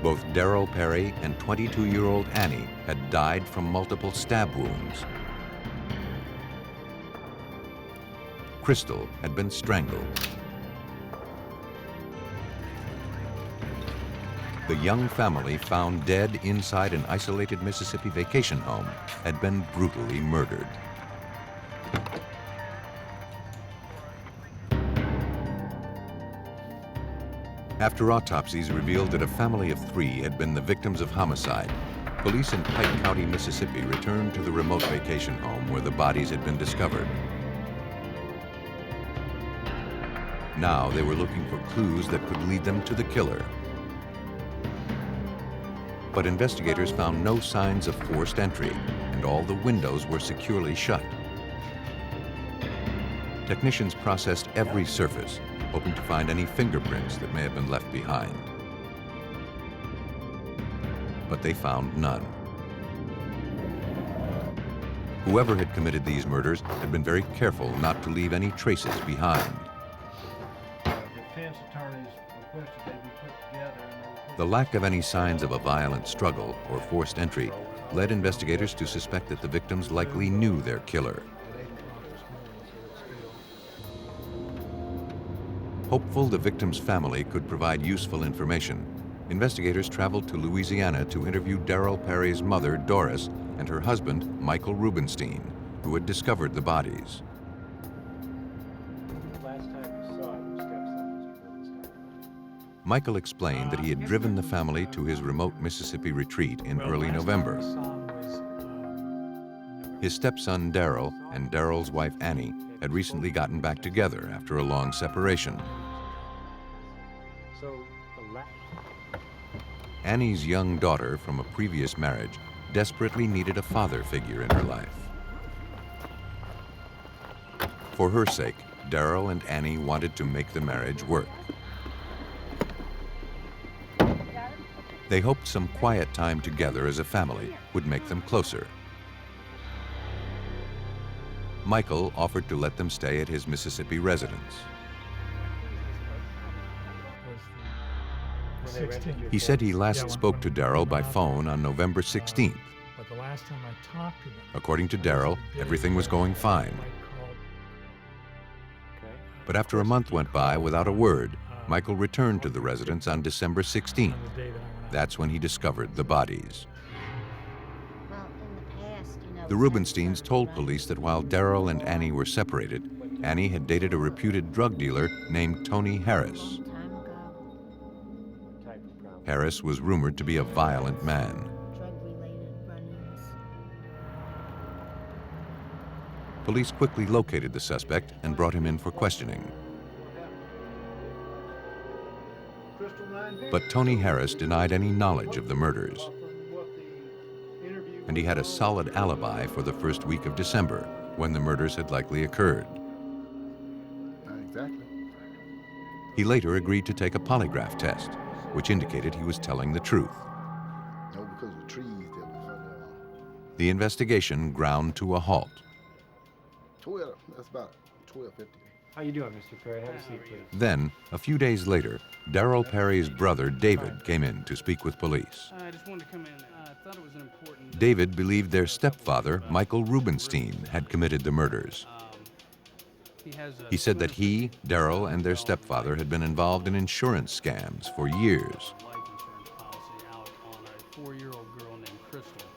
Both Darrell Perry and 22-year-old Annie had died from multiple stab wounds. Crystal had been strangled. The young family found dead inside an isolated Mississippi vacation home had been brutally murdered. After autopsies revealed that a family of 3 had been the victims of homicide, police in Pike County, Mississippi returned to the remote vacation home where the bodies had been discovered. Now they were looking for clues that could lead them to the killer. But investigators found no signs of forced entry, and all the windows were securely shut. Technicians processed every surface, hoping to find any fingerprints that may have been left behind. But they found none. Whoever had committed these murders had been very careful not to leave any traces behind. Defense attorneys requested they be put together. The lack of any signs of a violent struggle or forced entry led investigators to suspect that the victims likely knew their killer. Hopeful the victim's family could provide useful information, investigators traveled to Louisiana to interview Darrell Perry's mother, Doris, and her husband, Michael Rubenstein, who had discovered the bodies. Michael explained that he had driven the family to his remote Mississippi retreat in early November. His stepson, Darrell, and Darrell's wife, Annie, had recently gotten back together after a long separation. Annie's young daughter from a previous marriage desperately needed a father figure in her life. For her sake, Darrell and Annie wanted to make the marriage work. They hoped some quiet time together as a family would make them closer. Michael offered to let them stay at his Mississippi residence. He said he last spoke to Darrell by phone on November 16th. But the last time I talked to them, According to Darrell, everything was going fine. But after a month went by without a word, Michael returned to the residence on December 16th. That's when he discovered the bodies. The Rubensteins told police that while Darrell and Annie were separated, Annie had dated a reputed drug dealer named Tony Harris. Harris was rumored to be a violent man. Police quickly located the suspect and brought him in for questioning. But Tony Harris denied any knowledge of the murders. And he had a solid alibi for the first week of December, when the murders had likely occurred. Exactly. He later agreed to take a polygraph test, which indicated he was telling the truth. No, because of the trees that was The investigation ground to a halt. 12, that's about 12:50. How you doing, Mr. Perry? Have a seat, please. Then, a few days later, Darrell Perry's brother, David, came in to speak with police. I just wanted to come in. I thought it was an important... David believed their stepfather, Michael Rubenstein, had committed the murders. He said that he, Darrell, and their stepfather had been involved in insurance scams for years.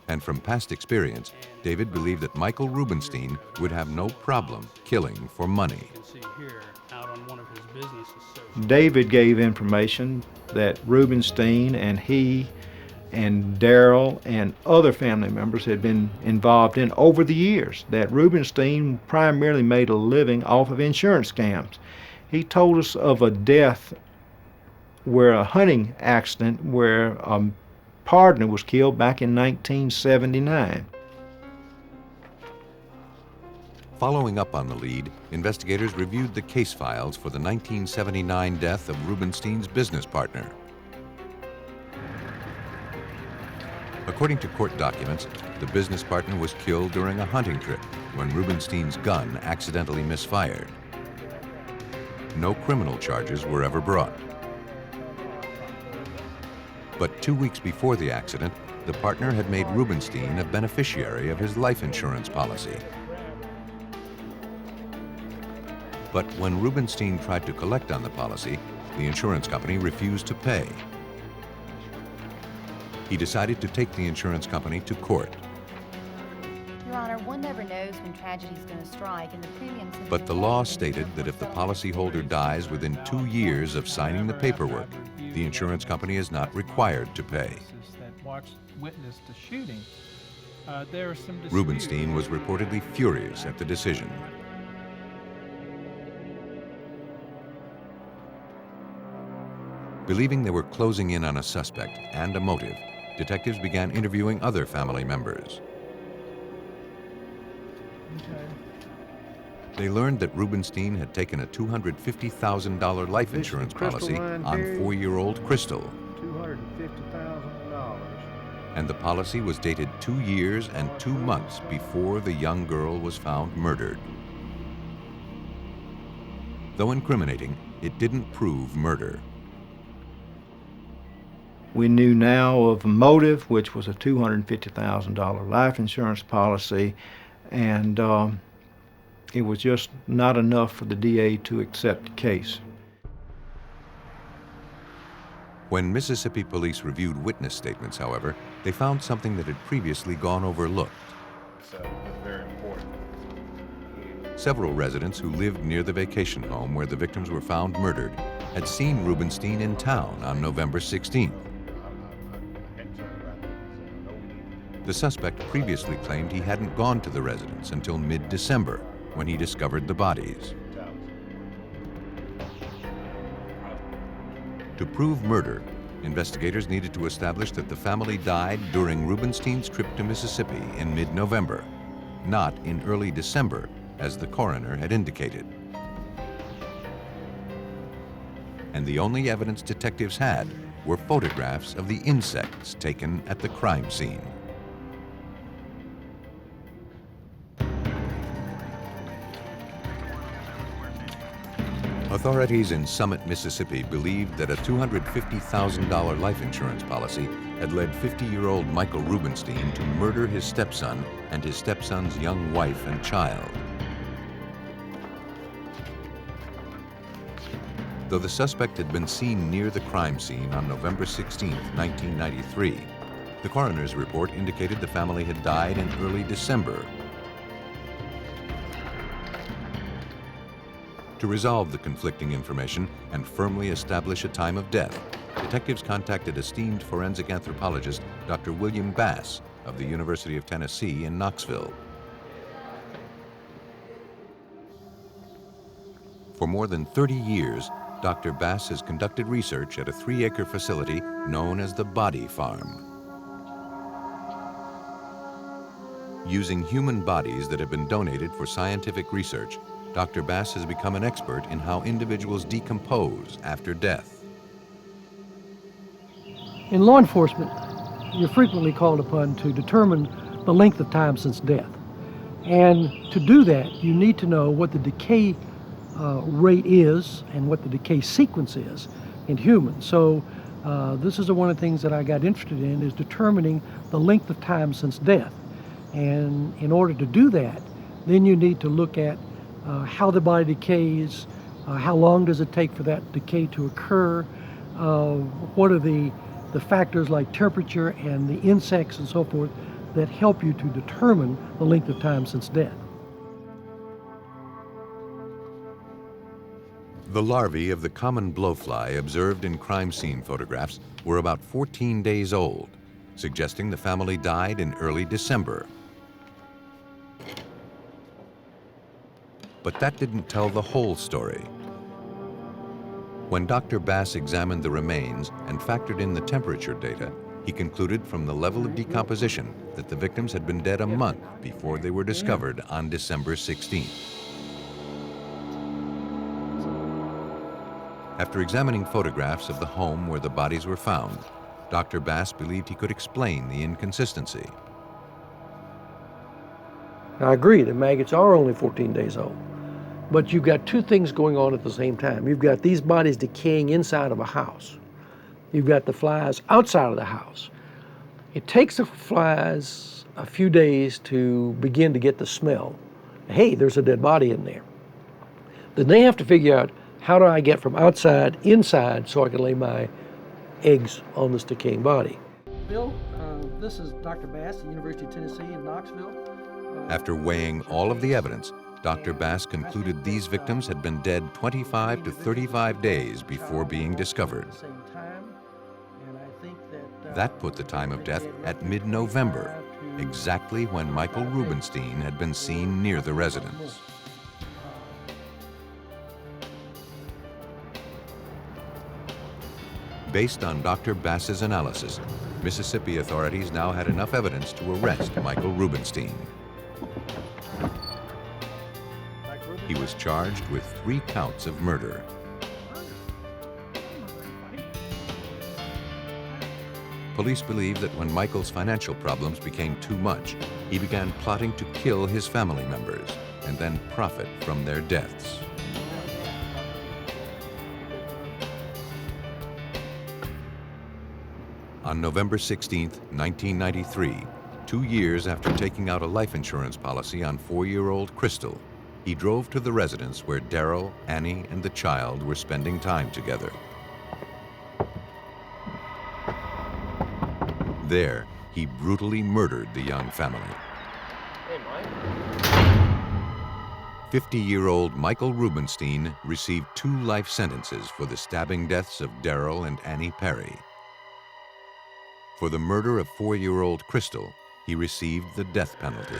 And from past experience, David believed that Michael Rubenstein would have no problem killing for money. David gave information that Rubenstein and he and Darrell and other family members had been involved in over the years, that Rubenstein primarily made a living off of insurance scams. He told us of a death where a hunting accident where a partner was killed back in 1979. Following up on the lead, investigators reviewed the case files for the 1979 death of Rubenstein's business partner. According to court documents, the business partner was killed during a hunting trip when Rubenstein's gun accidentally misfired. No criminal charges were ever brought. But 2 weeks before the accident, the partner had made Rubenstein a beneficiary of his life insurance policy. But when Rubenstein tried to collect on the policy, the insurance company refused to pay. He decided to take the insurance company to court. Your Honor, one never knows when tragedy's going to strike, and the premiums... But the law stated that if the policyholder dies within 2 years of signing the paperwork, the insurance company is not required to pay. Rubenstein was reportedly furious at the decision. Believing they were closing in on a suspect and a motive, detectives began interviewing other family members. They learned that Rubenstein had taken a $250,000 life insurance policy on 4-year-old Crystal. $250,000. And the policy was dated 2 years and 2 months before the young girl was found murdered. Though incriminating, it didn't prove murder. We knew now of a motive, which was a $250,000 life insurance policy, and it was just not enough for the DA to accept the case. When Mississippi police reviewed witness statements, however, they found something that had previously gone overlooked. So that's very important. Several residents who lived near the vacation home where the victims were found murdered had seen Rubenstein in town on November 16th. The suspect previously claimed he hadn't gone to the residence until mid-December, when he discovered the bodies. To prove murder, investigators needed to establish that the family died during Rubenstein's trip to Mississippi in mid-November, not in early December, as the coroner had indicated. And the only evidence detectives had were photographs of the insects taken at the crime scene. Authorities in Summit, Mississippi believed that a $250,000 life insurance policy had led 50-year-old Michael Rubenstein to murder his stepson and his stepson's young wife and child. Though the suspect had been seen near the crime scene on November 16, 1993, the coroner's report indicated the family had died in early December. To resolve the conflicting information and firmly establish a time of death, detectives contacted esteemed forensic anthropologist Dr. William Bass of the University of Tennessee in Knoxville. For more than 30 years, Dr. Bass has conducted research at a 3-acre facility known as the Body Farm. Using human bodies that have been donated for scientific research, Dr. Bass has become an expert in how individuals decompose after death. In law enforcement, you're frequently called upon to determine the length of time since death. And to do that, you need to know what the decay rate is and what the decay sequence is in humans. So this is one of the things that I got interested in, is determining the length of time since death. And in order to do that, then you need to look at how the body decays, how long does it take for that decay to occur, what are the factors like temperature and the insects and so forth that help you to determine the length of time since death. The larvae of the common blowfly observed in crime scene photographs were about 14 days old, suggesting the family died in early December. But that didn't tell the whole story. When Dr. Bass examined the remains and factored in the temperature data, he concluded from the level of decomposition that the victims had been dead a month before they were discovered on December 16th. After examining photographs of the home where the bodies were found, Dr. Bass believed he could explain the inconsistency. I agree, the maggots are only 14 days old. But you've got two things going on at the same time. You've got these bodies decaying inside of a house. You've got the flies outside of the house. It takes the flies a few days to begin to get the smell. Hey, there's a dead body in there. Then they have to figure out, how do I get from outside inside so I can lay my eggs on this decaying body? Bill, this is Dr. Bass at the University of Tennessee in Knoxville. After weighing all of the evidence, Dr. Bass concluded these victims had been dead 25 to 35 days before being discovered. That put the time of death at mid-November, exactly when Michael Rubenstein had been seen near the residence. Based on Dr. Bass's analysis, Mississippi authorities now had enough evidence to arrest Michael Rubenstein. he was charged with 3 counts of murder. Police believe that when Michael's financial problems became too much, he began plotting to kill his family members and then profit from their deaths. On November 16, 1993, 2 years after taking out a life insurance policy on 4-year-old Crystal, he drove to the residence where Daryl, Annie, and the child were spending time together. There, he brutally murdered the young family. Hey, Mike. 50-year-old Michael Rubenstein received 2 life sentences for the stabbing deaths of Daryl and Annie Perry. For the murder of 4-year-old Crystal, he received the death penalty.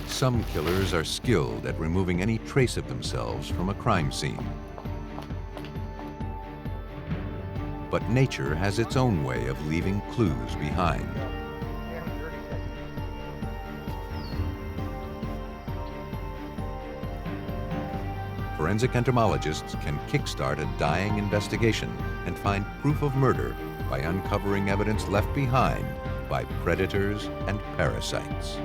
Some killers are skilled at removing any trace of themselves from a crime scene. But nature has its own way of leaving clues behind. Forensic entomologists can kickstart a dying investigation and find proof of murder by uncovering evidence left behind by predators and parasites.